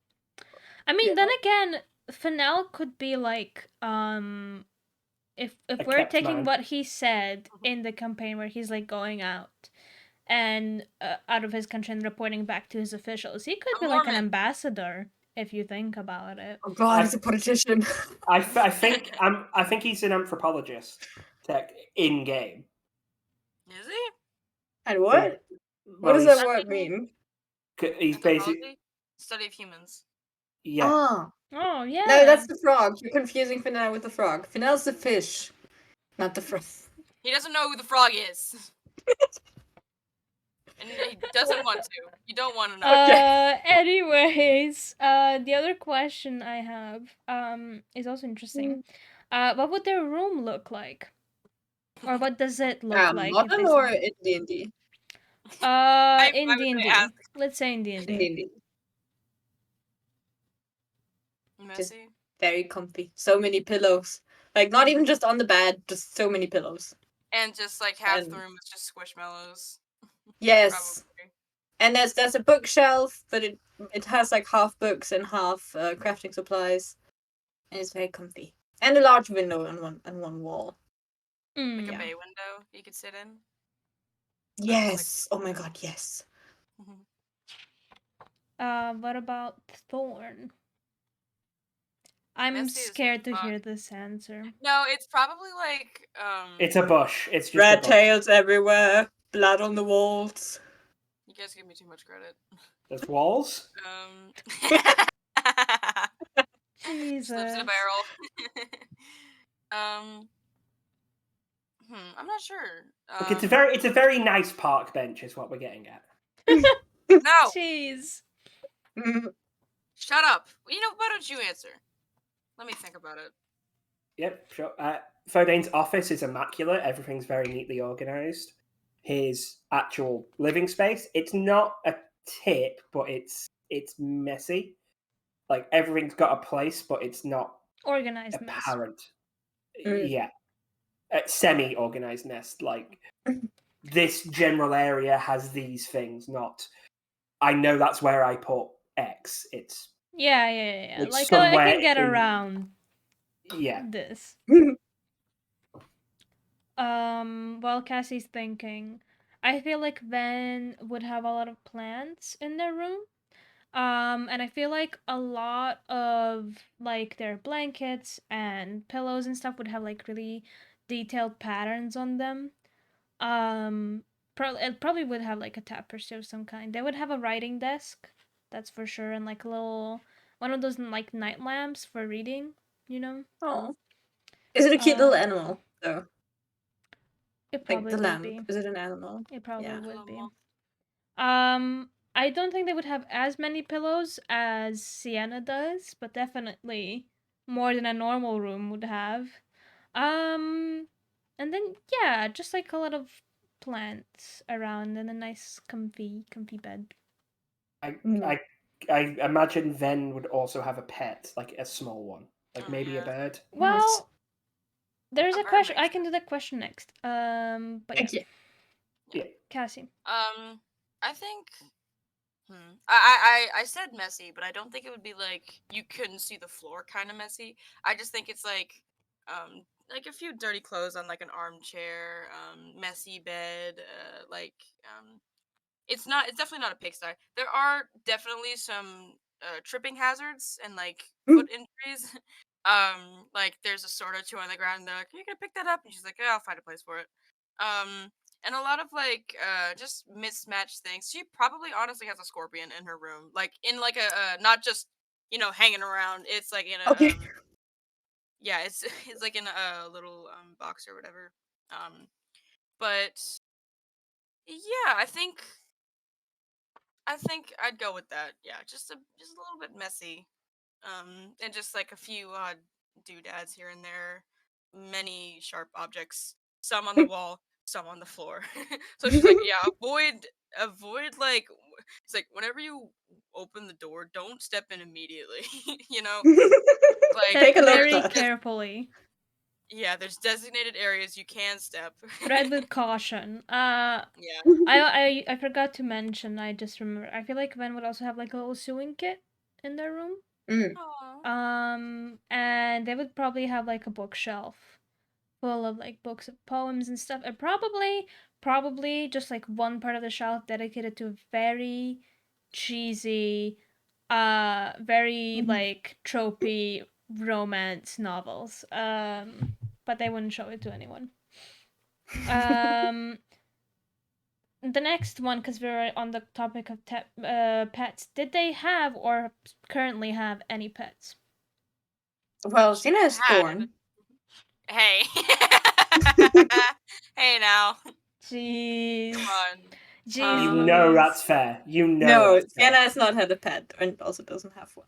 S1: I mean, then again, Fennell could be like, if we're
S3: kept
S1: taking
S3: man.
S1: what he said in the campaign where he's like going out and out of his country and reporting back to his officials, he could be like an
S4: Mormon.
S1: ambassador if you think about it.
S2: Oh god, he's a politician.
S3: I think he's an anthropologist, in game.
S4: Is he?
S2: And what? What does that word mean?
S3: He's basically
S4: Anthropology? Study of humans.
S3: yeah.
S2: Ah.
S1: Oh yeah.
S2: No, that's the frog. You're confusing Fennell with the frog. Fennell's the fish, not the frog.
S4: He doesn't know who the frog is. And he doesn't want to. You don't want to know.
S1: Anyways, the other question I have is also interesting. What would their room look like? Or what does it look like?
S2: Modern or in D&D?
S1: In
S4: would
S1: D&D.
S4: ask.
S1: Let's say in
S2: In
S1: D&D.
S2: D&D.
S4: Messy.
S2: Very comfy. So many pillows. Like, not even just on the bed, just so many pillows.
S4: And just like half the
S2: And-
S4: room is just squishmallows.
S2: Yes.
S4: Probably.
S2: And there's a bookshelf, but it has like half books and half crafting supplies. And it's very comfy. And a large window on one wall.
S4: Like
S1: Yeah.
S4: a bay window you could sit in.
S2: Yes. Oh my god, yes.
S1: What about Thorn? I'm
S4: Messy as
S1: scared to
S4: fuck.
S1: hear this answer.
S4: No, it's probably like
S3: It's a bush. It's just a
S2: Red
S3: bush.
S2: tails everywhere. Blood on the walls.
S4: you guys give me too much credit.
S3: There's walls.
S1: Jesus.
S4: Just lives in a barrel. I'm not sure.
S3: Look, it's a very nice park bench, is what we're getting at.
S4: No,
S1: Jeez.
S4: shut up. Why don't you answer? Let me think about it.
S3: Yep, sure. Fodane's office is immaculate. Everything's very neatly organized. His actual living space, it's not a tip, but it's messy. Like everything's got a place, but it's not
S1: Organized mess.
S3: apparent. Yeah, semi-organized nest. Like this general area has these things. Not, I know that's where I put X. It's
S1: Yeah.
S3: It's
S1: Like I
S3: somewhere
S1: can get
S3: in-
S1: around
S3: yeah.
S1: this. While Cassie's thinking, I feel like Ven would have a lot of plants in their room. And I feel like a lot of like their blankets and pillows and stuff would have like really detailed patterns on them. It probably would have like a tapestry of some kind. They would have a writing desk, that's for sure, and like a little one of those like night lamps for reading.
S2: Oh, is it a cute little animal though?
S1: It
S2: Like
S1: probably
S2: the
S1: would
S2: lamp.
S1: be.
S2: Is it an animal?
S1: It probably
S2: Yeah.
S1: would be.
S4: Little
S1: I don't think they would have as many pillows as Sienna does, but definitely more than a normal room would have. And then yeah, just like a lot of plants around and a nice comfy bed.
S3: I imagine Ven would also have a pet, like a small one, like
S4: Oh,
S3: maybe a
S4: yeah.
S3: bird.
S1: Well, there's
S4: A
S1: a
S4: bird
S1: question.
S4: makes
S1: I can do that question next. But yeah,
S2: Okay.
S3: Yeah.
S1: Cassie.
S4: I think. I said messy, but I don't think it would be like you couldn't see the floor kind of messy. I just think it's like a few dirty clothes on like an armchair, messy bed, it's definitely not a pigsty. There are definitely some tripping hazards and like foot injuries. Like there's a sword or two on the ground and they're like, "Are you gonna pick that up?" And she's like, "Yeah, I'll find a place for it." And a lot of like just mismatched things. She probably honestly has a scorpion in her room, like in like a not just hanging around. It's like in a
S2: Okay.
S4: yeah, it's like in a little box or whatever. But yeah, I think I'd go with that. Yeah, just a little bit messy, and just like a few odd doodads here and there. Many sharp objects, some on the wall, some on the floor. So she's like, yeah, avoid like it's like whenever you open the door, don't step in immediately. Like
S2: Take a look
S1: very
S2: first.
S1: carefully.
S4: Yeah, there's designated areas you can step.
S1: Tread with caution.
S4: Yeah.
S1: I forgot to mention. I just remember. I feel like Ven would also have like a little sewing kit in their room.
S4: Aw.
S1: And they would probably have like a bookshelf full of like books of poems and stuff, and probably just like one part of the shelf dedicated to very cheesy, very like tropey romance novels. But they wouldn't show it to anyone. The next one, because we're on the topic of pets, did they have or currently have any pets?
S2: Well, Xena is Thorn.
S4: Hey. Hey now.
S1: Jeez.
S4: Come on.
S1: Jeez.
S3: You
S1: Louise.
S3: know that's fair. You know.
S2: No,
S3: that's fair.
S2: Sienna has not had a pet and also doesn't have one.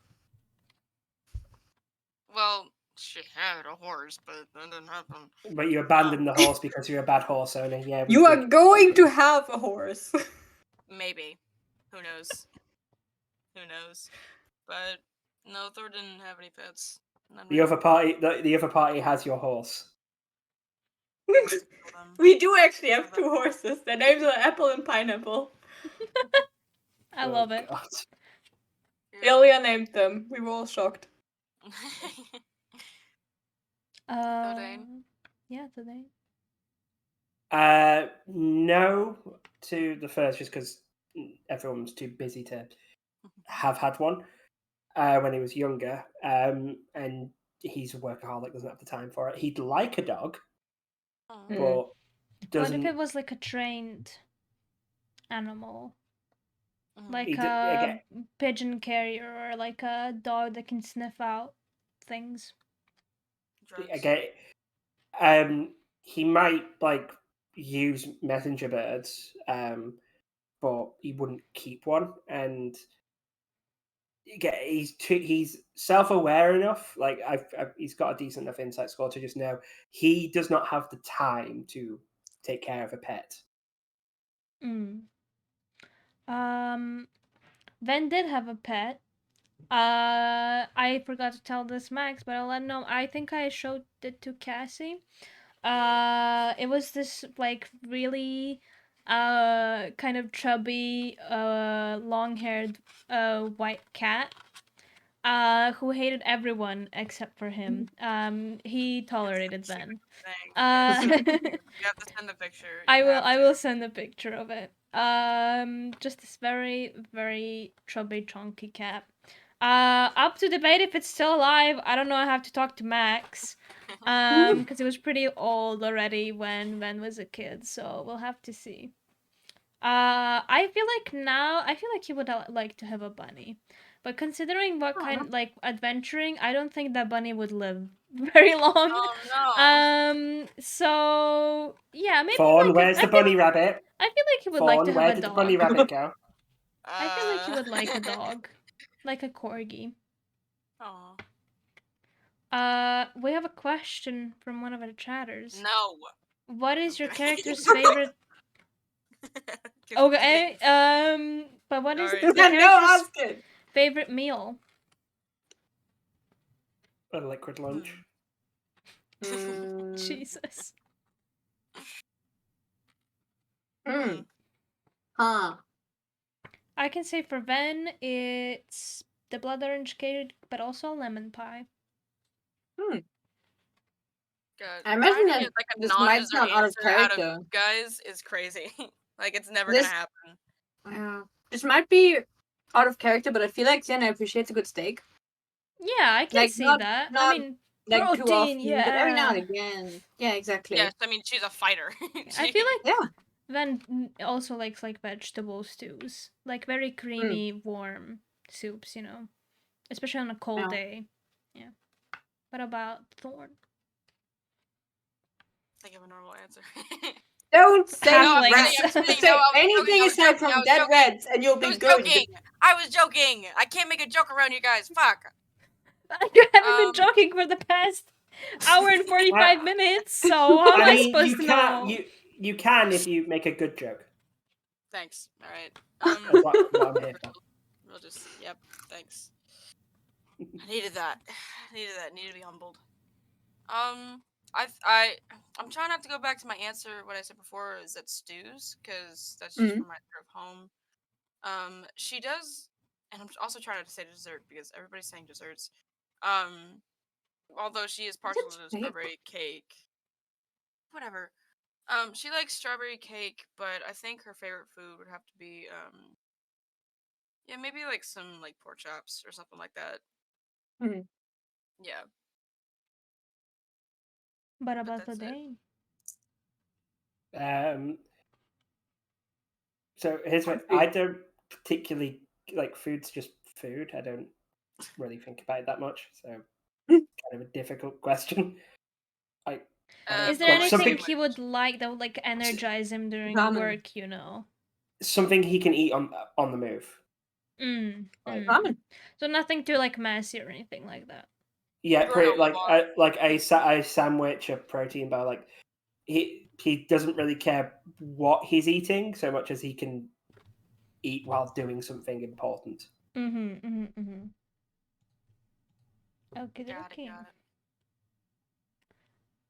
S4: Well, she had a horse, but that didn't happen.
S3: But you abandoned the horse because you're a bad horse owner. Yeah.
S2: You are going to have a horse.
S4: Maybe. Who knows? Who knows? But no, Thor didn't have any pets. None
S3: The other party. The other party has your horse.
S2: We do actually have two horses. Their names are Apple and Pineapple.
S1: I love it.
S3: God.
S2: Ilya named them. We were all shocked.
S4: Thordain?
S1: Yeah, Thordain.
S3: No to the first, just because everyone's too busy to have had one when he was younger, and he's a workaholic, doesn't have the time for it. He'd like a dog, but doesn't.
S1: What if it was like a trained animal? Like
S3: He
S1: a
S3: again,
S1: pigeon carrier or like a dog that can sniff out things.
S4: Drugs.
S3: again, he might like use messenger birds, but he wouldn't keep one. And he's self-aware enough. Like he's got a decent enough insight score to just know he does not have the time to take care of a pet.
S1: Ven did have a pet. I forgot to tell this Max, but I'll let him know. I think I showed it to Cassie. It was this like really kind of chubby long-haired white cat who hated everyone except for him. He tolerated Ven.
S4: You have to send the picture.
S1: I will send a picture of it. Just this very, very chubby, chunky cat. Up to debate if it's still alive. I don't know. I have to talk to Max. Because it was pretty old already when Ven was a kid, so we'll have to see. I feel like he would like to have a bunny, but considering what kind like adventuring, I don't think that bunny would live very long.
S4: Oh no.
S1: So yeah, maybe.
S3: Fawn,
S1: like
S3: where's the bunny rabbit?
S1: I feel like he would
S3: Fawn,
S1: like to
S3: where
S1: have a
S3: did
S1: dog.
S3: the bunny rabbit go?
S1: I feel like he would like a dog, like a corgi. We have a question from one of our chatters.
S4: No.
S1: What is your character's favorite? Okay. But what is the character's favorite meal?
S3: A liquid lunch.
S1: Jesus. I can say for Ven, it's the blood orange cake, but also lemon pie.
S4: Good.
S2: I imagine that
S4: like a
S2: this might
S4: non-dessert
S2: sound out of
S4: answer
S2: character.
S4: Guys is crazy. Like it's never gonna happen.
S2: Yeah. This might be out of character, but I feel like Sienna appreciates a good steak.
S1: Yeah, I can see that. I mean,
S2: like
S1: protein,
S2: too often,
S1: yeah.
S2: but every now and again. Yeah, exactly.
S4: Yes, I mean she's a fighter.
S1: I feel like Ven also likes like vegetable stews, like very creamy, warm soups. You know, especially on a cold day. Yeah. What about Thorn?
S4: I give a normal answer.
S2: Don't say
S4: anything
S2: aside from dead reds, and you'll be good.
S4: I was joking. I can't make a joke around you guys. Fuck.
S1: You haven't been joking for the past hour and 45 minutes, so how am I supposed to know?
S3: You can if you make a good joke.
S4: Thanks. All right.
S3: That's what I'm here for.
S4: We'll just. Yep. Thanks. I needed that. Needed to be humbled. I'm trying not to go back to my answer. What I said before is that stews, because that's just from my trip home. She does, and I'm also trying not to say dessert because everybody's saying desserts. Although she is partial to strawberry cake. Whatever. She likes strawberry cake, but I think her favorite food would have to be yeah, maybe like some like pork chops or something like that. Yeah.
S1: But about the day.
S3: So here's what I don't particularly like. Food's just food. I don't really think about it that much. So kind of a difficult question.
S1: Is there anything he would like that would like energize him during work? You know,
S3: something he can eat on the move.
S2: Ramen.
S1: So nothing too like messy or anything like that.
S3: Yeah, like a sandwich, a protein bar. Like he doesn't really care what he's eating so much as he can eat while doing something important.
S1: Okay.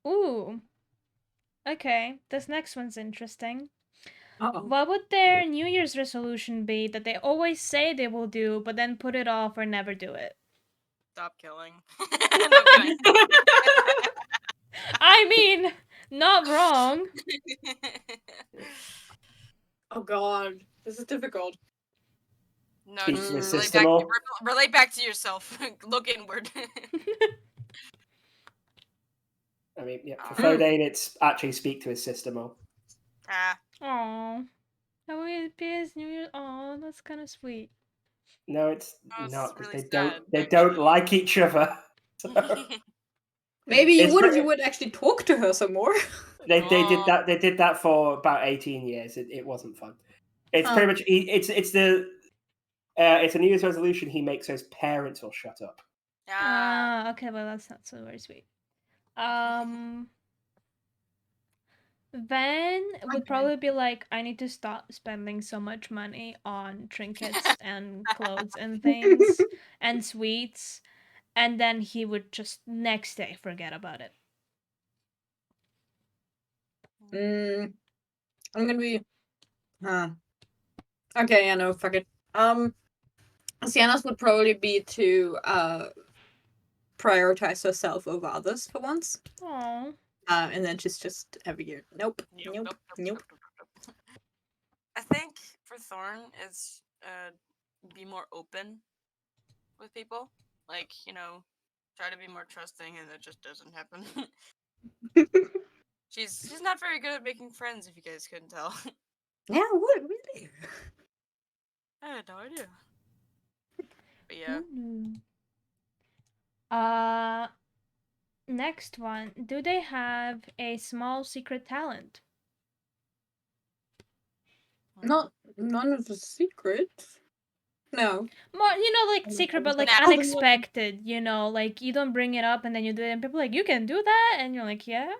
S1: Ooh. Okay, this next one's interesting. What would their New Year's resolution be that they always say they will do, but then put it off or never do it?
S4: Stop killing.
S1: I mean, not wrong.
S2: Oh God, this is difficult.
S4: No, just relate back to yourself. Look inward.
S3: I mean, yeah, for Fodane, it's actually speak to his sister more.
S1: Aww. Happy New Year. Oh, that's kind of sweet.
S3: No, it's
S4: Oh, it's
S3: not because
S4: really
S3: they don't.
S4: sad,
S3: They don't
S4: actually.
S3: like each other. So
S2: Maybe you
S3: It's
S2: would if
S3: pretty-
S2: you would actually talk to her some more.
S3: they did
S4: Oh.
S3: that. They did that for about 18 years. It wasn't fun. It's
S2: Huh.
S3: pretty much. It's a New Year's resolution. He makes so his parents will shut up.
S4: Ah.
S1: Okay, well that's not so very sweet. Then would
S2: Okay.
S1: probably be like, I need to stop spending so much money on trinkets and clothes and things and sweets, and then he would just next day forget about it.
S2: I'm gonna be. Okay, yeah, no, fuck it. Sienna's would probably be to prioritize herself over others for once.
S1: Aww.
S2: And then she's just every year. Nope.
S4: I think for Thorn is be more open with people. Like, try to be more trusting, and that just doesn't happen. She's not very good at making friends, if you guys couldn't tell.
S2: Yeah, what really?
S4: I had no idea. But yeah.
S1: Next one. Do they have a small secret talent?
S2: None of the secrets. No.
S1: More, like secret, but like
S4: Now-
S1: unexpected. Like you don't bring it up and then you do it, and people are like, you can do that, and you're like, yeah.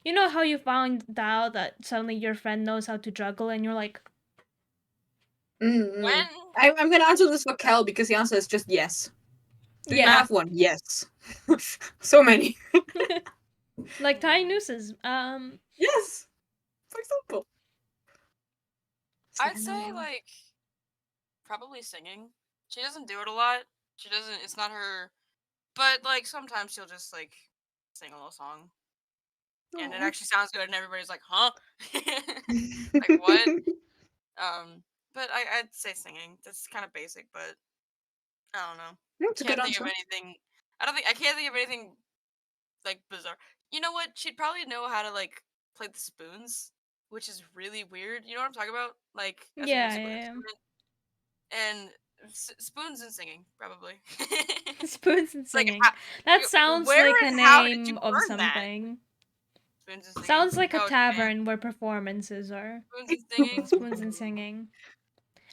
S1: You know how you found out that suddenly your friend knows how to juggle, and you're like,
S4: When
S2: I'm gonna answer this for Kel because the answer is just yes. Do you
S1: yeah,
S2: have one? Yes. So many.
S1: like tying nooses.
S2: Yes. For example.
S4: I'd say like probably singing. She doesn't do it a lot. She doesn't. It's not her. But like sometimes she'll just like sing a little song, and it actually sounds good, and everybody's like, "Huh?" Like what? But I'd say singing. That's kind of basic, but I don't know.
S2: That's a good
S4: Can't think
S2: answer.
S4: of anything. I can't think of anything like bizarre. You know what? She'd probably know how to like play the spoons, which is really weird. You know what I'm talking about? Like as a
S1: Yeah,
S4: musical
S1: yeah.
S4: instrument. And spoons and singing, probably.
S1: Spoons and
S4: Like,
S1: singing. That sounds
S4: where
S1: like a
S4: and how did
S1: name
S4: you
S1: of
S4: learn that?
S1: something.
S4: Spoons and singing.
S1: Sounds like a
S4: Oh,
S1: tavern where performances are.
S4: Spoons and singing.
S1: Spoons and singing.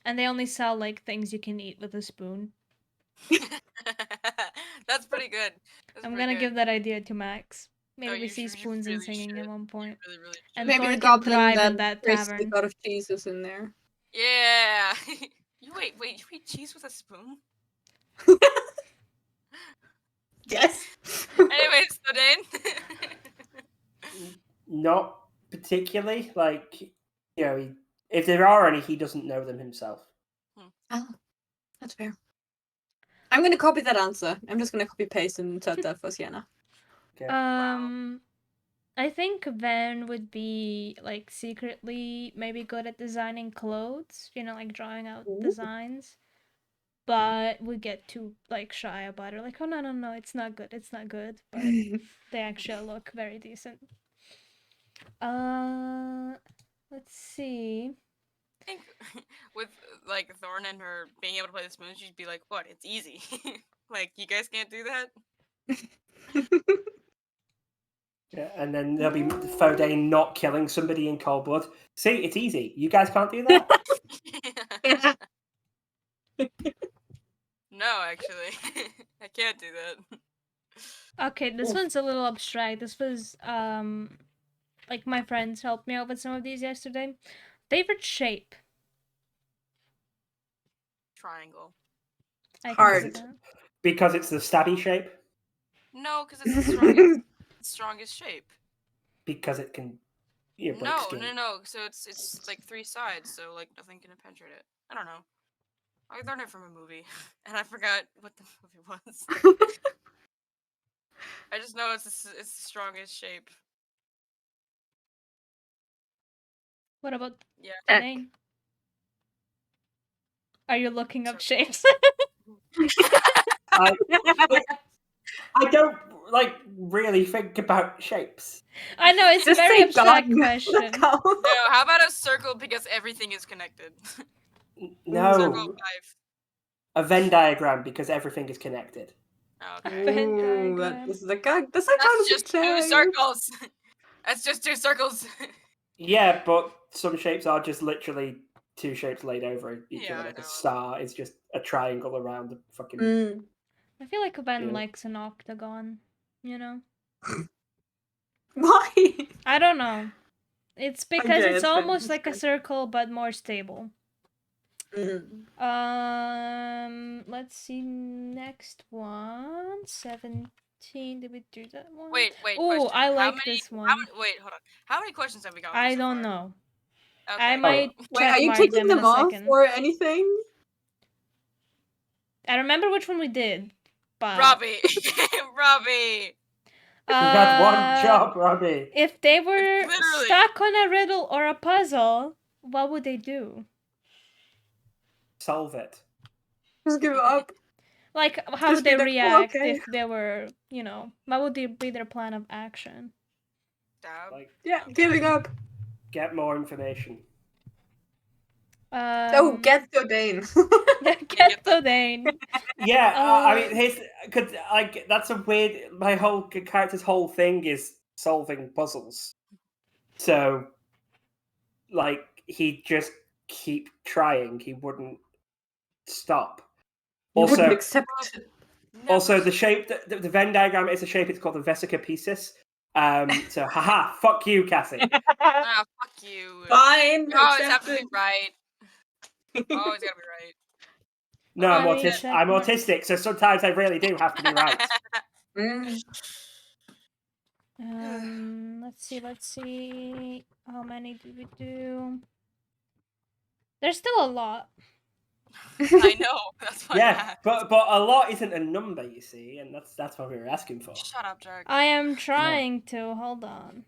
S1: And they only sell like things you can eat with a spoon.
S4: That's pretty good.
S1: I'm gonna give that idea to Max. Maybe we
S4: you
S1: see
S4: should- you
S1: spoons and
S4: really
S1: singing at
S4: should.
S1: one point.
S4: You really
S1: And
S4: should.
S2: Maybe
S1: Thorn
S2: the
S1: can
S2: goblin
S1: thrive
S2: that
S1: in that
S2: creates
S1: tavern.
S2: the god of cheese is in there.
S4: Yeah. You eat cheese with a spoon?
S2: Yes.
S4: Anyways, so Dane.
S3: Not particularly. Like, if there are any, he doesn't know them himself.
S2: Oh, that's fair. I'm gonna copy that answer. I'm just gonna copy paste and insert that for Sienna.
S3: Okay.
S1: I think Van would be like secretly maybe good at designing clothes, like drawing out designs. But we get too like shy about it. Like, oh no, it's not good. It's not good. But they actually look very decent. Let's see.
S4: I think with like Thorn and her being able to play the spoon, she'd be like, "What? It's easy. Like you guys can't do that."
S3: Yeah, and then there'll be Fodane not killing somebody in cold blood. See, it's easy. You guys can't do that.
S4: No, actually, I can't do that.
S1: Okay, this one's a little abstract. This was like my friends helped me out with some of these yesterday. Favorite shape?
S4: Triangle.
S2: Hard.
S3: Because it's the stabby shape.
S4: No, because it's the strongest shape.
S3: Because it can. Break skin.
S4: No. So it's like 3 sides, so like nothing can penetrate it. I don't know. I learned it from a movie, and I forgot what the movie was. I just know it's the strongest shape.
S1: What about
S4: Dane?
S1: Are you looking up shapes?
S3: I don't like really think about shapes.
S1: I know it's a
S2: Just
S1: very
S2: say
S1: abstract
S2: God.
S1: question.
S4: No, how about a circle because everything is connected?
S3: No,
S4: Circle of life.
S3: a Venn diagram because everything is connected.
S4: Oh, okay.
S1: Venn
S2: Ooh,
S1: diagram.
S2: that's that kind
S4: That's
S2: of
S4: just two
S2: shape.
S4: circles. That's just two circles.
S3: Yeah, but some shapes are just literally two shapes laid over each
S4: Yeah,
S3: other.
S4: I
S3: Like a
S4: know.
S3: star is just a triangle around the fucking.
S2: Mm.
S1: I feel like Ben
S3: Yeah.
S1: likes an octagon, you know?
S2: Why?
S1: I don't know. It's because
S2: Okay,
S1: it's
S2: that's fine,
S1: almost
S2: that's
S1: like a
S2: fine.
S1: circle but more stable.
S2: Mm.
S1: Let's see next one. 17. Did we do that one?
S4: Wait.
S1: Oh,
S4: Question.
S1: I
S4: How
S1: like
S4: many-
S1: this one.
S4: Wait, hold on. How many questions have we got?
S1: I
S4: so
S1: don't
S4: far?
S1: know.
S4: Okay.
S1: I might
S2: Wait,
S1: check
S2: are you
S1: mark
S2: taking
S1: them in
S2: them
S1: a
S2: off
S1: second.
S2: or anything?
S1: I remember which one we did, but
S4: Robbie. Robbie.
S3: You had one job, Robbie.
S1: if they were
S4: Literally.
S1: stuck on a riddle or a puzzle, what would they do?
S3: Solve it.
S2: Just give up.
S1: Like, how
S2: Just
S1: would they
S2: be like, "Oh,
S1: react
S2: okay."
S1: if they were, what would be their plan of action?
S4: Stab.
S3: Like,
S2: Yeah, giving up.
S3: get more information.
S2: Oh, get Dodane.
S1: Get the Dane.
S3: Yeah, I
S1: Uh,
S3: mean, that's a weird. My whole character's whole thing is solving puzzles. So, like, he'd just keep trying. He wouldn't stop.
S2: You wouldn't
S3: Also,
S2: accept.
S3: also the shape, the Venn diagram is a shape. It's called the vesica piscis. So, haha, fuck you, Cassie.
S4: Ah, fuck you.
S2: Fine.
S4: You always have to be
S2: accepted.
S4: right. Always gotta be right.
S3: No,
S1: Let
S3: I'm
S1: me
S3: autistic.
S1: check
S3: I'm
S1: my-
S3: autistic, so sometimes I really do have to be right.
S2: Mm.
S1: Let's see. How many did we do? There's still a lot.
S4: I know. That's why.
S3: Yeah, but a lot isn't a number, you see, and that's what we were asking for.
S4: Shut up, Jack.
S1: I am trying to. Hold on.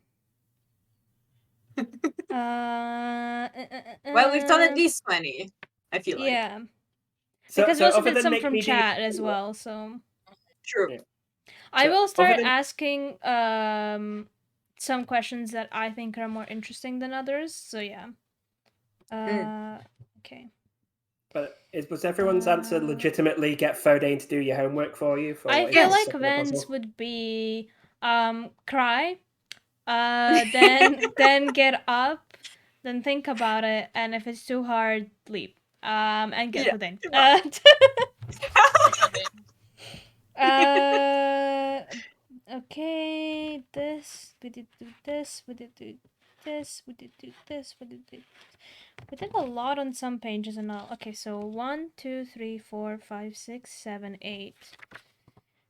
S2: Well, we've done at least 20. I feel like.
S1: Yeah.
S3: So,
S1: Because we also
S3: other
S1: did
S3: than
S1: some
S3: make
S1: from
S3: me do-
S1: chat as well, so
S2: True.
S3: Yeah.
S1: I
S3: So,
S1: will
S3: other
S1: start
S3: than-
S1: asking some questions that I think are more interesting than others. So yeah. Okay.
S3: But was everyone's answer legitimately get Fodane to do your homework for you? For
S1: I
S3: if
S1: feel
S3: it's
S1: like
S3: stuck in a
S1: Vens
S3: puzzle?
S1: would be cry, then get up, then think about it, and if it's too hard, leave. And get
S2: Yeah,
S1: Fodane. Okay, this, we did do this, we did do this, we did do this, we did do... We did a lot on some pages and all. Okay, so 1, 2, 3, 4, 5, 6, 7, 8,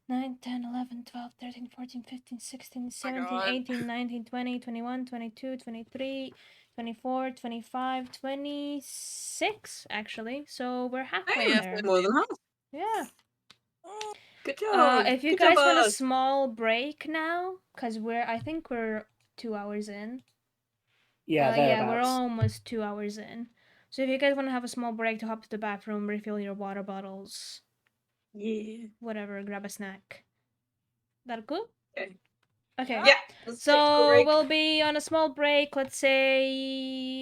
S1: 9, 10, 11, 12, 13, 14, 15, 16, 17,
S4: God.
S1: 18, 19, 20, 21, 22, 23, 24, 25, 26, actually. So we're halfway
S4: Yeah,
S1: there.
S2: More than half.
S1: Yeah.
S2: Good job.
S1: If you
S2: Good
S1: guys
S2: job,
S1: want a
S2: us.
S1: small break now, because I think we're 2 hours in.
S3: Yeah,
S1: Yeah, we're
S3: thereabouts.
S1: almost 2 hours in. So if you guys want to have a small break to hop to the bathroom, refill your water bottles,
S2: Yeah.
S1: whatever, grab a snack. That good?
S2: Okay.
S1: Okay.
S2: Yeah. Let's take a
S1: So
S2: break
S1: we'll be on a small break, let's say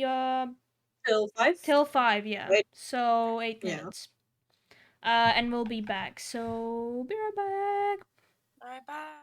S2: till 5.
S1: till 5, yeah.
S2: Wait.
S1: So 8
S2: Yeah.
S1: minutes. And we'll be back. So be right back.
S4: Bye.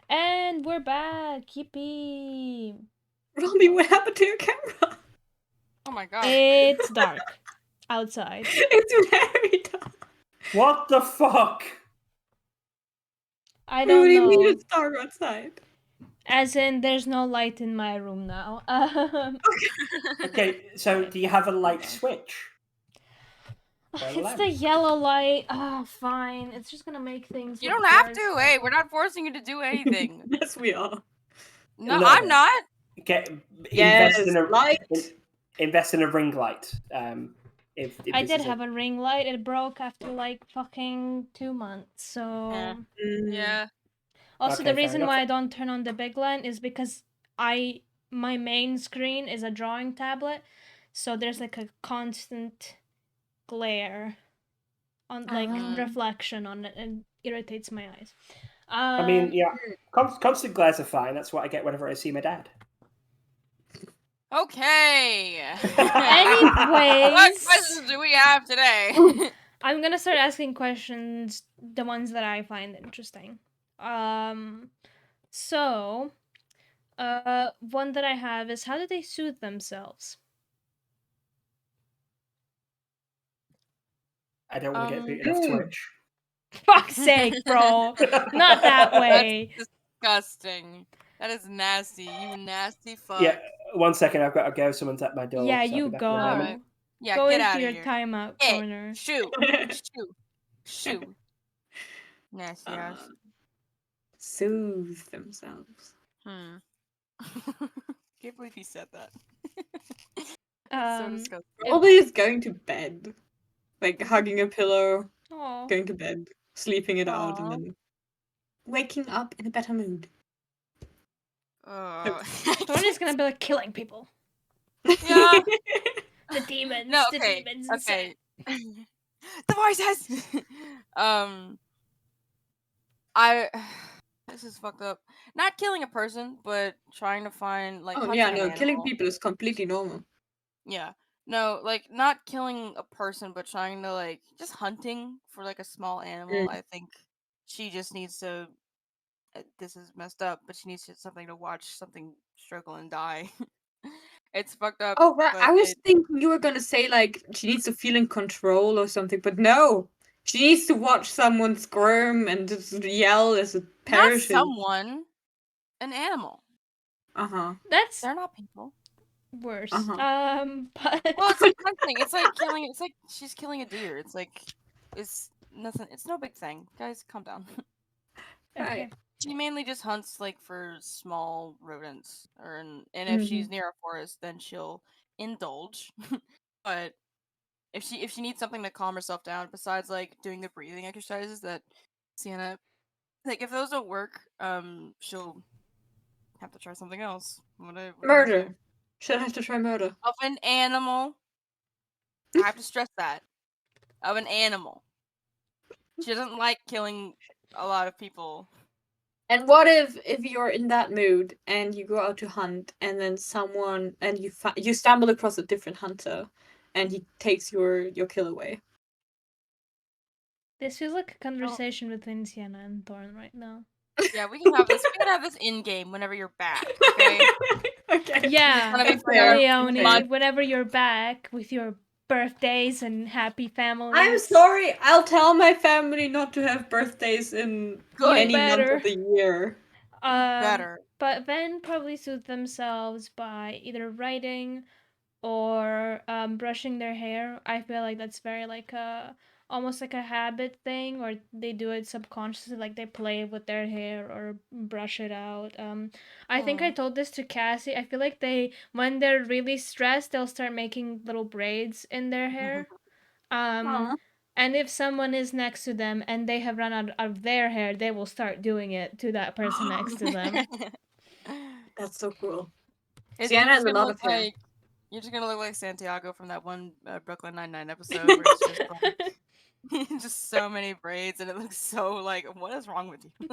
S1: And we're back. Yippee.
S2: Robbie, what happened to your camera?
S4: Oh my god.
S1: It's dark outside.
S2: It's very dark.
S3: What the fuck?
S1: I
S2: What
S1: don't
S2: do you mean
S1: know.
S2: it's dark outside?
S1: As in, there's no light in my room now.
S3: Okay, so do you have a light switch? By the
S1: It's
S3: lamp?
S1: the yellow light. Oh, fine. It's just gonna make things.
S4: You
S1: look
S4: don't have
S1: worse.
S4: to. Hey, we're not forcing you to do anything.
S2: Yes, we are.
S4: No,
S3: No.
S4: I'm not.
S2: Yes,
S3: Invest in a
S2: light.
S3: invest in a ring light. If
S1: I
S3: this
S1: did
S3: is
S1: have a ring light. It broke after like fucking 2 months. So
S2: Mm.
S4: Yeah.
S1: also
S3: Okay,
S1: the
S3: fair
S1: reason
S3: enough.
S1: why I don't turn on the big lamp is because my main screen is a drawing tablet, so there's like a constant glare on like reflection on it and irritates my eyes.
S3: I mean, yeah, constant glares are fine. That's what I get whenever I see my dad.
S4: Okay.
S1: Anyways,
S4: What questions do we have today?
S1: I'm gonna start asking questions, the ones that I find interesting. So, one that I have is, how do they soothe themselves?
S3: I don't want to get beaten off Twitch.
S1: Fuck's sake, bro! Not that way.
S4: That's disgusting. That is nasty. You nasty fuck.
S3: Yeah, 1 second. I've got to go. Someone's at my door.
S1: Yeah,
S3: so I'll be
S1: you
S3: back
S1: go.
S3: in a moment.
S4: Alright. Yeah,
S1: Go
S4: get
S1: into
S4: out
S1: your
S4: of here.
S1: timeout
S4: Hey,
S1: corner.
S4: Shoo. Shoo. Nasty ass.
S2: Soothe themselves.
S4: Can't believe he said that. That's so disgusting.
S2: Probably is going to bed. Like hugging a pillow,
S1: Aw.
S2: going to bed, sleeping it out,
S4: Aw.
S2: and then waking up in a better mood.
S1: Thorn is gonna be like killing people.
S4: Yeah.
S1: The demons.
S4: No,
S1: The
S4: okay.
S1: demons.
S4: Okay. The voices. This is fucked up. Not killing a person, but trying to find like.
S2: Oh yeah,
S4: hunting an
S2: no, killing
S4: animal.
S2: people is completely normal.
S4: Yeah. No, like not killing a person, but trying to like just hunting for like a small animal. I think she just needs to. This is messed up, but she needs something to watch something struggle and die. It's fucked up.
S2: Oh right,
S4: but
S2: I was thinking you were gonna say like she needs to feel in control or something, but no. She needs to watch someone squirm and just yell as a
S4: not
S2: parachute.
S4: someone, an animal.
S1: That's
S4: They're not people.
S1: worse.
S2: Uh-huh.
S1: But
S4: Well, it's like hunting. It's like killing. It's like she's killing a deer. It's like it's nothing. It's no big thing. Guys, calm down.
S1: okay.
S4: She mainly just hunts like for small rodents, and if she's near a forest, then she'll indulge. But if she needs something to calm herself down, besides like doing the breathing exercises that Sienna, like if those don't work, she'll have to try something else.
S2: Murder. She'll have to try murder.
S4: Of an animal. I have to stress that. Of an animal. She doesn't like killing a lot of people.
S2: And what if you're in that mood and you go out to hunt and then someone and you stumble across a different hunter and he takes your kill away?
S1: This feels like a conversation between Sienna and Thorn right now.
S4: Yeah, we can have this. We can have this in game whenever you're back. Okay.
S2: Okay.
S1: Yeah,
S2: That's fair.
S1: Leonie. Whenever you're back with your birthdays and happy families.
S2: I'm sorry. I'll tell my family not to have birthdays in any month of the year.
S4: Better.
S1: But then probably soothe themselves by either writing or brushing their hair. I feel like that's very like almost like a habit thing, or they do it subconsciously, like they play with their hair or brush it out. I think I told this to Cassie. I feel like when they're really stressed, they'll start making little braids in their hair. And if someone is next to them and they have run out of their hair, they will start doing it to that person next to them.
S2: That's so cool.
S4: It's
S2: Sienna has
S4: just
S2: a
S4: gonna
S2: lot
S4: look
S2: of hair.
S4: like you're just gonna look like Santiago from that one Brooklyn Nine-Nine episode where it's just like just so many braids and it looks so like what is wrong with you?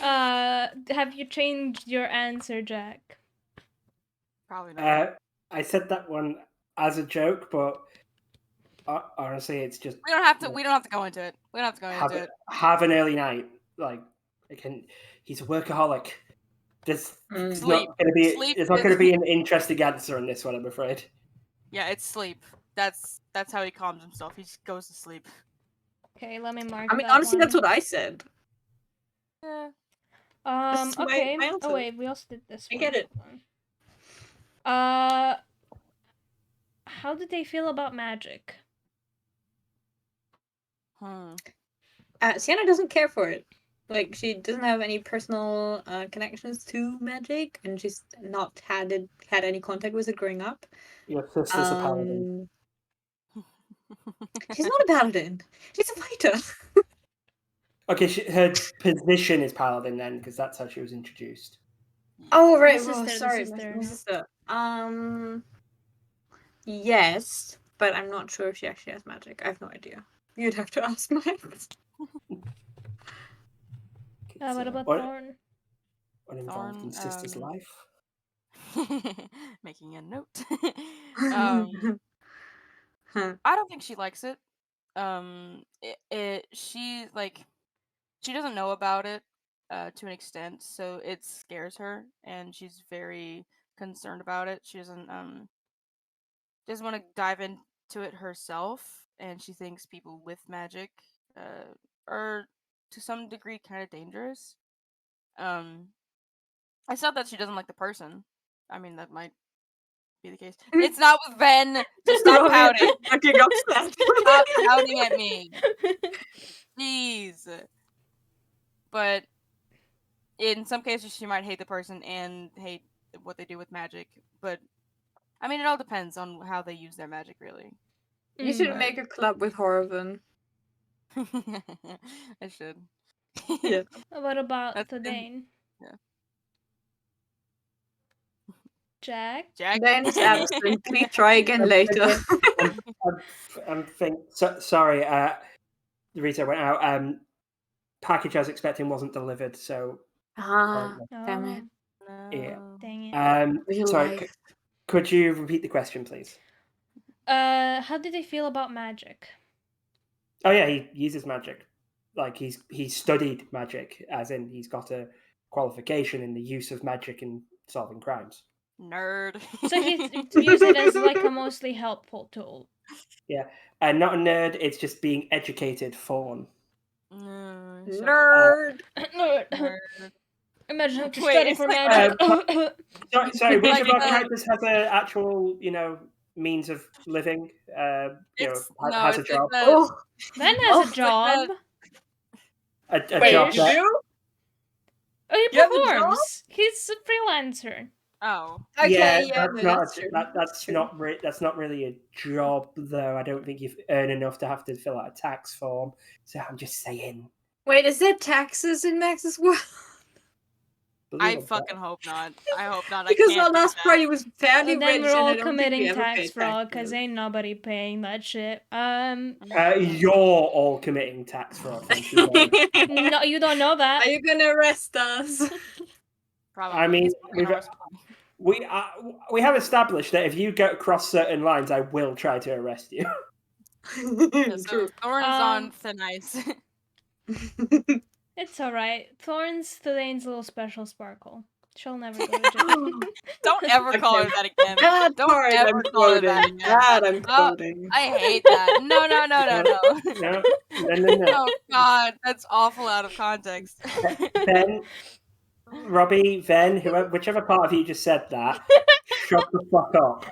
S1: Have you changed your answer, Jack?
S4: Probably not.
S3: I said that one as a joke, but honestly, it's just
S4: We don't have to go into it. We don't have to go into it.
S3: have an early night, like He's a workaholic. There's
S4: Sleep.
S3: not going to be.
S4: Sleep
S3: There's not
S4: is-
S3: going to be an interesting answer on this one, I'm afraid.
S4: Yeah, it's sleep. That's how he calms himself. He just goes to sleep.
S1: Okay, let me mark.
S2: I mean,
S1: that
S2: honestly,
S1: one.
S2: that's what I said.
S4: Yeah.
S2: That's my
S1: Okay.
S2: answer.
S1: Oh wait, we also did this
S2: I
S1: one.
S2: get it.
S1: Hold on. How did they feel about magic?
S2: Sienna doesn't care for it. Like, she doesn't have any personal connections to magic, and she's not had any contact with it growing up.
S3: Your sister's a paladin.
S2: She's not a paladin. She's a fighter.
S3: Okay, her position is paladin then, because that's how she was introduced.
S2: Oh right,
S1: The
S2: well,
S1: sister, the
S2: sorry,
S1: sister.
S2: my sister. Yes, but I'm not sure if she actually has magic. I have no idea. You'd have to ask Max.
S1: What about
S3: what,
S1: Thorn?
S3: what involved in
S4: Thorn,
S3: sister's life?
S4: Making a note.
S2: Huh.
S4: I don't think she likes it. She doesn't know about it to an extent, so it scares her, and she's very concerned about it. She doesn't want to dive into it herself, and she thinks people with magic are to some degree kind of dangerous. It's not that she doesn't like the person. I mean, that might be the case. It's not with Ben. So stop pouting.
S2: Fucking upset.
S4: Stop pouting at me. Jeez. But in some cases, she might hate the person and hate what they do with magic. But I mean, it all depends on how they use their magic, really.
S2: You should make a club with Horven.
S4: I should.
S2: Yeah.
S1: What about
S4: That's
S1: Thadane?
S4: yeah.
S1: Jack?
S2: Then it's absent. Please try again later.
S3: Sorry, the retail went out. Package I was expecting wasn't delivered, so
S2: Damn it.
S3: yeah.
S1: Dang it.
S2: Real
S3: Sorry,
S2: life.
S3: could you repeat the question, please?
S1: How did they feel about magic?
S3: Oh yeah, he uses magic. Like he's studied magic, as in he's got a qualification in the use of magic in solving crimes.
S4: Nerd.
S1: So he views it as like a mostly helpful tool.
S3: Yeah, and not a nerd. It's just being educated for.
S2: Nerd.
S1: Nerd. Imagine having to
S4: Wait,
S1: study
S4: it's
S1: for
S4: like-
S1: magic.
S3: Sorry, which of our
S4: Like,
S3: characters has an actual, means of living? Has a job.
S1: Ben has a job.
S3: A
S2: Wait,
S3: job
S2: you
S3: that
S2: do?
S1: Oh, he
S2: You have a job?
S1: performs. He's a freelancer.
S4: Oh.
S2: Okay,
S3: that's
S2: true.
S3: that's not really a job though. I don't think you earn enough to have to fill out a tax form. So I'm just saying.
S2: Wait, is there taxes in Max's world?
S4: I fucking hope not. I hope not.
S2: Because
S4: I can't
S2: our last
S4: do
S2: party was fairly
S1: And then
S2: rich,
S1: we're
S2: and I
S1: all
S2: don't
S1: committing
S2: think we ever
S1: tax
S2: paid
S1: fraud because
S2: taxes.
S1: ain't nobody paying that shit.
S3: You're all committing tax fraud. Thank you very much.
S1: No, you don't know that.
S2: Are you gonna arrest us?
S4: Probably.
S3: I mean,
S4: He's probably gonna respond.
S3: we have established that if you go across certain lines, I will try to arrest you.
S4: Yeah, so
S2: True.
S4: Thorn's on thin ice.
S1: It's alright. Thorn's Thane's little special sparkle. She'll never go to jail.
S4: Don't ever call her that again.
S2: That
S4: Don't
S2: part
S4: ever
S2: I'm
S4: call her that
S2: quoting.
S4: again.
S2: That I'm
S4: Oh,
S2: quoting.
S4: I hate that. No.
S3: No.
S4: Oh God, that's awful out of context.
S3: Ben, Robbie, Ven, whichever part of you just said that, shut the fuck up.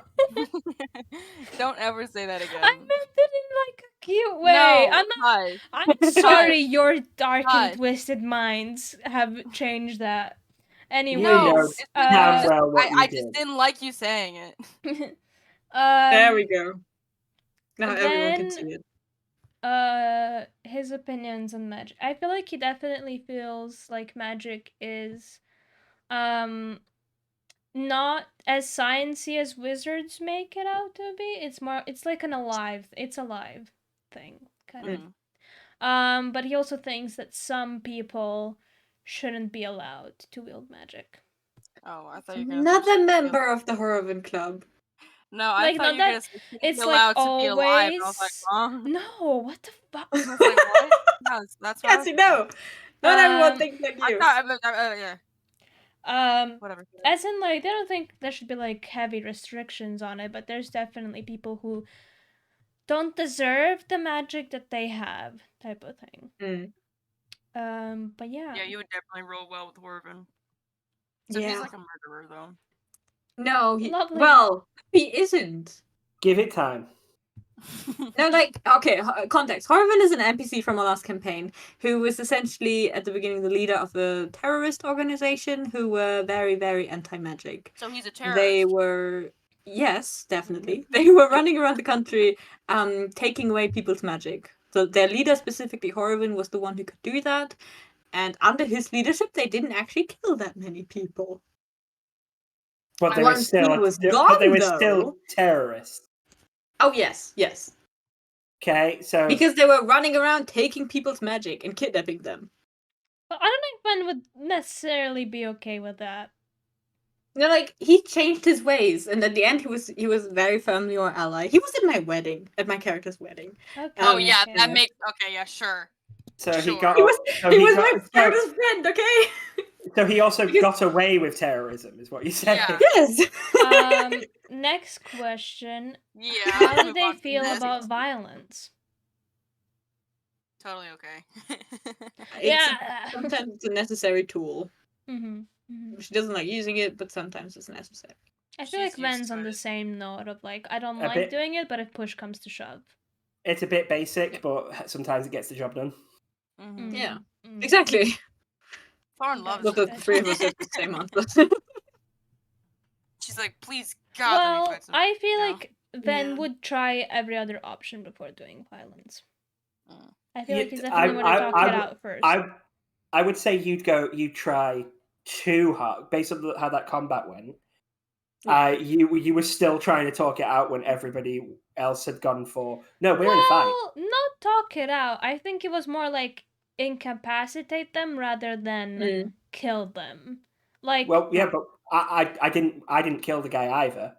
S4: Don't ever say that again.
S1: I meant it in like a cute way.
S4: No,
S1: I'm not.
S4: hush.
S1: I'm sorry, your dark
S4: Hush.
S1: and twisted minds have changed that. Anyway,
S3: know
S4: it's
S3: damn well what
S4: I
S3: you
S4: just
S3: did.
S4: didn't like you saying it.
S2: There we go. Now everyone can
S1: then-
S2: see it.
S1: His opinions on magic. I feel like he definitely feels like magic is not as sciencey as wizards make it out to be. It's like it's a live thing kind of. But he also thinks that some people shouldn't be allowed to wield magic.
S4: Oh, I thought you were gonna
S2: Another
S4: say
S2: member of the Horven Club.
S4: No, I
S1: Like,
S4: thought
S1: not
S4: you were gonna say
S1: it's
S4: be
S1: like
S4: allowed to be alive. And I was like,
S1: always-
S4: huh?
S1: No, what the fuck?
S4: I was like, what? No, that's what I
S2: Cassie,
S4: was
S2: no. Not everyone
S1: Um,
S2: thinks like
S4: I
S2: you.
S4: thought, yeah, whatever.
S1: As in, like, they don't think there should be like heavy restrictions on it, but there's definitely people who don't deserve the magic that they have, type of thing. But yeah.
S4: Yeah, you would definitely roll well with Horvin. So
S2: Yeah.
S4: he's like a murderer, though.
S2: No,
S1: Lovely.
S2: well, he isn't.
S3: Give it time.
S2: No, like, okay, context. Horvin is an NPC from our last campaign who was essentially, at the beginning, the leader of a terrorist organization who were very, very anti-magic.
S4: So he's a terrorist.
S2: They were, yes, definitely. They were running around the country, taking away people's magic. So their leader, specifically Horvin, was the one who could do that. And under his leadership, they didn't actually kill that many people.
S3: But they were
S2: Once
S3: still,
S2: he was
S3: but they
S2: gone,
S3: were
S2: though-
S3: still terrorists.
S2: Oh, yes.
S3: Okay, so
S2: Because they were running around taking people's magic and kidnapping them.
S1: But I don't think Ben would necessarily be okay with that.
S2: No, like, he changed his ways, and at the end, he was very firmly our ally. He was at my wedding, at my character's wedding.
S1: Okay.
S4: Oh yeah,
S1: okay.
S4: that makes yeah, sure.
S3: so he
S4: Sure.
S3: got.
S2: He was,
S3: so
S2: he was
S3: got-
S2: my character's friend, okay?
S3: So he also
S2: Because-
S3: got away with terrorism, is what you said.
S4: Yeah.
S2: Yes.
S1: Next question.
S4: Yeah.
S1: How
S4: let's
S1: do
S4: move
S1: they
S4: on to
S1: feel
S4: this.
S1: about violence?
S4: Totally okay.
S1: Yeah.
S2: Sometimes it's a necessary tool.
S1: Mm-hmm.
S2: She doesn't like using it, but sometimes it's necessary.
S1: I feel
S4: She's
S1: like Ven's
S4: used to
S1: on the
S4: it.
S1: same note of like, I don't
S3: A
S1: like
S3: bit.
S1: doing it, but if push comes to shove.
S3: It's a bit basic, but sometimes it gets the job done.
S4: Mhm.
S2: Yeah.
S1: Mhm.
S2: Exactly.
S4: Thorn loves
S2: Not
S4: it.
S2: that the three of us have the same answer.
S4: She's like, please, God, let me
S1: Well,
S4: fight some.
S1: I feel
S4: No.
S1: like Ven
S2: Yeah.
S1: would try every other option before doing violence.
S4: Mm.
S1: I feel like he's
S3: I-
S1: definitely going to talk
S3: I
S1: it
S3: would-
S1: out first.
S3: I would say you'd try too hard, based on how that combat went. You were still trying to talk it out when everybody else had gone for, no, we're in a fight.
S1: Well, not talk it out. I think it was more like incapacitate them rather than kill them. Like,
S3: Well, yeah, but I didn't kill the guy either.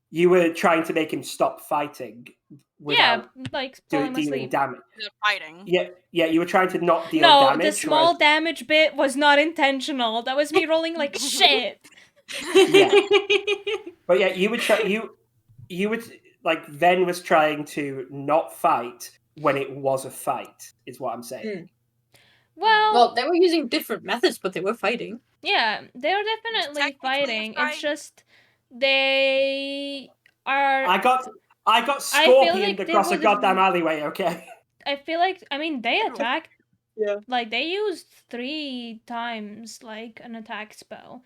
S3: You were trying to make him stop fighting
S1: yeah,
S3: without
S1: like falling
S3: dealing
S1: asleep.
S3: damage.
S4: They're fighting.
S3: Yeah, you were trying to not deal
S1: No,
S3: damage.
S1: the small
S3: whereas-
S1: damage bit was not intentional. That was me rolling like shit.
S3: But yeah, you would try. You would like Ven was trying to not fight when it was a fight. Is what I'm saying.
S2: Well, they were using different methods, but they were fighting.
S1: Yeah, they're definitely
S4: technically a
S1: fighting.
S4: fight.
S1: It's just they are.
S3: I got
S1: feel
S3: scorpioned
S1: like they
S3: across a
S1: would've-
S3: goddamn alleyway. Okay.
S1: I feel like they attacked.
S2: Yeah.
S1: Like they used 3 times like an attack spell.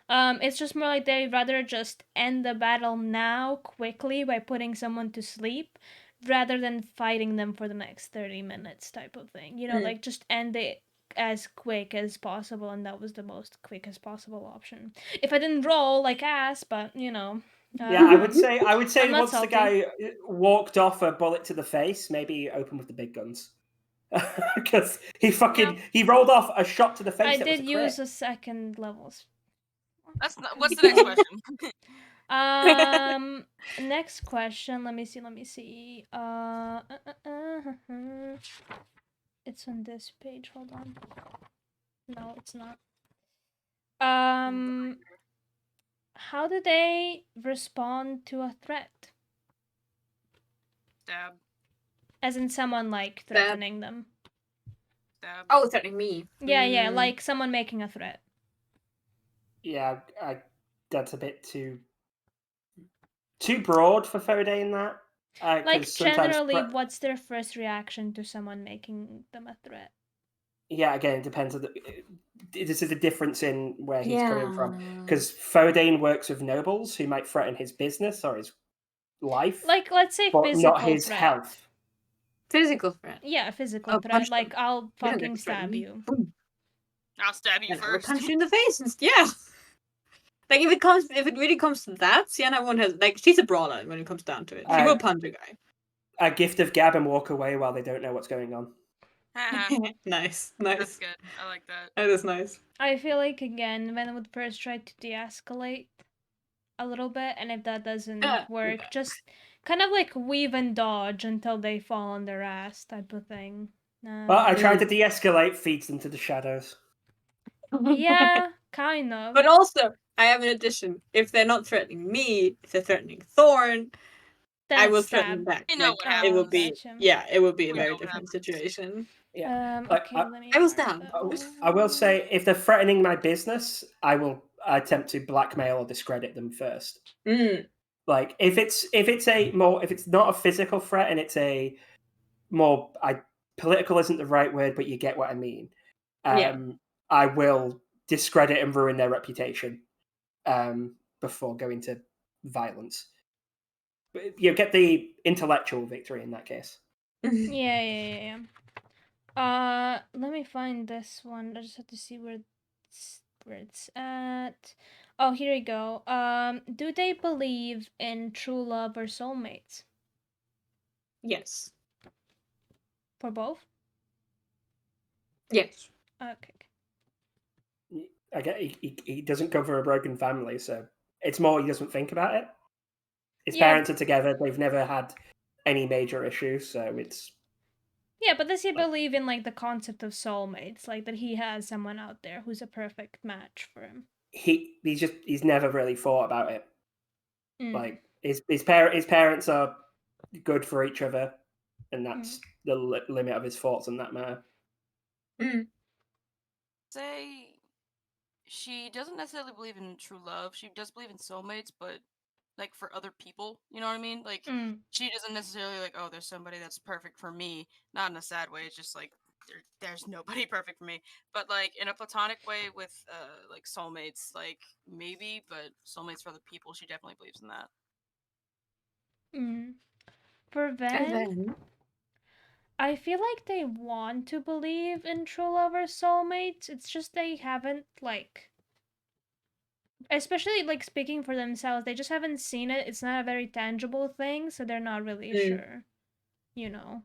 S1: It's just more like they rather just end the battle now quickly by putting someone to sleep, rather than fighting them for the next 30 minutes type of thing. You know, like just end it as quick as possible, and that was the most quick as possible option. If I didn't roll like ass, but you know.
S3: Yeah, I would say
S1: I'm not
S3: once the
S1: salty.
S3: guy walked off a bullet to the face, maybe open with the big guns. Because he rolled off a shot to the face.
S1: I
S3: that was
S1: did
S3: a crit.
S1: use a second level.
S4: That's not. What's the next question?
S1: Next question. Let me see. It's on this page. Hold on. No, it's not. How do they respond to a threat?
S4: Stab.
S1: As in someone like threatening them.
S4: Stab.
S2: Oh, threatening me.
S1: Yeah, like someone making a threat.
S3: Yeah, that's a bit too broad for Faraday in that.
S1: Like
S3: 'cause sometimes
S1: generally, what's their first reaction to someone making them a threat?
S3: Yeah, again, it depends on this is a difference in where he's coming from.
S2: Yeah.
S3: Because Fodane works with nobles who might threaten his business or his life,
S1: Like, let's say
S3: but
S1: physical
S3: not his
S1: threat.
S3: health.
S2: Physical threat.
S1: Yeah, physical
S2: I'll
S1: threat.
S2: punch
S1: Like,
S2: them.
S1: I'll
S2: You don't get
S1: fucking
S2: to threaten
S1: stab
S2: me.
S1: you.
S2: Boom.
S4: I'll stab you
S2: And I will
S4: first.
S2: punch you in the face. Yeah. Like if it really comes to that, Sienna won't have like she's a brawler when it comes down to it. She will punch a guy.
S3: A gift of gab and walk away while they don't know what's going on.
S2: Nice.
S4: That's good. I like that.
S2: That is nice.
S1: I feel like, again, Venom would first try to de-escalate a little bit, and if that doesn't work, just kind of like weave and dodge until they fall on their ass type of thing.
S3: But I tried to de-escalate, feeds into the shadows.
S1: Yeah, kind of.
S2: But also, I have an addition. If they're not threatening me, if they're threatening Thorn,
S1: Then
S2: I
S1: it's
S2: will
S1: stab.
S2: threaten back.
S4: You know
S2: Like,
S4: what
S2: it
S4: happens.
S2: will be,
S1: Gotcha.
S2: yeah, it will be a
S4: We
S2: very
S4: know what
S2: different
S4: happens.
S2: situation.
S3: Yeah.
S1: Okay, let me.
S2: I will
S1: mark
S2: stab.
S1: that
S3: I will
S1: one.
S3: say, if they're threatening my business, I will attempt to blackmail or discredit them first.
S2: Mm.
S3: Like if it's not a physical threat and it's a more political isn't the right word, but you get what I mean.
S2: Yeah.
S3: I will discredit and ruin their reputation before going to violence. But you get the intellectual victory in that case.
S1: Yeah. Let me find this one. I just have to see where it's at. Oh, here we go. Do they believe in true love or soulmates?
S2: Yes.
S1: For both?
S2: Yes.
S1: Okay.
S3: I get he doesn't come from a broken family, so it's more he doesn't think about it. His parents are together; they've never had any major issues, so it's.
S1: Yeah, but does he believe in like the concept of soulmates, like that he has someone out there who's a perfect match for him?
S3: He's never really thought about it.
S1: Mm.
S3: Like his parents are good for each other, and that's the limit of his thoughts on that matter.
S4: Say she doesn't necessarily believe in true love. She does believe in soulmates, but like for other people, you know what I mean? Like she doesn't necessarily like, oh, there's somebody that's perfect for me. Not in a sad way. It's just like there's nobody perfect for me. But like in a platonic way with like soulmates, like maybe, but soulmates for other people, she definitely believes in that.
S1: For Ven, I feel like they want to believe in true love or soulmates. It's just they haven't like, especially like speaking for themselves, they just haven't seen it. It's not a very tangible thing, so they're not really sure. You know.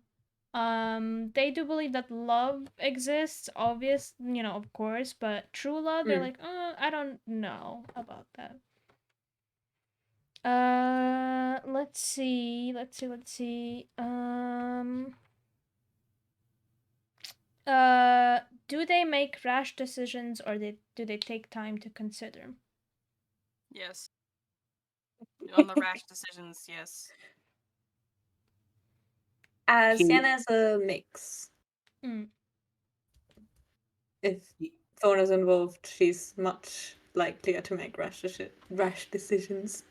S1: They do believe that love exists, obvious, of course, but true love, they're like, I don't know about that. Let's see. Do they make rash decisions or do they take time to consider?
S4: Yes. On the rash decisions, yes.
S2: Sienna is a mix. If Thorn is involved, she's much likelier to make rash decisions.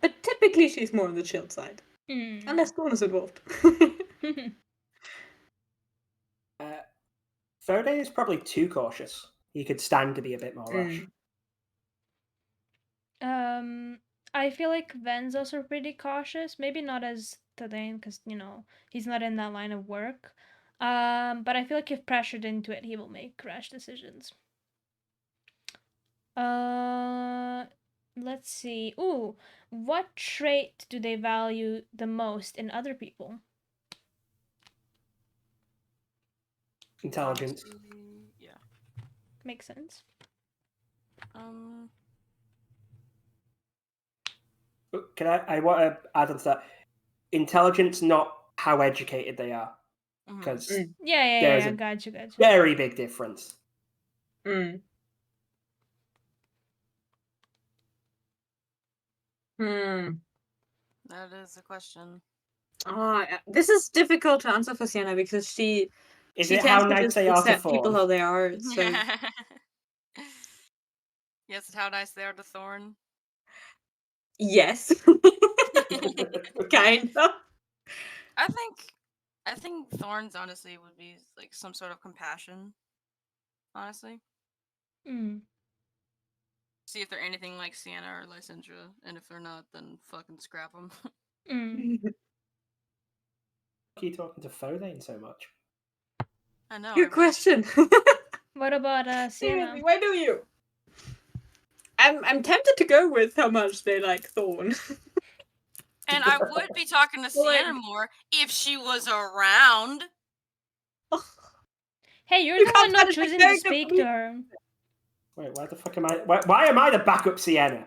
S2: But typically she's more on the chilled side. Unless Thorn is involved.
S3: Fode is probably too cautious. He could stand to be a bit more rash.
S1: I feel like Ven's also pretty cautious. Maybe not as Thaddeus, because, he's not in that line of work. But I feel like if pressured into it, he will make rash decisions. Let's see. Ooh, what trait do they value the most in other people?
S3: Intelligence.
S4: Yeah.
S1: Makes sense.
S3: Can I want to add on to that? Intelligence, not how educated they are. Because
S1: yeah, gotcha.
S3: Very big difference.
S2: That
S4: is a question.
S2: This is difficult to answer for Sienna because she
S3: tends how nice they are to
S2: accept people how they are. So
S4: yes, how nice they are to Thorn.
S2: Yes. Kind of.
S4: I think Thorn's honestly would be like some sort of compassion. Honestly. See if they're anything like Sienna or Lysandra, and if they're not, then fucking scrap them.
S3: Why are you talking to Fodane so much?
S4: I know.
S2: Good question.
S1: What about Sienna?
S2: Why do you? I'm tempted to go with how much they like Thorn.
S4: And I would be talking to Sienna more if she was around.
S1: Hey, you're the one not choosing to speak to her.
S3: Wait, why the fuck am I? Why am I the backup Sienna?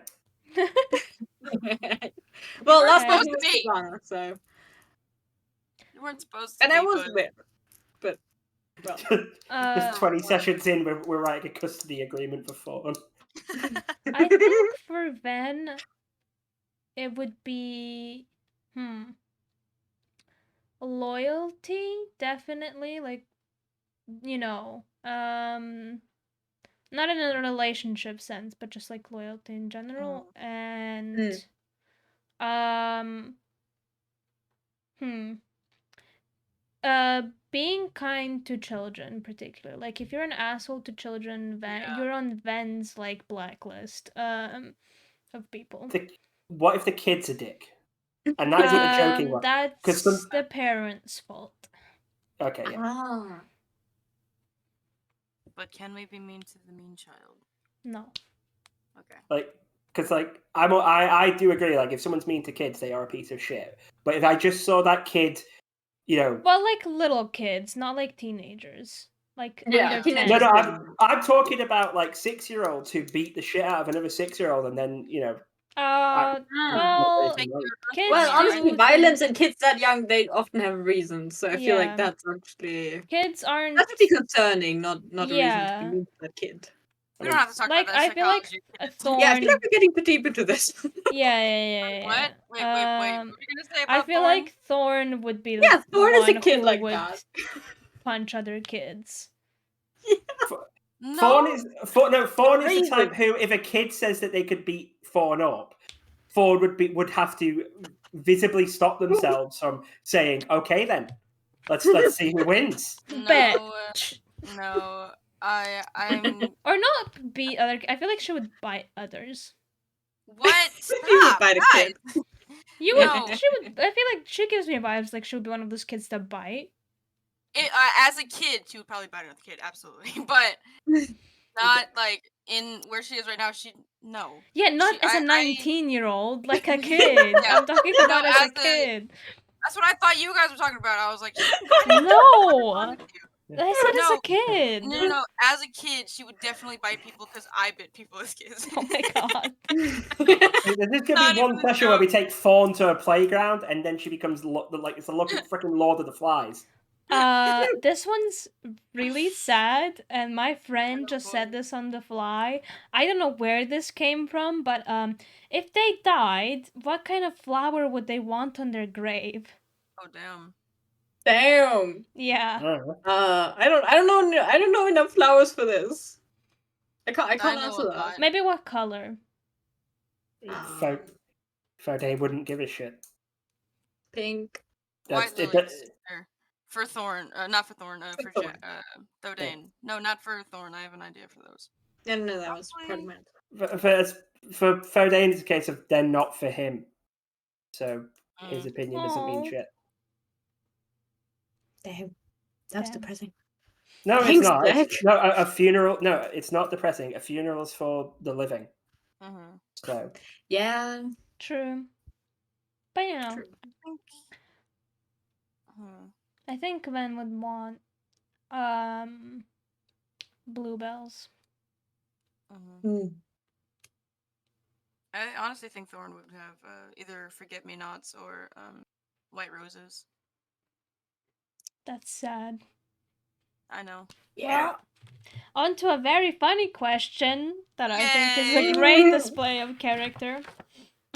S2: Well, last time was Savannah, so
S4: you weren't supposed to.
S2: And I was with, but Well,
S3: Just 20 sessions in, we're writing a custody agreement for Thorn.
S1: I think for Ven, it would be loyalty, definitely. Like, you know, not in a relationship sense, but just like loyalty in general. And being kind to children, particularly. Like, if you're an asshole to children, you're on Ven's like blacklist of people.
S3: What if the kid's a dick? And that isn't a joking one.
S1: That's the parents' fault.
S3: Okay, yeah.
S4: But can we be mean to the mean child?
S1: No.
S4: Okay.
S3: Like, because like I do agree. Like, if someone's mean to kids, they are a piece of shit. But if I just saw that kid, you know,
S1: well, like little kids, not like teenagers. Like
S2: Yeah,
S1: under 10.
S3: no, I'm talking about like 6-year-olds who beat the shit out of another 6-year-old, and then you know.
S1: Well, kids.
S2: Well, honestly, violence in kids that young, they often have reasons. So I feel like that's actually
S1: kids aren't.
S2: That's actually concerning, not a reason to be mean to that kid.
S4: We don't have to talk
S1: like,
S4: about that.
S1: I feel like a Thorn.
S2: Yeah, I feel like we're getting pretty deep into this.
S1: Yeah.
S4: What? Wait. What are you gonna say about
S1: I feel
S4: Thorn?
S1: like Thorn would be
S2: Yeah, Thorn is a
S1: one
S2: kid
S1: who
S2: like
S1: would
S2: that.
S1: punch other kids.
S4: No.
S3: Thorn is the type who, if a kid says that they could beat Thorn up, Thorn would have to visibly stop themselves from saying, "Okay, then, let's see who wins."
S4: No, I'm
S1: or not beat other. I feel like she would bite others.
S4: What?
S2: You would bite a kid.
S1: You would. She would. I feel like she gives me vibes like she would be one of those kids to bite.
S4: As a kid, she would probably bite another kid, absolutely, but not like in where she is right now. No.
S1: Yeah, not as a 19-year-old, like a kid. I'm talking about as a kid.
S4: That's what I thought you guys were talking about. I was like,
S1: no. I said as a kid.
S4: No. As a kid, she would definitely bite people because I bit people as kids.
S1: Oh my god.
S3: There's gonna be one session where we take Thorn to a playground, and then she becomes like it's a freaking Lord of the Flies.
S1: This one's really sad, and my friend just said this on the fly. I don't know where this came from, but if they died, what kind of flower would they want on their grave?
S4: Oh damn.
S2: Damn.
S1: Yeah.
S2: I don't know enough flowers for this. I can't answer that.
S1: Maybe what color?
S3: Fode wouldn't give a shit.
S2: Pink.
S4: White lilies. For Thorn, not for Thorn, for Thordain. No, not for Thorn. I have an idea for those.
S2: No, that was part of mine.
S3: For Fodain, it's a case of they're not for him. So his opinion doesn't mean shit.
S2: Damn. That's depressing.
S3: No, it's not. A funeral. No, it's not depressing. A funeral is for the living. So.
S2: Yeah.
S1: True. But you know. I think Ven would want bluebells.
S4: I honestly think Thorn would have either forget-me-nots or white roses.
S1: That's sad.
S4: I know.
S2: Yeah.
S1: Well, on to a very funny question that I think is a great display of character.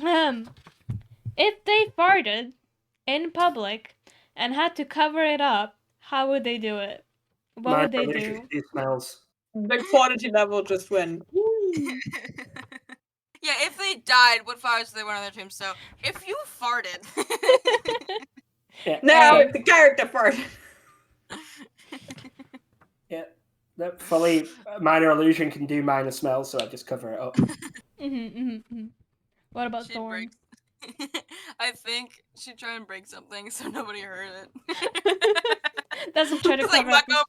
S1: If they farted in public and had to cover it up, how would they do it? What would they do?
S3: It smells.
S2: The quality level just went.
S4: Yeah, if they died, what flowers do they want on their tomb? So, if you farted.
S2: Now it's the character farted.
S3: Yeah. That fully minor illusion can do minor smells, so I just cover it up.
S1: What about Thorn?
S4: I think she'd try and break something so nobody heard it.
S1: Doesn't try to cover up.
S4: No,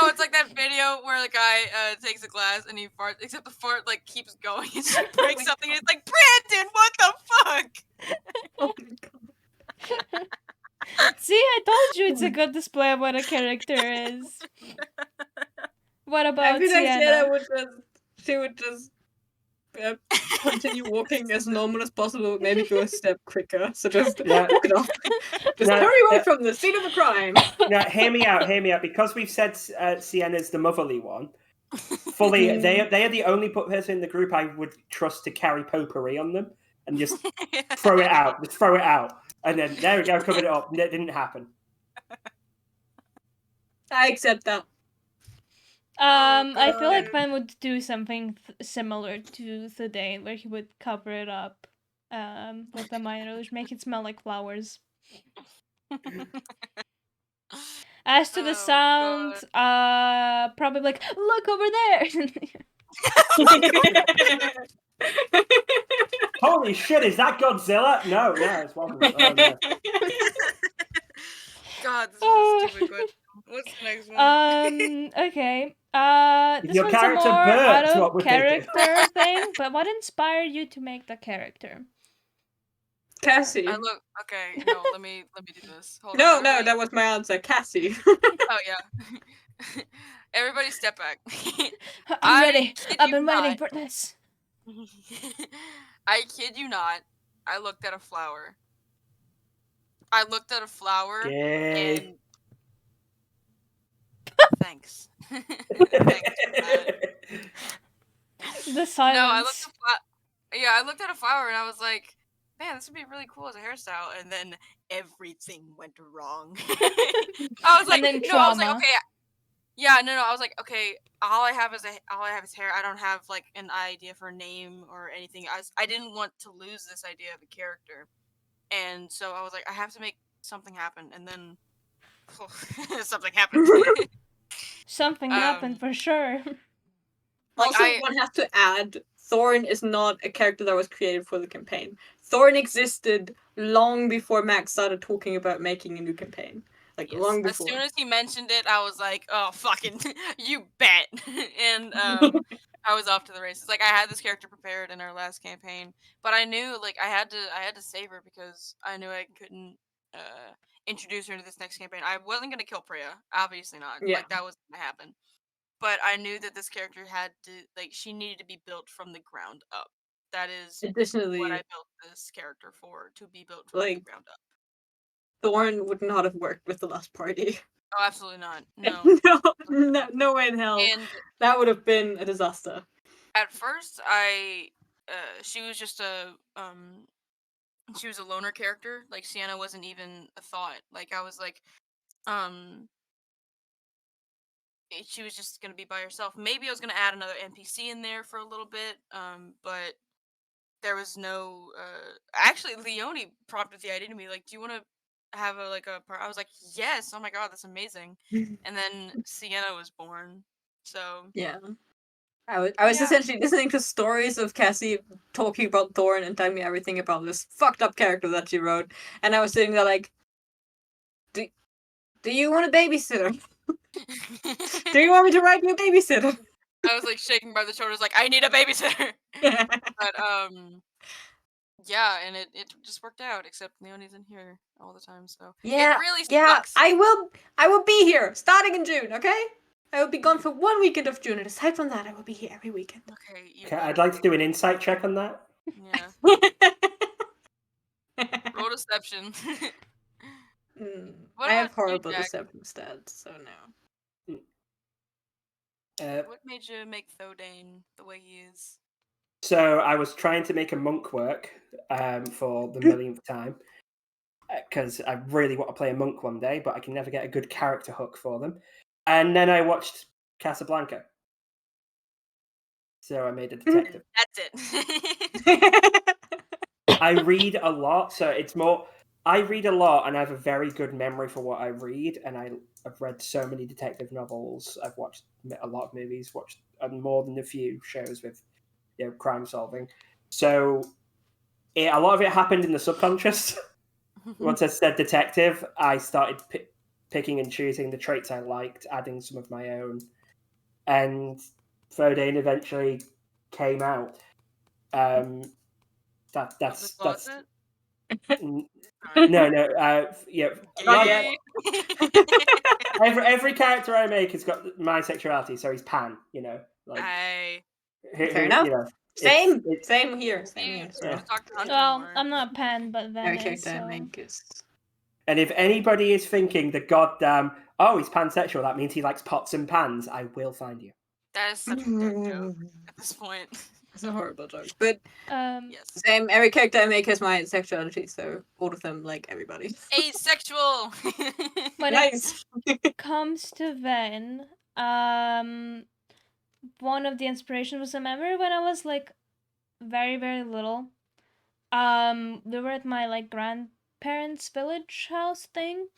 S4: it's like that video where the guy takes a glass and he farts, except the fart like keeps going and she breaks something and it's like, Brandon, what the fuck?
S2: Oh my god.
S1: See, I told you it's a good display of what a character is. What about
S2: I feel like
S1: Sienna?
S2: she would just continue walking as normal as possible. Maybe go a step quicker. So just
S3: Yeah.
S2: walk it off. Just
S3: No,
S2: hurry away
S3: no.
S2: from the scene of a crime.
S3: Now, hear me out. Because we've said Sienna's the motherly one. Fully, they are the only person in the group I would trust to carry potpourri on them and just throw it out. Just throw it out, and then there we go, covered it up. It didn't happen.
S2: I accept that.
S1: I feel like Ben would do something similar to Thedane, where he would cover it up with a Maya rouge, make it smell like flowers. As to the sound, probably like, look over there.
S3: Holy shit! Is that Godzilla? No, it wasn't. Oh, no.
S4: God, this is a stupid question. What's the next one?
S1: Okay. This
S3: Your
S1: one's a
S3: character
S1: more
S3: burps,
S1: out
S3: what
S1: of
S3: would they do?
S1: character thing, but what inspired you to make the character?
S2: Cassie.
S4: Okay, no, let me do this. Hold
S2: No,
S4: on,
S2: that was my answer. Cassie.
S4: Oh yeah. Everybody step back.
S1: I'm ready.
S4: kid
S1: I've
S4: you
S1: been waiting
S4: not.
S1: for this.
S4: I kid you not. I looked at a flower.
S3: Gay.
S4: And thanks. Thanks for that.
S1: The silence.
S4: No, I looked at a flower and I was like, man, this would be really cool as a hairstyle, and then everything went wrong. I was like,
S1: And then
S4: I was like,
S1: trauma.
S4: okay, yeah, no, I was like, okay, all I have is hair. I don't have like an idea for a name or anything. I didn't want to lose this idea of a character, and so I was like, I have to make something happen, and then something happened.
S1: Something happened for sure.
S2: Also, one has to add, Thorn is not a character that was created for the campaign. Thorn existed long before Max started talking about making a new campaign. Like,
S4: Yes.
S2: long before.
S4: As soon as he mentioned it, I was like, oh, fucking, you bet. And I was off to the races. Like, I had this character prepared in our last campaign, but I knew, like, I had to save her because I knew I couldn't introduce her to this next campaign. I wasn't going to kill Priya. Obviously not.
S2: Yeah.
S4: Like, that wasn't going to happen. But I knew that this character had to, like, she needed to be built from the ground up. That is
S2: Additionally,
S4: what I built this character for, to be built from the ground up.
S2: Thorn would not have worked with the last party.
S4: Oh, absolutely not. No.
S2: no way in hell.
S4: And
S2: that would have been a disaster.
S4: At first, she was just she was a loner character. Like, Sienna wasn't even a thought. Like, I was like, she was just gonna be by herself. Maybe I was gonna add another NPC in there for a little bit, but there was no. Actually, Leonie prompted the idea to me, like, do you want to have a part? I was like, yes. Oh my god, that's amazing. And then Sienna was born. So
S2: yeah, I was essentially listening to stories of Cassie talking about Thorn and telling me everything about this fucked up character that she wrote, and I was sitting there like, do you want a babysitter? Do you want me to write you a babysitter?
S4: I was like shaking by the shoulders, like, I need a babysitter. But yeah, and it just worked out. Except Leonie's in here all the time, so
S2: yeah,
S4: it really sucks.
S2: I will be here starting in June. Okay, I will be gone for 1 weekend of June, and aside from that, I will be here every weekend.
S4: Okay,
S3: I'd like to do an insight check on that.
S4: Yeah. Roll deception.
S2: I have horrible deception stats, so no.
S4: What made you make Thedane the way he is?
S3: So I was trying to make a monk work for the millionth time because I really want to play a monk one day, but I can never get a good character hook for them. And then I watched Casablanca. So I made a detective.
S4: That's it.
S3: I read a lot, so it's more... I read a lot, and I have a very good memory for what I read, and I've read so many detective novels. I've watched a lot of movies, watched more than a few shows with crime solving. So a lot of it happened in the subconscious. Once I said detective, I started picking and choosing the traits I liked, adding some of my own. And Thedane eventually came out. That's no, yeah. Every character I make has got my sexuality, so he's pan, like.
S2: Fair enough. Same
S3: it's
S2: here. Same
S4: We
S2: here.
S4: should
S3: Yeah.
S4: have talked to Hunter
S1: Well,
S4: more.
S1: I'm not Pen, but Ven
S2: Every
S1: is.
S2: character I
S1: So.
S2: make is.
S3: And if anybody is thinking the goddamn, oh, he's pansexual, that means he likes pots and pans, I will find you.
S4: That is such a dead joke at this point.
S2: It's a horrible joke, but
S4: Yes.
S2: same. Every character I make has my sexuality, so all of them like everybody.
S4: Asexual.
S1: When
S2: Nice.
S1: it comes to Ven, one of the inspirations was, I remember when I was like very, very little. We were at my like grandparents' village house thing,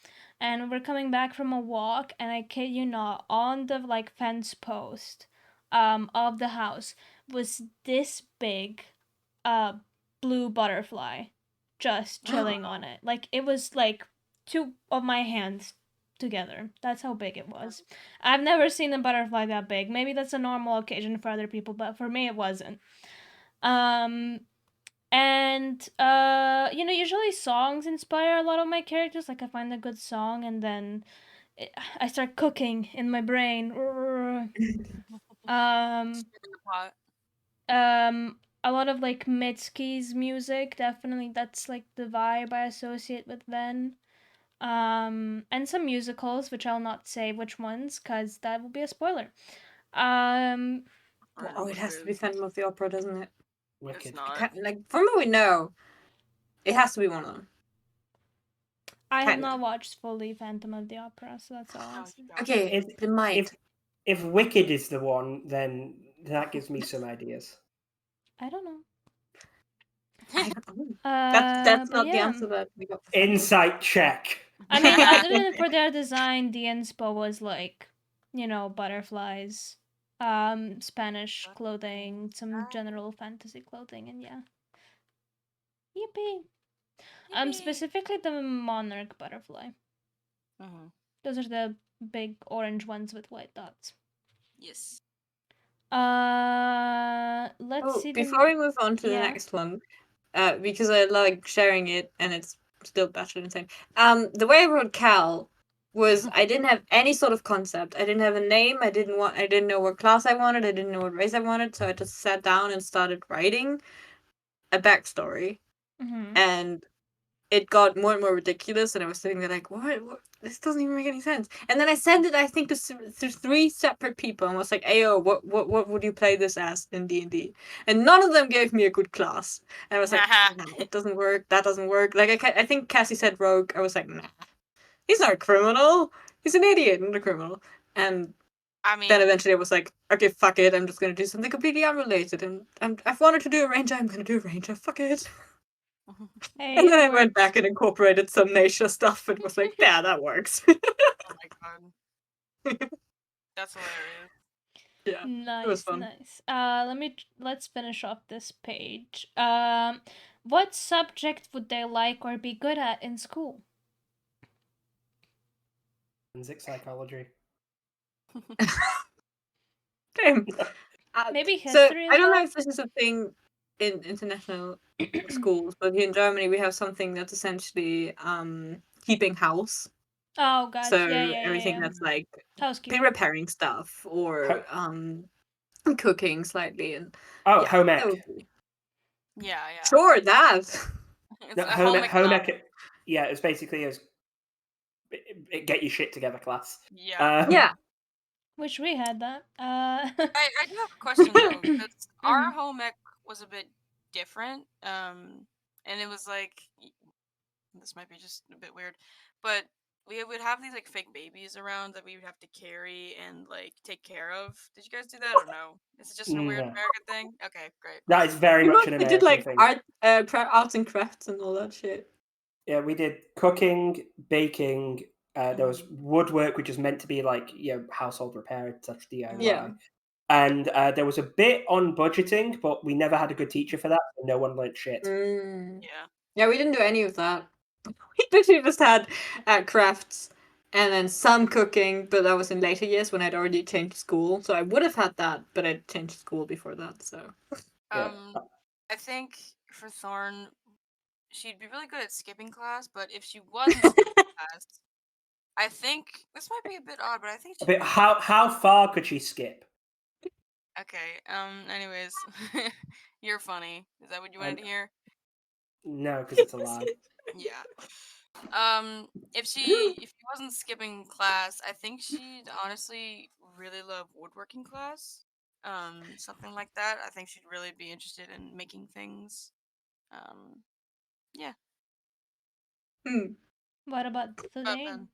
S1: and we were coming back from a walk, and I kid you not, on the like fence post of the house was this big blue butterfly just chilling on it. Like it was like 2 of my hands together. That's how big it was. I've never seen a butterfly that big. Maybe that's a normal occasion for other people, but for me it wasn't. And usually songs inspire a lot of my characters. Like I find a good song and then I start cooking in my brain. A lot of like Mitski's music, definitely that's like the vibe I associate with Ven. And some musicals, which I'll not say which ones, because that will be a spoiler.
S2: Oh, it has to be Phantom of the Opera, doesn't it?
S3: Wicked.
S2: Like from what we know, it has to be one of them.
S1: I have
S2: Kinda.
S1: not watched fully Phantom of the Opera, so that's all I'll say.
S2: Okay, it might.
S3: If Wicked is the one, then that gives me some ideas.
S1: I don't know.
S2: I don't know. That's
S1: But
S2: not the
S1: yeah.
S2: answer that we got.
S3: Insight check.
S1: I mean, other than for their design, the inspo was like, butterflies, Spanish clothing, some general fantasy clothing, and yeah. Yippee! Specifically the monarch butterfly. Those are the big orange ones with white dots.
S4: Yes.
S1: Let's see.
S2: Before we move on to the next one, because I like sharing it and it's still better than saying. The way I wrote Cal was I didn't have any sort of concept. I didn't have a name. I didn't know what class I wanted. I didn't know what race I wanted. So I just sat down and started writing a backstory, and it got more and more ridiculous. And I was sitting there like, what? This doesn't even make any sense. And then I sent it, I think, to 3 separate people, and was like, "Ayo, what would you play this as in D&D?" And none of them gave me a good class. And I was like, "Nah, it doesn't work. That doesn't work." Like I think Cassie said rogue. I was like, "Nah, he's not a criminal. He's an idiot, not a criminal." And
S4: I mean,
S2: then eventually I was like, "Okay, fuck it. I'm just gonna do something completely unrelated." And I've wanted to do a ranger. I'm gonna do a ranger. Fuck it.
S1: Hey,
S2: and then I went back and incorporated some nature stuff and was like, "Yeah, that works."
S4: Oh my god, that's hilarious.
S2: Yeah,
S1: nice,
S2: it was fun.
S1: Nice. Let's finish off this page. What subject would they like or be good at in school?
S3: Forensic psychology.
S2: Damn.
S1: Maybe history.
S2: So I don't know if this is a thing in international schools, but here in Germany we have something that's essentially keeping house.
S1: Oh gosh,
S2: So
S1: yeah.
S2: everything that's like
S1: housekeeping,
S2: repairing stuff or cooking slightly and
S3: home ec.
S4: Yeah.
S2: Sure, that.
S3: No, home ec. Yeah, it's basically as get your shit together class.
S2: Yeah.
S1: Wish we had that.
S4: I do have a question though, because our home ec was a bit different. And it was like, this might be just a bit weird, but we would have these like fake babies around that we would have to carry and like take care of. Did you guys do that or no? Is it just a weird American thing? Okay, great.
S3: That is very much an American
S2: did like
S3: thing.
S2: Arts and crafts and all that shit.
S3: Yeah, we did cooking, baking. There was woodwork, which is meant to be like household repair, such DIY.
S2: Yeah.
S3: And there was a bit on budgeting, but we never had a good teacher for that, so no one learned shit.
S2: Yeah, we didn't do any of that. We literally just had crafts and then some cooking, but that was in later years when I'd already changed school. So I would have had that, but I'd changed school before that. So
S3: Yeah.
S4: I think for Thorn, she'd be really good at skipping class, but if she wasn't skipping class, I think this might be a bit odd, but I think
S3: how far could she skip?
S4: Okay. Anyways, you're funny. Is that what you wanted to hear?
S3: No, because it's a lie.
S4: Yeah. If she wasn't skipping class, I think she'd honestly really love woodworking class. Something like that. I think she'd really be interested in making things. Yeah.
S1: What about
S4: But
S1: today?
S4: then,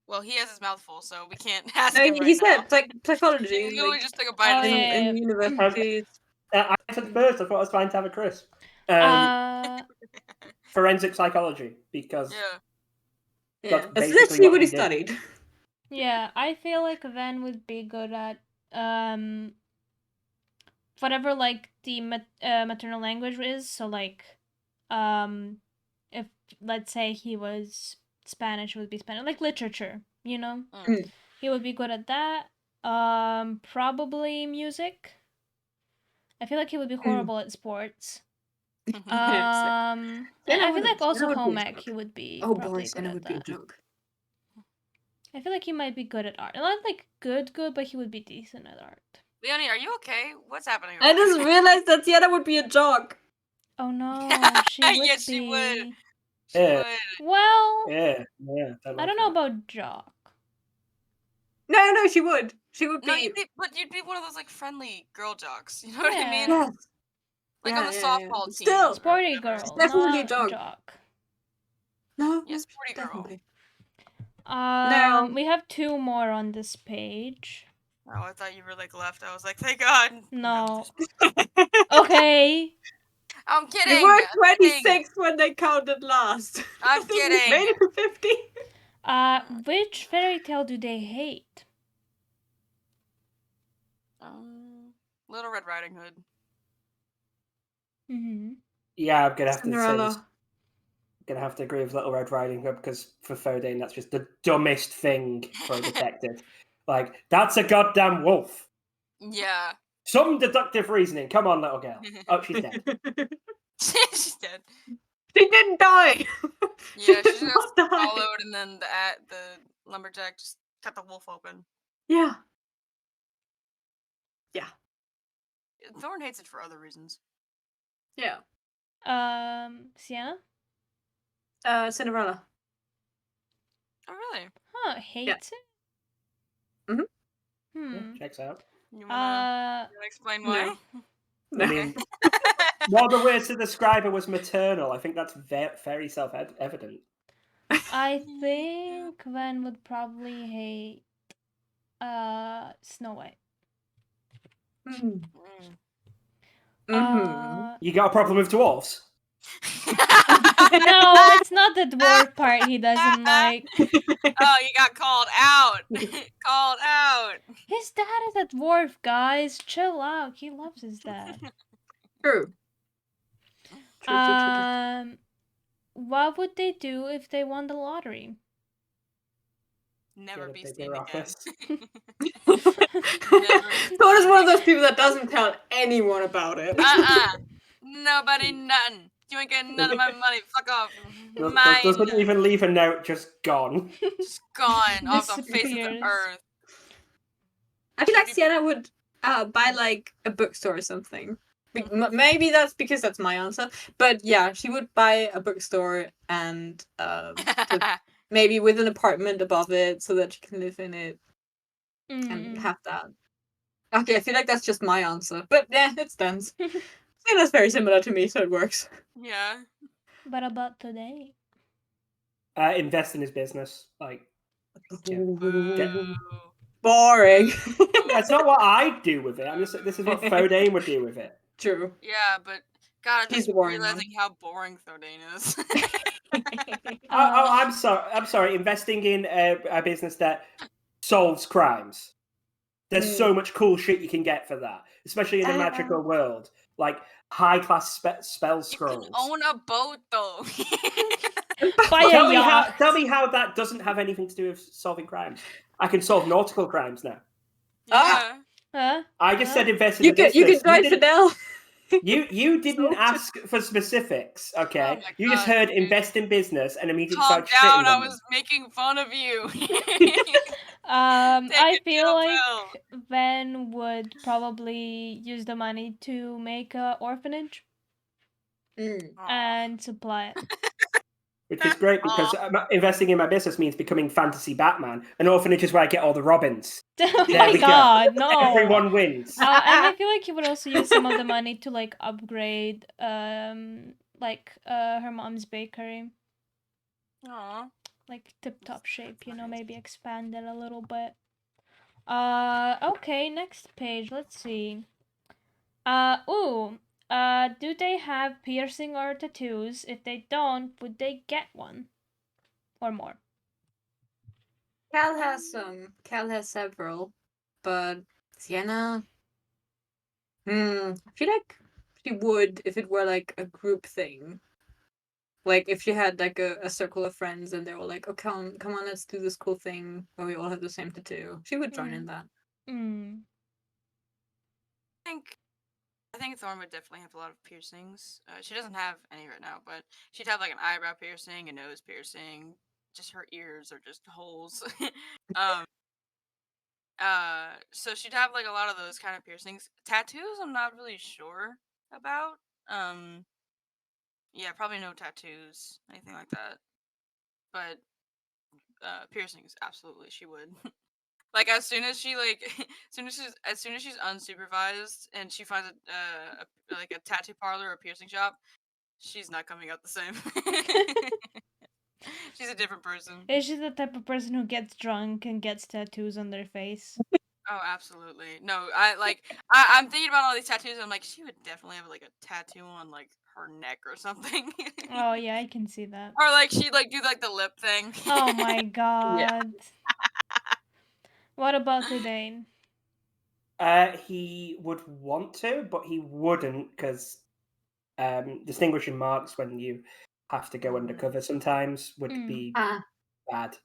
S4: well, he has his mouth full, so we can't ask
S2: No,
S4: him
S2: he
S4: right
S2: said
S4: now.
S2: psychology.
S4: He literally
S2: Like,
S4: just took a bite
S1: Oh,
S4: of his
S1: yeah,
S2: in university.
S3: I said first, I thought I was trying to have a crisp. Forensic psychology, because
S4: Yeah.
S3: that's
S2: That's
S3: basically
S2: literally
S3: what
S2: what he
S3: he did.
S2: studied.
S1: yeah, I feel like Van would be good at whatever like the maternal language is. So like, if let's say he was Spanish, it would be Spanish, like literature. You know, he would be good at that. Probably music. I feel like he would be horrible at sports. And I feel like also home ec he would be probably good at that. I feel like he might be good at art. Not like good, but he would be decent at art.
S4: Leonie, are you okay? What's happening?
S2: I just realized that Sienna would be a jock.
S1: Oh no, she would
S4: Yes,
S1: be.
S4: she would. She
S3: Yeah.
S4: would.
S1: Well,
S3: Yeah.
S1: I don't know about jock.
S2: No, she would. She would be.
S4: No, you'd be one of those like friendly girl jocks. You know what I mean?
S2: Yes.
S4: Like on the softball team.
S2: Still,
S4: or
S1: Sporty
S4: whatever.
S1: girl,
S2: definitely
S1: not
S2: jock.
S1: jock.
S2: No.
S4: Yeah, sporty girl.
S2: Definitely.
S1: We have 2 more on this page.
S4: Oh, I thought you were like left. I was like, thank God.
S1: No. Okay.
S4: I'm kidding.
S2: They were 26 when they counted last.
S4: I'm kidding.
S2: Made it to 50.
S1: Which fairy tale do they hate?
S4: Little Red Riding Hood.
S3: Yeah, I'm gonna have
S2: Cinderella.
S3: to say this. Gonna have to agree with Little Red Riding Hood, because for Fodane, that's just the dumbest thing for a detective. Like, that's a goddamn wolf.
S4: Yeah.
S3: Some deductive reasoning. Come on, little girl. Oh, she's dead.
S4: She's dead.
S2: She didn't die.
S4: Yeah, she just followed, and then the lumberjack just cut the wolf open.
S2: Yeah.
S4: Thorn hates it for other reasons.
S2: Yeah.
S1: Sienna?
S2: Cinderella.
S4: Oh, really?
S1: Huh, hates
S2: it?
S3: Yeah, checks out.
S4: You wanna explain why?
S3: I mean, one of the words to describe her was maternal. I think that's very self-evident.
S1: I think Van would probably hate Snow White.
S3: You got a problem with dwarves?
S1: No, it's not the dwarf part he doesn't like.
S4: Oh, you got called out. Called out.
S1: His dad is a dwarf, guys. Chill out. He loves his dad.
S2: True.
S1: What would they do if they won the lottery?
S4: Never be seen again.
S2: Thor is one of those people that doesn't tell anyone about it.
S4: Nobody, nothing. You ain't getting none of my money. Fuck off.
S3: Doesn't even leave a note, just gone.
S4: Just gone off the face of the earth.
S2: I feel like Sienna would buy like a bookstore or something. Maybe that's because that's my answer. But yeah, she would buy a bookstore and maybe with an apartment above it so that she can live in it and have that. Okay, I feel like that's just my answer. But yeah, it stands. I think that's very similar to me, so it works.
S4: Yeah.
S1: What about today?
S3: Invest in his business. Like,
S2: boring.
S3: That's not what I'd do with it. This is what Fodane would do with it.
S2: True.
S4: Yeah, but God, I'm just realizing how boring Fodane is.
S3: I'm sorry. Investing in a business that solves crimes. There's so much cool shit you can get for that, especially in a magical world. Like high-class spell scrolls.
S4: Own a boat, though.
S3: Tell me how that doesn't have anything to do with solving crimes. I can solve nautical crimes now.
S4: Yeah.
S3: I just said invest in business.
S2: You can drive Fidel.
S3: You didn't ask for specifics, okay?
S4: Oh
S3: you just heard invest in business and immediately
S4: calm
S3: started
S4: down, I was making fun of you.
S1: I
S4: a
S1: feel
S4: chill
S1: like
S4: pill.
S1: Ven would probably use the money to make a orphanage
S4: Aw.
S1: and supply it.
S3: Which is great because
S4: Aw.
S3: investing in my business means becoming fantasy Batman. An orphanage is where I get all the Robins.
S1: Oh
S3: There
S1: my
S3: we go.
S1: god, no.
S3: Everyone wins.
S1: And I feel like he would also use some of the money to like upgrade like her mom's bakery.
S4: Aw.
S1: Like tip top shape, you know, maybe expand it a little bit. Okay, next page, let's see. Do they have piercing or tattoos? If they don't, would they get one? Or more?
S2: Cal has some. Cal has several. But Sienna, I feel like she would if it were like a group thing. Like if she had like a circle of friends and they were like, "Oh, come on, let's do this cool thing where we all have the same tattoo." She would join in that.
S4: I think Thorn would definitely have a lot of piercings. She doesn't have any right now, but she'd have like an eyebrow piercing, a nose piercing. Just her ears are just holes. So she'd have like a lot of those kind of piercings. Tattoos, I'm not really sure about. Yeah, probably no tattoos, anything like that. But piercings, absolutely, she would. Like as soon as she like, as soon as she's unsupervised and she finds like a tattoo parlor or a piercing shop, she's not coming out the same. She's a different person.
S1: Is she the type of person who gets drunk and gets tattoos on their face?
S4: Oh, absolutely. No, I'm thinking about all these tattoos. And I'm like, she would definitely have like a tattoo on like her neck or something.
S1: Oh yeah, I can see that.
S4: Or like she'd like do like the lip thing.
S1: Oh my god.
S2: Yeah.
S1: What about Dane?
S3: He would want to, but he wouldn't because distinguishing marks when you have to go undercover sometimes would be bad.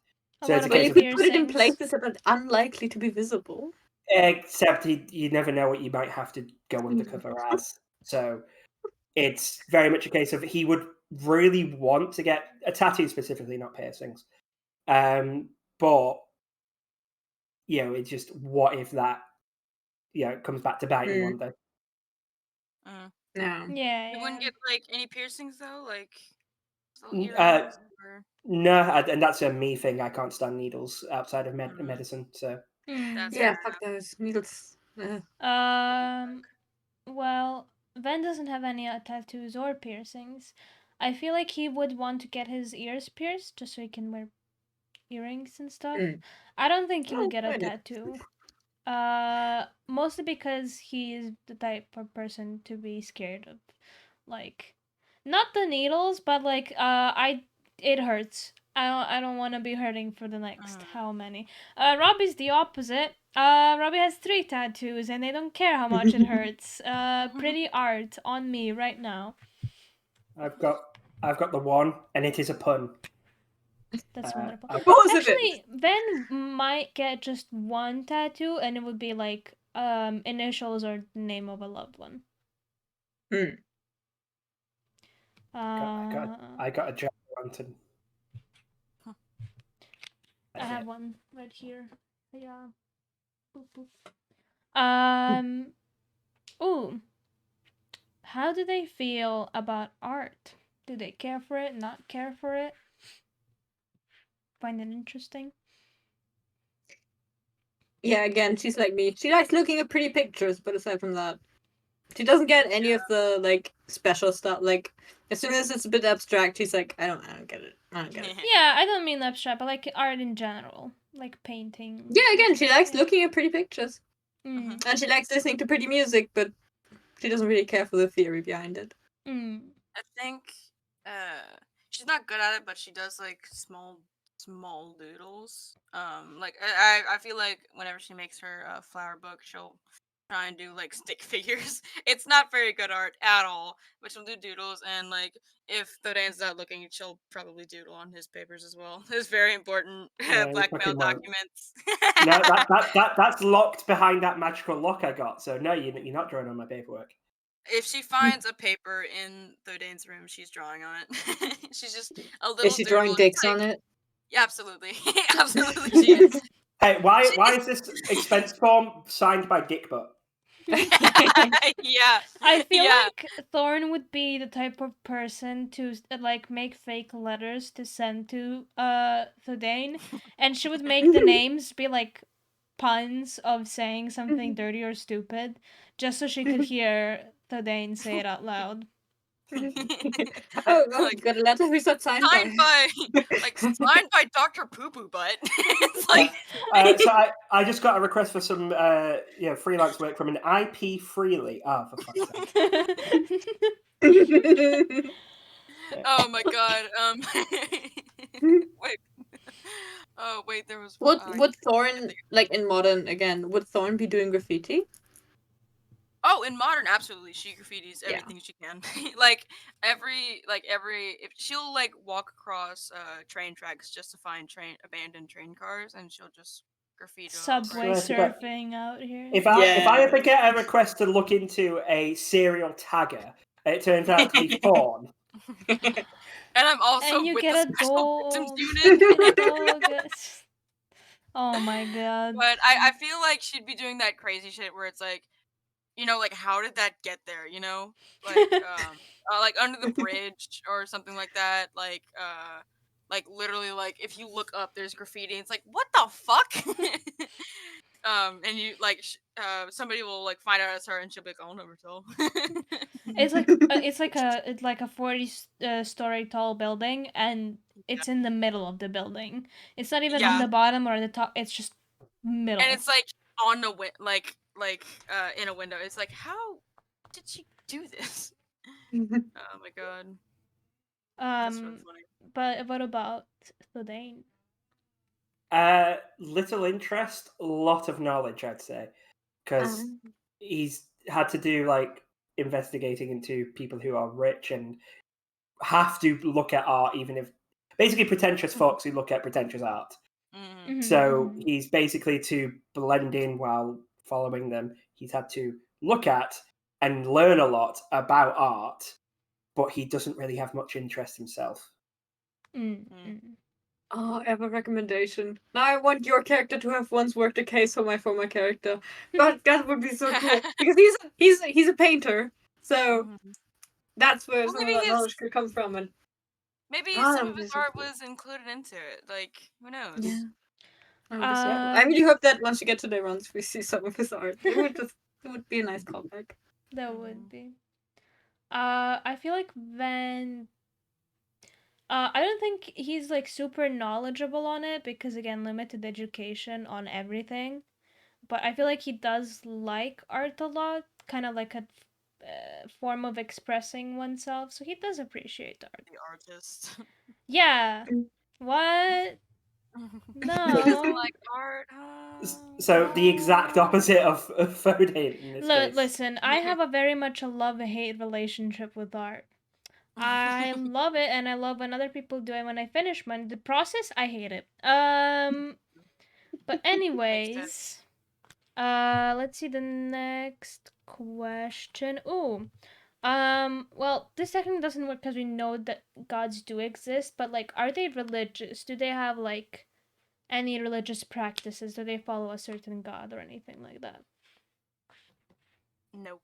S1: So it's a
S2: But
S1: case
S2: you
S1: of
S2: could put it in
S1: piercings.
S2: places that are unlikely to be visible.
S3: Except you never know what you might have to go undercover as. So it's very much a case of he would really want to get a tattoo specifically, not piercings. But you know, it's just what if that comes back to bite him one day.
S2: No.
S1: Yeah.
S4: You wouldn't get like any piercings though, like
S3: no, and that's a me thing. I can't stand needles outside of medicine. So
S2: yeah, fuck those needles.
S1: Well, Ven doesn't have any tattoos or piercings. I feel like he would want to get his ears pierced just so he can wear earrings and stuff. I don't think he would get a tattoo. Mostly because he is the type of person to be scared of, like, not the needles, but like, it hurts. I don't want to be hurting for the next how many. Robbie's the opposite. Robbie has 3 tattoos and they don't care how much it hurts. Pretty art on me right now.
S3: I've got the one, and it is a pun.
S1: That's wonderful.
S2: Actually,
S1: Ven might get just 1 tattoo, and it would be like initials or name of a loved one.
S3: I got a Jack Lantern.
S1: I have one right here. Yeah. Boop, boop. Ooh. How do they feel about art? Do they care for it? Not care for it? Find it interesting?
S2: Yeah, again, she's like me. She likes looking at pretty pictures, but aside from that, she doesn't get any of the like special stuff. Like as soon as it's a bit abstract, she's like, I don't get it. I don't get it.
S1: Yeah, I don't mean abstract, but like art in general, like painting.
S2: Yeah, again, she likes looking at pretty pictures, and she likes listening to pretty music, but she doesn't really care for the theory behind it.
S4: I think she's not good at it, but she does like small doodles. Like I feel like whenever she makes her flower book, she'll try and do like stick figures. It's not very good art at all, but she'll do doodles, and like if Thodane's not looking, she'll probably doodle on his papers as well. It's very important blackmail documents.
S3: No, that's locked behind that magical lock I got. So no, you're not drawing on my paperwork.
S4: If she finds a paper in Thodane's room, she's drawing on it. She's just a little.
S2: Is she drawing dicks on it?
S4: Yeah, absolutely, absolutely. She is.
S3: Hey, why is this expense form signed by Dickbutt?
S4: Yeah.
S1: I feel
S4: Yeah.
S1: like Thorn would be the type of person to like make fake letters to send to Thudane, and she would make the names be like puns of saying something dirty or stupid, just so she could hear Thudane say it out loud.
S2: Oh,
S4: Like,
S2: got a letter. Who's that signed
S4: signed by Dr. Poo Poo Butt. It's like
S3: So I just got a request for some freelance work from an IP Freely. Oh, for fuck's sake.
S4: oh my god. Wait. Oh wait, there was one.
S2: Would Thorn, like in modern again, would Thorn be doing graffiti?
S4: Oh, in modern, absolutely, she graffitis
S2: Yeah.
S4: everything she can. like every if she'll like walk across train tracks just to find abandoned train cars, and she'll just graffiti.
S1: Subway
S3: Swear to God.
S1: surfing out here.
S3: If I ever get a request to look into a serial tagger, it turns out to be Thorn.
S4: And I'm also
S1: And you
S4: with
S1: get
S4: the
S1: a
S4: special victims
S1: dog.
S4: unit.
S1: Oh my god.
S4: But I feel like she'd be doing that crazy shit where it's like, like how did that get there? Like under the bridge or something like that. Like literally, like if you look up, there's graffiti. And it's like, what the fuck? And you like somebody will like find out it's her, and she'll be like, I'll never tell.
S1: It's like a 40-story tall building, and it's in the middle of the building. It's not even on the bottom or the top. It's just middle.
S4: And it's like on the in a window. It's like, how did she do this? Oh my god. That's really funny.
S1: But what about Thudane?
S3: Little interest, lot of knowledge, I'd say, because he's had to do like investigating into people who are rich and have to look at art, even if basically pretentious folks who look at pretentious art.
S4: Mm-hmm.
S3: So he's basically to blend in while following them. He's had to look at and learn a lot about art, but he doesn't really have much interest himself.
S2: Oh, I have a recommendation. Now I want your character to have once worked a case for my former character. But that would be so cool because he's a painter, so that's where some of that knowledge could come from. And
S4: maybe some of his art was included into it. Like, who knows?
S2: Yeah. I really hope that once you get to the runs, we see some of his art. It would be a nice callback.
S1: That would be. I feel like Ven. I don't think he's like super knowledgeable on it because again, limited education on everything. But I feel like he does like art a lot, kind of like a form of expressing oneself. So he does appreciate art.
S4: The artist.
S1: Yeah. What? No.
S4: He doesn't like art.
S3: So the exact opposite of Thudane in this case.
S1: Listen, I have a very much a love-hate relationship with art. I love it, and I love when other people do it. When I finish mine, the process, I hate it. But anyways, let's see the next question. Ooh, well, this technically doesn't work because we know that gods do exist, but like, are they religious? Do they have like any religious practices? Do they follow a certain god or anything like that?
S4: Nope.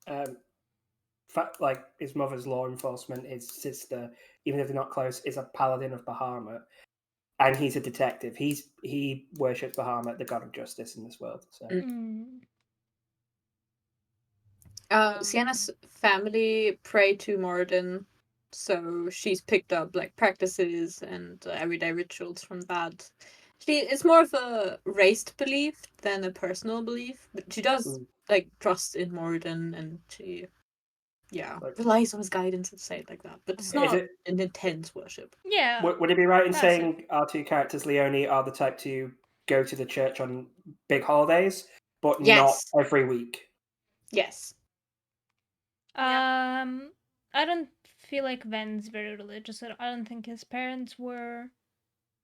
S3: Like his mother's law enforcement, his sister, even if they're not close, is a paladin of Bahamut, and he's a detective. He worships Bahamut, the god of justice in this world. So.
S2: Sienna's family pray to Moradin, so she's picked up like practices and everyday rituals from that. It's more of a raised belief than a personal belief, but she does like trust in Moradin, and she relies on his guidance and say it like that. But it's not an intense worship.
S1: Yeah.
S3: Would it be right in saying our two characters, Leonie, are the type to go to the church on big holidays, but not every week?
S2: Yes.
S1: I don't feel like Ven's very religious. I don't think his parents were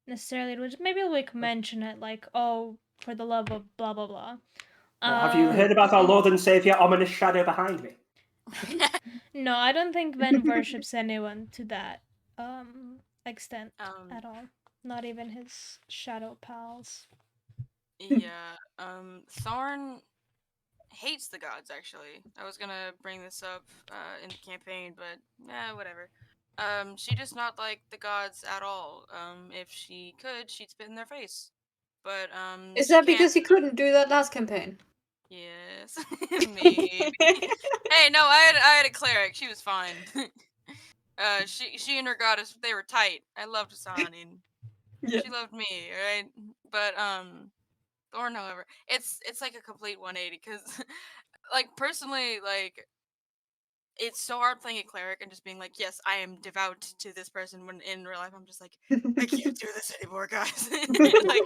S1: necessarily religious. Maybe like mention it, like, oh, for the love of blah blah blah.
S3: Have you heard about our Lord and Savior, ominous shadow behind me?
S1: No, I don't think Ven worships anyone to that extent at all. Not even his shadow pals.
S4: Yeah. Thorn hates the gods. Actually, I was gonna bring this up in the campaign, but whatever. She does not like the gods at all. If she could, she'd spit in their face. But
S2: Is
S4: she
S2: that
S4: can't.
S2: because you couldn't do that last campaign?
S4: Yes, maybe. Hey, no, I had a cleric. She was fine. She and her goddess, they were tight. I loved Asani.
S2: Yeah.
S4: She loved me, right? But Thorn, however, it's like a complete 180 because, like, personally, like, it's so hard playing a cleric and just being like, yes, I am devout to this person. When in real life, I'm just like, I can't do this anymore, guys. Like,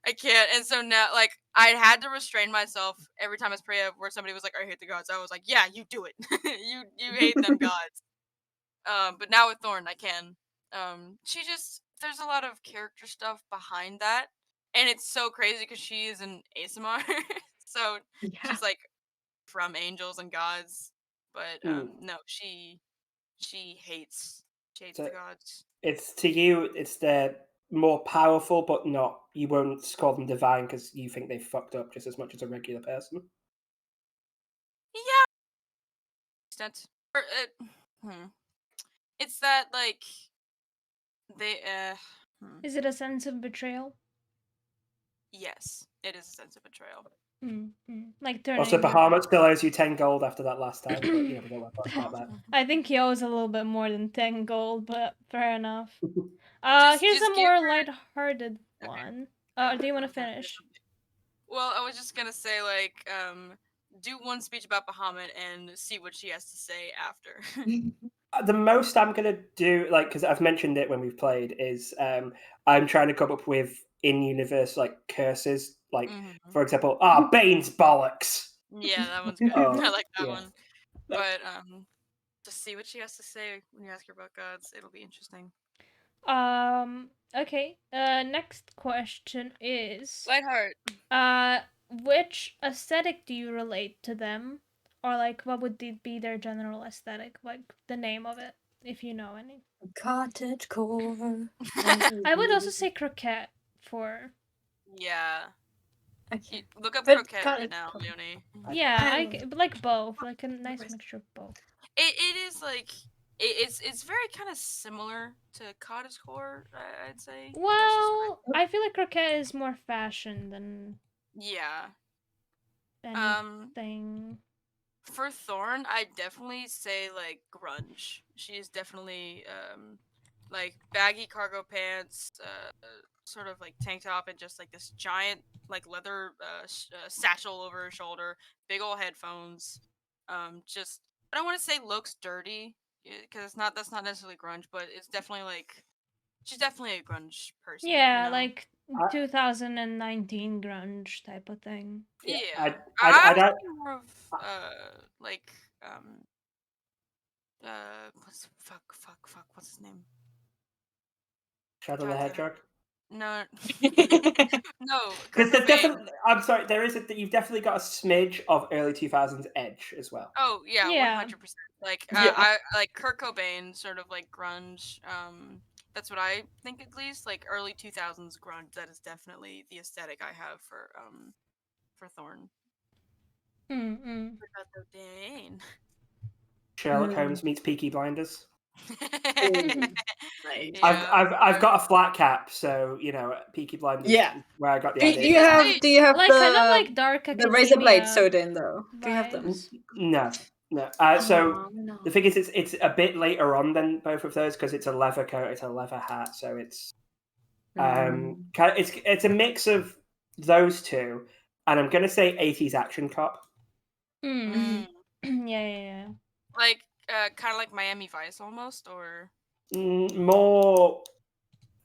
S4: I can't. And so now, like, I had to restrain myself every time I pray where somebody was like, I hate the gods. I was like, yeah, you do it. you hate them gods. But now with Thorn, I can. She just there's a lot of character stuff behind that, and it's so crazy because she is an ASMR, so
S2: Yeah.
S4: she's like from angels and gods. But
S3: Mm.
S4: no, she hates
S3: So
S4: the gods.
S3: it's to you, it's the more powerful, but not. You won't call them divine because you think they've fucked up just as much as a regular person.
S4: Yeah, extent. Or, it's that like they
S1: Is it a sense of betrayal?
S4: yes, it is a sense of betrayal.
S1: Like turning.
S3: Also, Bahamut still owes you 10 gold after that last time, but you know, we don't want to talk about that.
S1: I think he owes a little bit more than 10 gold, but fair enough.
S4: Just
S1: Here's a
S4: give
S1: more
S4: her-
S1: lighthearted
S4: Okay.
S1: one. Do you want to finish?
S4: Well, I was just gonna say, like, do one speech about Bahamut and see what she has to say after.
S3: The most I'm gonna do, like, because I've mentioned it when we've played, is I'm trying to come up with in-universe like curses, like for example, Bane's bollocks.
S4: Yeah, that one's good.
S3: Oh,
S4: I like that
S3: yeah.
S4: one. But just see what she has to say when you ask her about gods. It'll be interesting.
S1: Okay. Next question is
S4: Lightheart.
S1: which aesthetic do you relate to them? Or like what would be their general aesthetic? Like the name of it, if you know any.
S2: Cottage core.
S1: I would also say croquette for
S4: Yeah.
S2: Okay.
S4: Look up
S2: But
S4: croquette
S2: God,
S4: right now, Leonie.
S1: yeah, like both, like a nice
S2: Anyways.
S1: mixture of both.
S4: It is like it's very kind of similar to cottagecore, I'd say. That's just
S1: Well, I feel like croquette is more fashion than
S4: yeah.
S1: anything.
S4: For Thorn, I definitely say like grunge. She's definitely like baggy cargo pants, sort of like tank top, and just like this giant like leather satchel over her shoulder, big old headphones. Just I don't want to say looks dirty because that's not necessarily grunge, but it's definitely like she's definitely a grunge person.
S1: Yeah,
S4: you know?
S1: like 2019 grunge type of thing.
S4: Yeah,
S3: I
S4: I'm thinking more of like what's his name?
S3: Shadow the Hedgehog.
S4: No, no,
S3: Because
S4: Kurt Cobain.
S3: I'm sorry, you've definitely got a smidge of early 2000s edge as well.
S4: Oh yeah,
S1: Yeah.
S4: 100%. Like
S2: Yeah.
S4: I like Kurt Cobain, sort of like grunge. That's what I think at least. Like early 2000s grunge. That is definitely the aesthetic I have for Thorn. Kurt Cobain.
S3: Sherlock Holmes meets Peaky Blinders.
S2: Nice.
S3: I've got a flat cap, so you know Peaky Blinders.
S2: Yeah.
S3: Is where I got the
S2: Do
S3: idea.
S2: you have
S1: like
S2: the
S1: kind of like dark
S2: the razor blade
S1: academia
S2: sewed in though? Do you have them?
S1: vibes.
S3: No. So
S2: no.
S3: the thing is, it's a bit later on than both of those because it's a leather coat, it's a leather hat, so it's it's a mix of those two, and I'm gonna say 80s action cop.
S1: Yeah.
S4: Like kind of like Miami Vice almost, or
S3: More.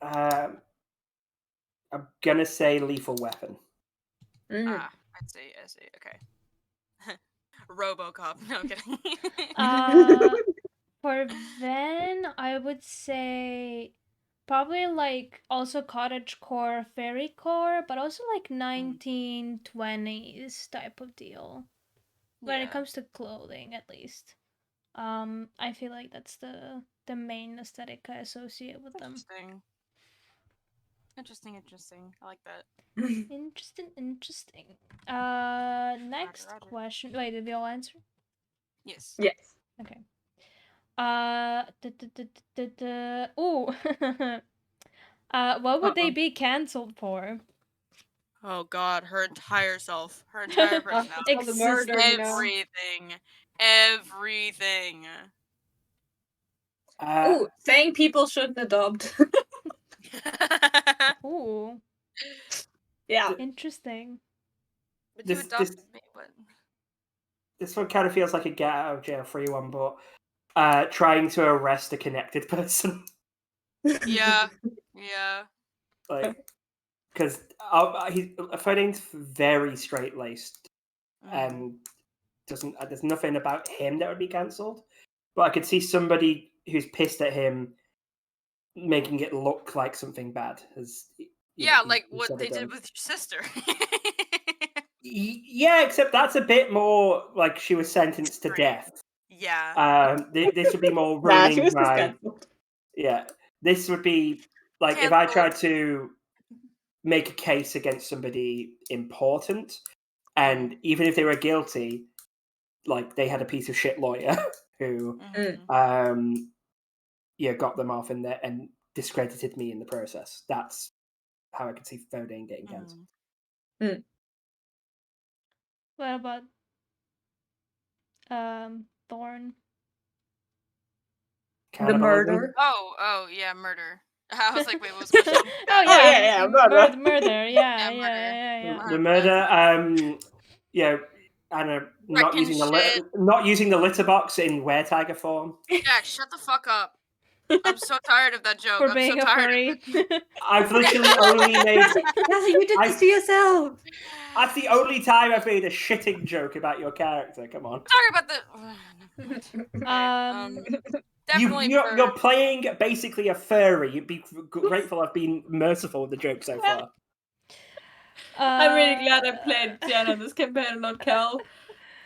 S3: I'm gonna say Lethal Weapon.
S4: I'd say okay. RoboCop. No I'm kidding.
S1: For Ven, I would say probably like also cottagecore, fairycore, but also like 1920s type of deal. When it comes to clothing, at least. I feel like that's the main aesthetic I associate with them.
S4: Interesting. I like that.
S1: Interesting. Next
S4: Roger.
S1: question. Wait, did we all answer?
S4: Yes.
S2: Yes.
S1: Okay. Ooh. What would they be cancelled for?
S4: Oh God, her entire self, her entire personality,
S2: all the murder, you know.
S4: everything.
S2: Ooh, saying people shouldn't adopt.
S1: Ooh,
S2: Yeah.
S1: interesting.
S4: But you adopted me, but
S3: This one kind of feels like a get out of jail free one, but trying to arrest a connected person.
S4: yeah.
S3: Like, because Ferdinand's very straight laced and there's nothing about him that would be cancelled. But I could see somebody who's pissed at him making it look like something bad.
S4: Like what they did with your sister.
S3: Yeah, except that's a bit more like she was sentenced to death.
S4: Yeah.
S3: This would be more
S2: Nah, she
S3: ruining
S2: was just
S3: my.
S2: cancelled.
S3: Yeah, this would be like if I tried to make a case against somebody important, and even if they were guilty, like they had a piece of shit lawyer who, got them off and discredited me in the process. That's how I could see Fodane getting cancelled.
S1: What about Thorn?
S2: The murder.
S4: Oh, yeah, murder. I was like, wait, what was the question?
S2: yeah, murder.
S1: Murder. Yeah.
S3: The murder. And not using the litter box in Weretiger form.
S4: Jack, shut the fuck up. I'm so tired of that joke.
S1: For being a furry.
S3: I've literally only made.
S2: You did this to yourself.
S3: That's the only time I've made a shitting joke about your character. Come on.
S4: Sorry about the. Definitely.
S3: You're playing basically a furry. You'd be grateful I've been merciful with the joke so far.
S2: I'm really glad I played Tiana in this campaign and not Cal.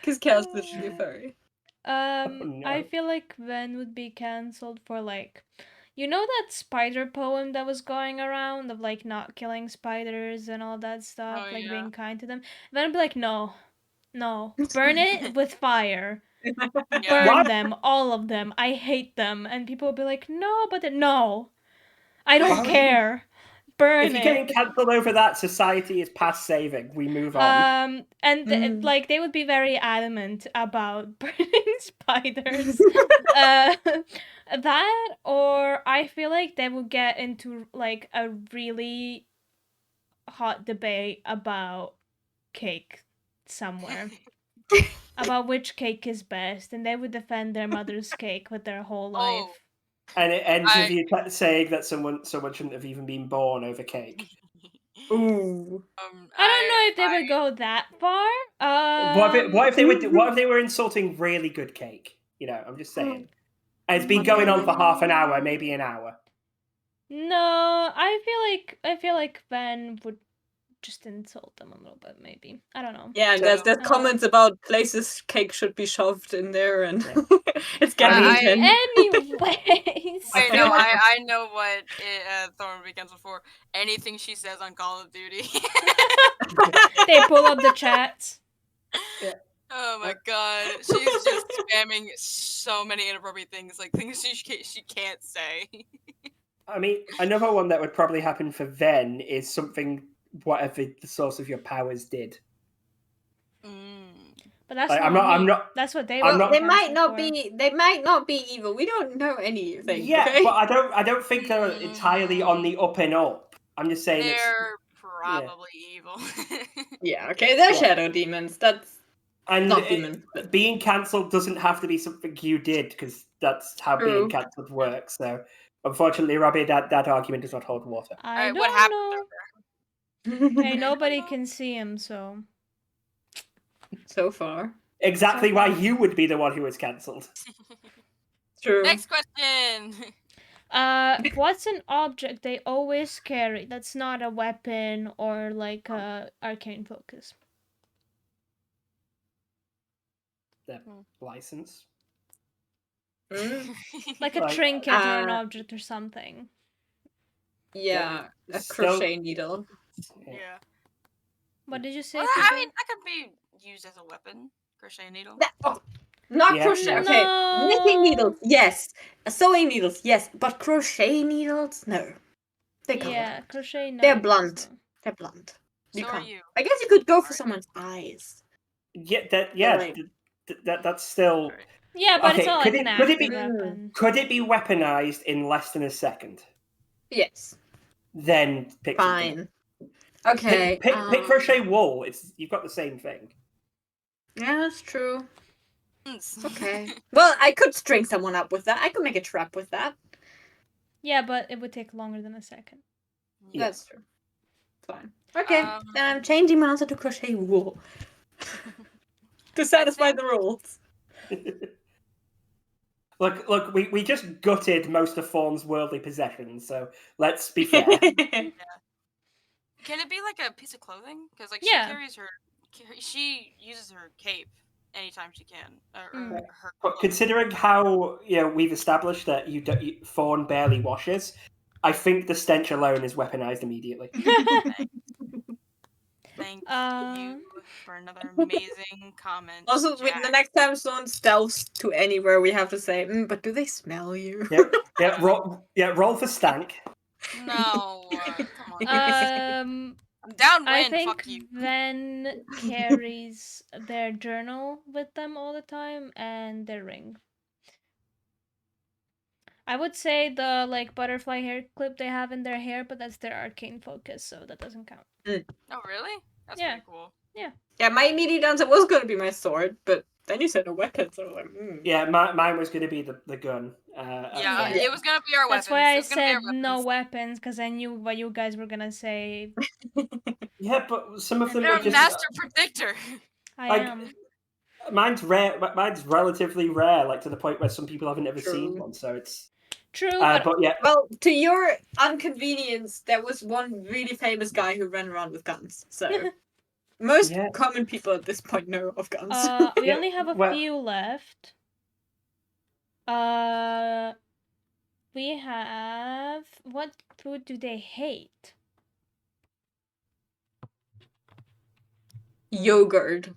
S2: Because Cal's literally a furry.
S3: No.
S1: I feel like Ven would be cancelled for like, you know that spider poem that was going around of like not killing spiders and all that stuff, being kind to them. Ven would be like, no, burn it with fire, burn them, all of them. I hate them, and people would be like, no, I don't care. Burn
S3: if you're getting cancelled over that, society is past saving. We move on.
S1: Like they would be very adamant about burning spiders. That, or I feel like they would get into like a really hot debate about cake somewhere. About which cake is best, and they would defend their mother's cake with their whole life.
S3: And it ends with you saying that someone shouldn't have even been born over cake.
S2: Ooh.
S1: I don't know if they would go that far.
S3: What if they were insulting really good cake? I'm just saying. And it's been going on for half an hour, maybe an hour.
S1: No, I feel like Ven would just insult them a little bit, maybe. I don't know.
S2: Yeah, and there's comments about places cake should be shoved in there, and it's getting intense.
S1: Anyways.
S4: Wait, no, I know what Thorn would be cancelled for. Anything she says on Call of Duty.
S1: They pull up the chats.
S3: Yeah.
S4: Oh my god, she's just spamming so many inappropriate things, like things she can't say.
S3: I mean, another one that would probably happen for Ven is something whatever the source of your powers did.
S1: But that's
S3: I'm not.
S1: That's what they.
S2: Well, they might not be. They might not be evil. We don't know anything.
S3: Yeah,
S2: okay?
S3: but I don't think they're entirely on the up and up. I'm just saying
S4: they're probably evil.
S2: Yeah. Okay, they're shadow demons. That's not demons. But...
S3: being cancelled doesn't have to be something you did, because that's how being cancelled works. So, unfortunately, Robbie, that argument does not hold water.
S1: I don't know. Hey, nobody can see him, so.
S2: So far.
S3: Exactly why you would be the one who was cancelled.
S2: True.
S4: Next question.
S1: What's an object they always carry that's not a weapon or like a arcane focus?
S3: The license.
S1: Like a trinket or an object or something.
S2: Yeah, a
S3: Still-
S2: crochet needle.
S4: Yeah.
S1: What did you say?
S4: Well,
S1: Fugo?
S4: I mean, that could be used as a weapon. Crochet needle.
S2: Not
S3: Yeah.
S2: crochet. Okay, knitting
S1: No.
S2: needles, yes. Sewing needles, yes. But crochet needles, no. They can't.
S1: Yeah, crochet
S2: They're
S1: knives,
S2: blunt.
S1: no.
S2: They're blunt.
S4: So are
S2: can't.
S4: you.
S2: I guess you could go for
S4: Alright.
S2: someone's eyes.
S3: Yeah, that's still
S4: Alright.
S1: Yeah, but it's
S3: Okay,
S1: not
S3: could
S1: like
S3: it-
S1: an
S3: could it
S1: active
S3: be-
S1: weapon.
S3: Could it be weaponized in less than a second?
S2: Yes.
S3: Then pick something.
S2: Fine. Okay.
S3: Pick crochet wool. You've got the same thing.
S2: Yeah, that's true.
S4: Mm.
S2: Okay. Well, I could string someone up with that. I could make a trap with that.
S1: Yeah, but it would take longer than a second.
S3: Yeah.
S2: That's true. Fine. Okay.
S4: Um,
S2: Then I'm changing my answer to crochet wool. To satisfy the rules.
S3: Look, we just gutted most of Fawn's worldly possessions, so let's be fair.
S4: Can it be like a piece of clothing? Because like
S1: Yeah.
S4: she uses her cape anytime she can. Or her
S3: But
S4: cloak.
S3: considering how we've established that Fawn barely washes, I think the stench alone is weaponized immediately.
S4: Thank
S1: Uh,
S4: you for another amazing comment.
S2: Also,
S4: Jack.
S2: the next time someone stealths to anywhere, we have to say, but do they smell you?
S3: Roll for stank.
S4: No, come on.
S1: Um,
S4: I'm downwind.
S1: I think
S4: Fuck you.
S1: Ven carries their journal with them all the time and their ring. I would say the like butterfly hair clip they have in their hair, but that's their arcane focus, so that doesn't count.
S4: Oh really? That's
S1: Yeah.
S4: pretty cool.
S2: Yeah, my immediate answer was going to be my sword, but then you said a weapon, so I was like,
S3: Yeah, mine was going to be the gun.
S4: Yeah,
S1: Yeah.
S4: it was gonna be our weapons.
S1: That's why
S4: It
S1: I
S4: was gonna be our
S1: said no
S4: weapons.
S1: weapons, because I knew what you guys were gonna say.
S3: Yeah, but some of them
S4: You're
S3: are
S4: a
S3: just.
S4: master predictor.
S1: I
S3: Like,
S1: am.
S3: Mine's rare. Mine's relatively rare, like to the point where some people haven't ever seen
S2: True.
S3: one. So it's.
S1: True,
S3: But yeah,
S2: Well, to your inconvenience, there was one really famous guy who ran around with guns. So most
S3: Yeah.
S2: common people at this point know of guns.
S1: we
S3: Yeah,
S1: only have a
S3: well-
S1: few left. We have... What food do they hate?
S2: Yogurt.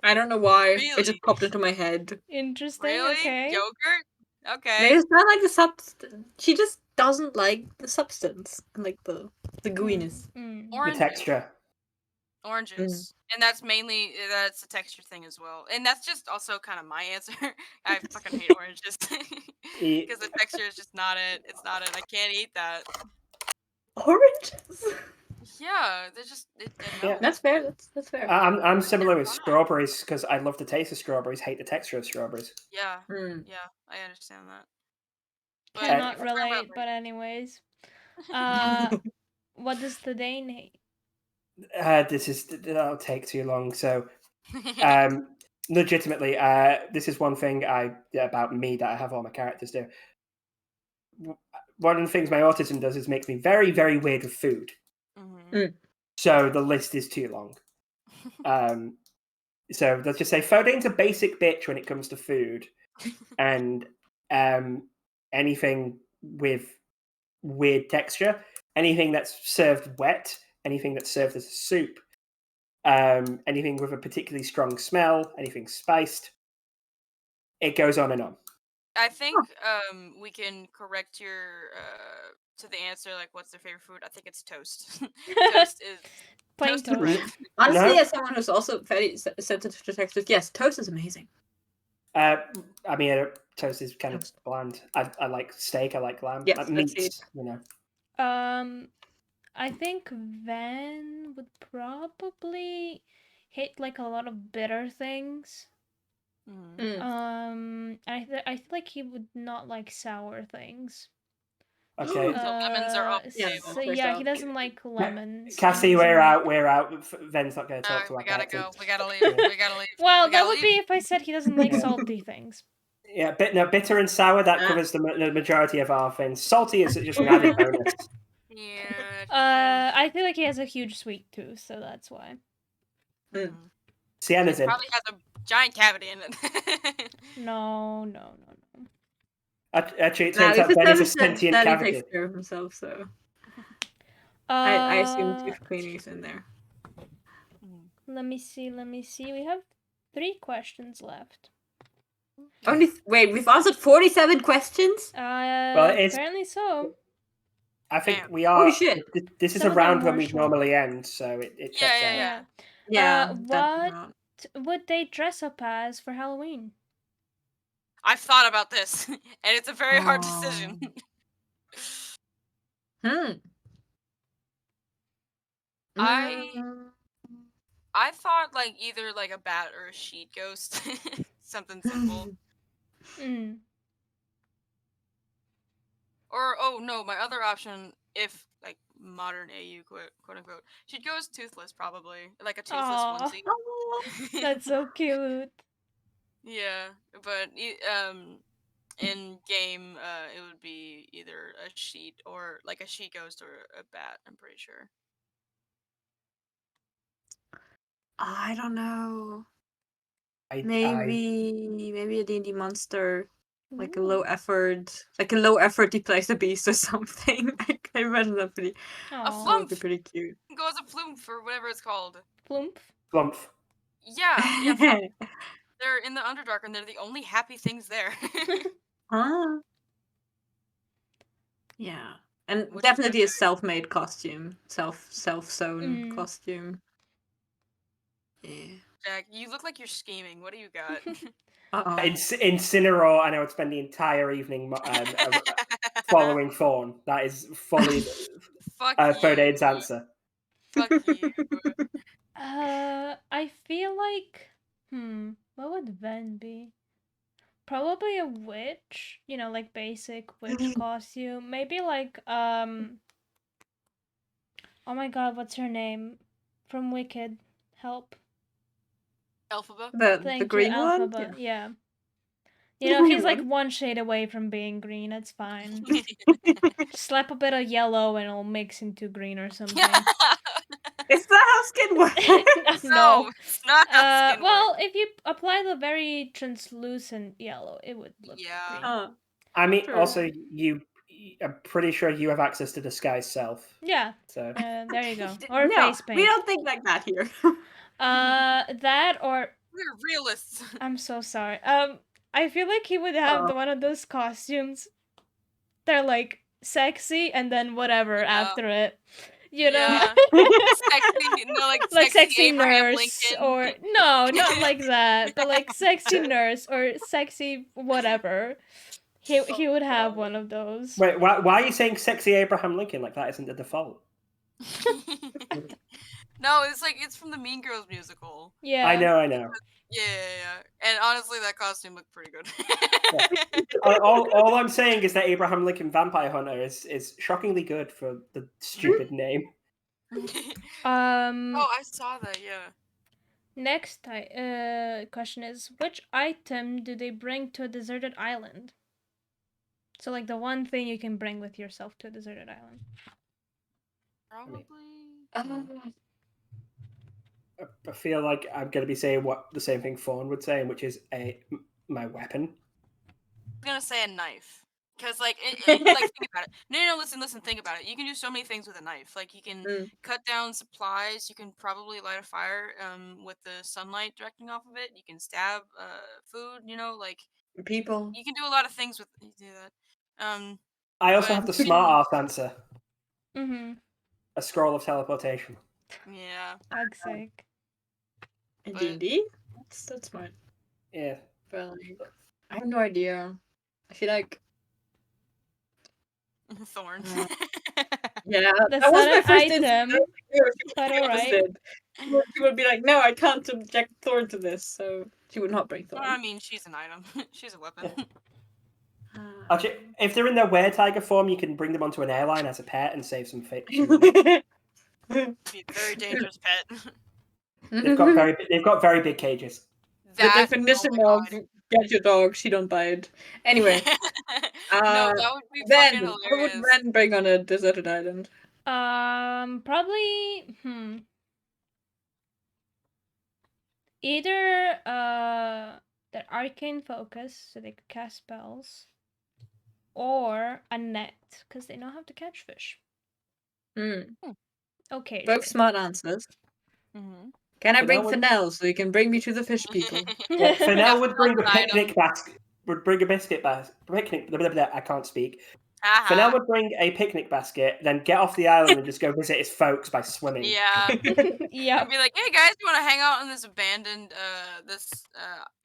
S2: I don't know why. It
S4: Really?
S2: just popped into my head.
S1: Interesting,
S4: Really?
S1: okay.
S4: Yogurt?
S2: They
S4: Okay.
S2: just not like the substance. She just doesn't like the substance, like the gooiness.
S1: Mm.
S3: the
S4: Oranges.
S3: texture.
S4: Oranges. And that's that's a texture thing as well. And that's just also kind of my answer. I fucking hate oranges. Because the texture is just not it. It's not it. I can't eat that.
S2: Oranges.
S4: Yeah, they're just.
S3: Yeah.
S2: That's fair. That's fair.
S3: I'm similar with
S4: Why?
S3: strawberries because I love the taste of strawberries, hate the texture of strawberries.
S4: Yeah,
S2: Mm.
S4: yeah, I understand that.
S1: Cannot
S4: if I
S1: relate,
S4: remember-
S1: but anyways. What does the Dane hate?
S3: That'll take too long. So, legitimately, this is one thing about me that I have all my characters do. One of the things my autism does is makes me very, very weird with food.
S4: Mhm.
S3: So the list is too long. So let's just say Fodane's a basic bitch when it comes to food, and anything with weird texture, anything that's served wet, anything that's served as a soup, anything with a particularly strong smell, anything spiced. It goes on and on.
S4: I think we can correct your to the answer like what's their favorite food. I think it's toast. Toast is
S1: Plain
S4: toast and
S1: toast.
S4: bread.
S2: Honestly,
S3: No.
S2: as someone who's also very sensitive to textures, yes, toast is amazing.
S3: I mean, toast is kind of
S2: Toast.
S3: bland. I like steak. I like lamb.
S2: Yes,
S3: Like
S2: that's
S3: meats. You know.
S1: I think Van would probably hate like a lot of bitter things.
S4: Mhm.
S1: I feel like he would not like sour things.
S3: Okay.
S4: So lemons are off the
S2: Yeah,
S4: table.
S1: So yeah, he doesn't like lemons.
S3: Cassie,
S1: He
S3: we're
S1: doesn't
S3: out. We're out. Ven's not going to talk to our
S4: we gotta
S3: characters.
S4: go. We gotta leave.
S3: Yeah.
S4: We gotta leave.
S1: Well,
S4: we
S1: that
S4: gotta
S1: would
S4: leave.
S1: be if I said he doesn't like
S3: Yeah.
S1: salty things.
S3: Yeah, bitter and sour, that
S2: Ah.
S3: covers the majority of our things. Salty is just an added bonus.
S4: Yeah.
S1: I feel like he has a huge sweet tooth, so that's why.
S2: Mm.
S4: Mhm.
S3: Sienna's in.
S4: Probably has a giant cavity in it.
S1: No.
S3: Actually, it
S2: Nah,
S3: turns out
S2: we've
S3: Ben is a
S2: established that
S3: sentient
S2: Daddy
S3: cavity.
S2: takes care of himself, so. I assume Tooth Cleaning is in there.
S4: Mm.
S1: Let me see. We have 3 questions left.
S2: Wait, we've answered 47 questions?
S1: Apparently so.
S3: I think
S4: Damn.
S3: we are.
S2: Holy shit.
S3: This is
S1: Some of them
S3: around when
S1: more
S3: we
S1: short.
S3: normally end, so it checks out.
S1: Yeah.
S2: Yeah.
S1: What would they dress up as for Halloween?
S4: I've thought about this, and it's a very hard decision. I thought like either like a bat or a sheet ghost, something simple.
S1: Mm.
S4: Or oh no, my other option, if like modern AU quote unquote, she'd go as toothless probably, like a toothless
S1: Aw.
S4: onesie.
S1: That's so cute.
S4: Yeah, but in game, it would be either a sheet or like a sheet ghost or a bat. I'm pretty sure.
S2: I don't know.
S3: I
S2: Maybe a D&D monster, like a
S1: Ooh.
S2: low effort he plays the beast or something. I can imagine that pretty.
S4: A
S1: Aw.
S2: That would be
S4: flumph!
S2: pretty cute.
S4: Go as a flumph or whatever it's called.
S1: Flumph.
S3: Flumph.
S4: Yeah, flumph. They're in the Underdark and they're the only happy things there.
S2: Huh? Yeah. And
S4: Which is
S2: definitely a
S4: okay.
S2: self-made costume. Self-sewn
S1: Mm.
S2: costume. Yeah.
S4: Jack, you look like you're scheming. What do you got?
S2: Uh-oh.
S3: Incineroar, and I would spend the entire evening following Thorn. That is fully
S4: Fuck
S3: Fodane's
S4: you.
S3: answer.
S4: Fuck you.
S1: I feel like what would Ven be? Probably a witch, like basic witch costume. Maybe like oh my god, what's her name? From Wicked. Help.
S4: Elphaba?
S2: The
S1: Thank
S2: green
S1: you,
S2: one?
S1: Elphaba. Yeah.
S2: The
S1: He's
S2: green
S1: like
S2: one?
S1: one shade away from being green. It's fine. Just slap a bit of yellow and it'll mix into green or something.
S2: Is that how skin works?
S1: No.
S4: It's not how skin
S1: Well,
S4: works.
S1: if you apply the very translucent yellow, it would look
S4: Yeah.
S1: green.
S3: I mean,
S2: True.
S3: also I'm pretty sure you have access to disguise self.
S1: Yeah.
S3: So
S1: There you go. Or
S2: No,
S1: face paint.
S2: we don't think like that here.
S1: That or
S4: We're realists.
S1: I'm so sorry. I feel like he would have one of those costumes. They're like sexy and then whatever after it. You know?
S4: Yeah. Sexy, no, like
S1: sexy
S4: Abraham
S1: nurse
S4: Lincoln.
S1: or no, not like that, but like sexy nurse or sexy whatever. He would have one of those.
S3: wait, why are you saying sexy Abraham Lincoln? Like that isn't the default.
S4: No, it's from the Mean Girls musical.
S1: Yeah.
S3: I know.
S4: Yeah. And honestly, that costume looked pretty good.
S3: all I'm saying is that Abraham Lincoln Vampire Hunter is shockingly good for the stupid name.
S4: Oh, I saw that. Yeah.
S1: Next question is, which item do they bring to a deserted island? So like the one thing you can bring with yourself to a deserted island.
S4: Probably.
S3: I feel like I'm going to be saying what the same thing Fawn would say, which is my weapon.
S4: I'm gonna say a knife. Because, like, think about it. No, listen, think about it. You can do so many things with a knife. Like, you can cut down supplies. You can probably light a fire with the sunlight directing off of it. You can stab food, like...
S2: People.
S4: You can do a lot of things with... You do that.
S3: I also have the smart ass answer.
S1: Mm-hmm.
S3: A scroll of teleportation.
S4: Yeah.
S1: Fuck's sake.
S2: D&D? That's smart.
S3: Yeah.
S2: But, like, I have no idea. I feel like...
S4: Thorn.
S2: Yeah,
S1: That's
S2: that was
S1: not
S2: my
S1: an
S2: first
S1: item.
S2: instinct.
S1: But alright.
S2: She would be like, no, I can't subject Thorn to this, so she would not bring Thorn.
S4: I mean, she's an item. She's a weapon.
S3: Actually, if they're in their were-tiger form, you can bring them onto an airline as a pet and save some fate.
S4: Be a very dangerous pet.
S3: They've got very big cages.
S2: The definition of get your dog, she don't bite. Anyway.
S4: No, that would be fucking hilarious.
S2: What would Ren bring on a deserted island?
S1: Probably either the arcane focus, so they could cast spells, or a net, because they know how to catch fish.
S2: Mm.
S1: Okay.
S2: Both smart answers.
S4: Mm-hmm.
S2: Can I bring
S3: Fennel would-
S2: Fennel so you can bring me to the fish people?
S3: Yeah, Fennel would bring a
S4: Fun item.
S3: picnic basket. Would bring a biscuit basket. Picnic. Blah, blah, blah, I can't speak.
S4: Haha.
S3: Fennel would bring a picnic basket, then get off the island and just go visit his folks by swimming.
S4: Yeah.
S1: Yep.
S4: I'd be like, hey guys, you want to hang out on this abandoned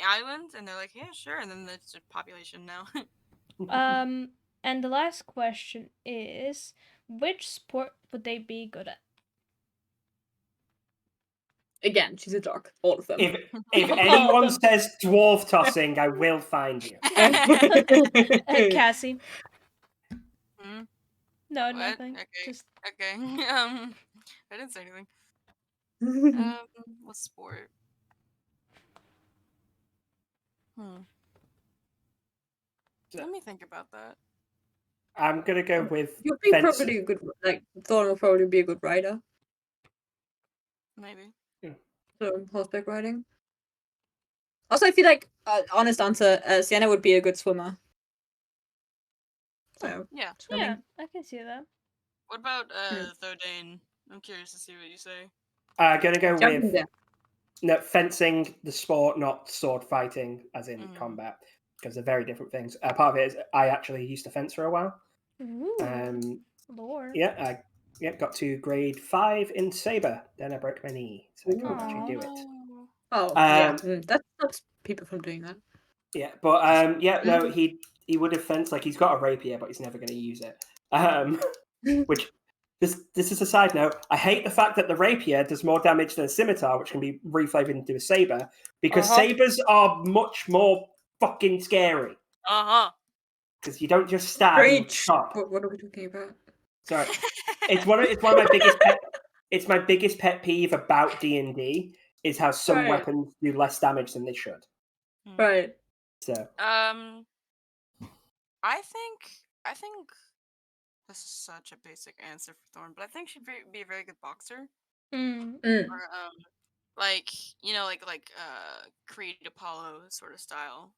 S4: island? And they're like, yeah, sure. And then there's a population now.
S1: And the last question is, which sport would they be good at?
S2: Again, she's a dog. All of them.
S3: If anyone says dwarf tossing, I will find you.
S1: Cassie.
S4: Hmm?
S1: No,
S4: What?
S1: nothing.
S4: Okay.
S1: Just
S4: Okay. I didn't say anything. What sport? Let me think about that.
S3: I'm gonna go with
S2: You'd be
S3: fencing.
S2: probably a good, like, Thorn will probably be a good rider.
S4: Maybe.
S2: So, horseback riding. Also, I feel like, honest answer, Sienna would be a good swimmer. So,
S4: Yeah.
S2: swimming.
S1: yeah, I can see that.
S4: What about Thordane? I'm curious to see what you say.
S3: Gonna go
S2: Jumping
S3: with
S2: there.
S3: fencing, the sport, not sword fighting, as in combat, because they're very different things. Part of it is I actually used to fence for a while.
S1: Ooh, Lord.
S3: Yeah, I got to grade 5 in saber. Then I broke my knee, so I couldn't actually do it.
S2: Oh, yeah. That stops people from doing that.
S3: Yeah, but no, he would have fenced, like, he's got a rapier, but he's never going to use it. Which this is a side note. I hate the fact that the rapier does more damage than a scimitar, which can be reflavored into a saber, because sabers are much more fucking scary. Because you don't just stab. You chop.
S2: What are we talking about?
S3: Sorry, it's one of my biggest pet. It's my biggest pet peeve about D&D is how some weapons do less damage than they should.
S2: Right.
S3: So.
S4: I think this is such a basic answer for Thorn, but I think she'd be a very good boxer. Or, like Creed Apollo sort of style.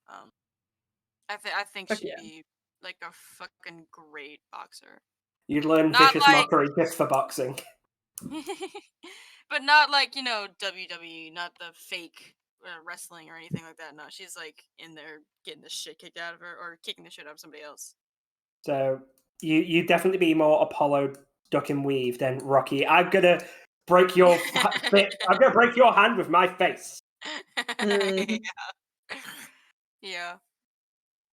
S4: I think she'd be like a fucking great boxer.
S3: You'd learn vicious mockery just for boxing.
S4: But not like, WWE, not the fake wrestling or anything like that. No, she's like in there getting the shit kicked out of her or kicking the shit out of somebody else.
S3: So you definitely be more Apollo duck and weave than Rocky. I'm gonna break your I'm gonna break your hand with my face.
S4: Yeah.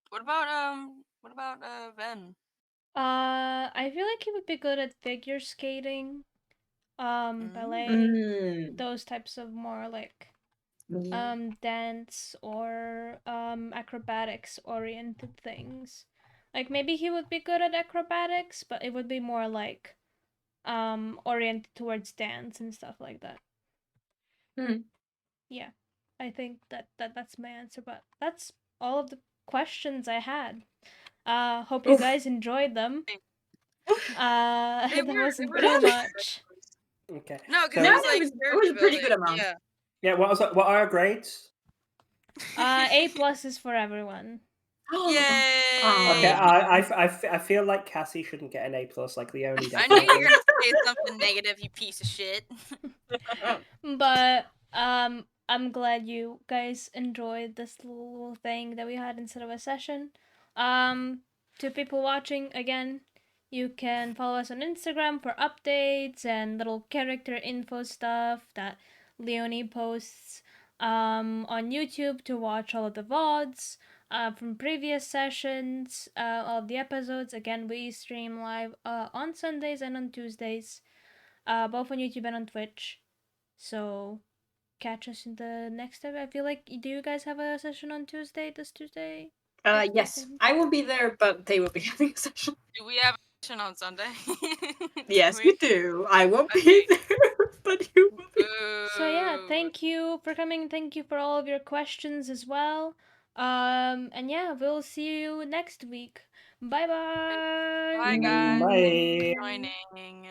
S4: What about Ven?
S1: I feel like he would be good at figure skating, ballet, those types of more like dance or acrobatics oriented things. Like maybe he would be good at acrobatics, but it would be more like oriented towards dance and stuff like that. Yeah. I think that's my answer, but that's all of the questions I had. Hope you guys enjoyed them. That wasn't too much.
S3: Okay.
S4: No, because it was
S2: a pretty good amount.
S3: Yeah. What are our grades?
S1: A+ is for everyone.
S4: Yay!
S3: Okay. I feel like Cassie shouldn't get an A+, like Leonie.
S4: I knew you were gonna say something negative, you piece of shit.
S1: But I'm glad you guys enjoyed this little thing that we had instead of a session. To people watching, again, you can follow us on Instagram for updates and little character info stuff that Leonie posts. On YouTube to watch all of the VODs from previous sessions of the episodes. Again, we stream live on Sundays and on Tuesdays, both on YouTube and on Twitch. So catch us in the next time. I feel like, do you guys have a session on Tuesday? This Tuesday?
S2: Yes, I will be there, but they will be having a session.
S4: Do we have a session on Sunday?
S2: Yes, we do. I won't be there, but you will be.
S1: So yeah, thank you for coming. Thank you for all of your questions as well. And yeah, we'll see you next week. Bye bye.
S4: Bye guys.
S3: Bye.
S4: Thanks for joining.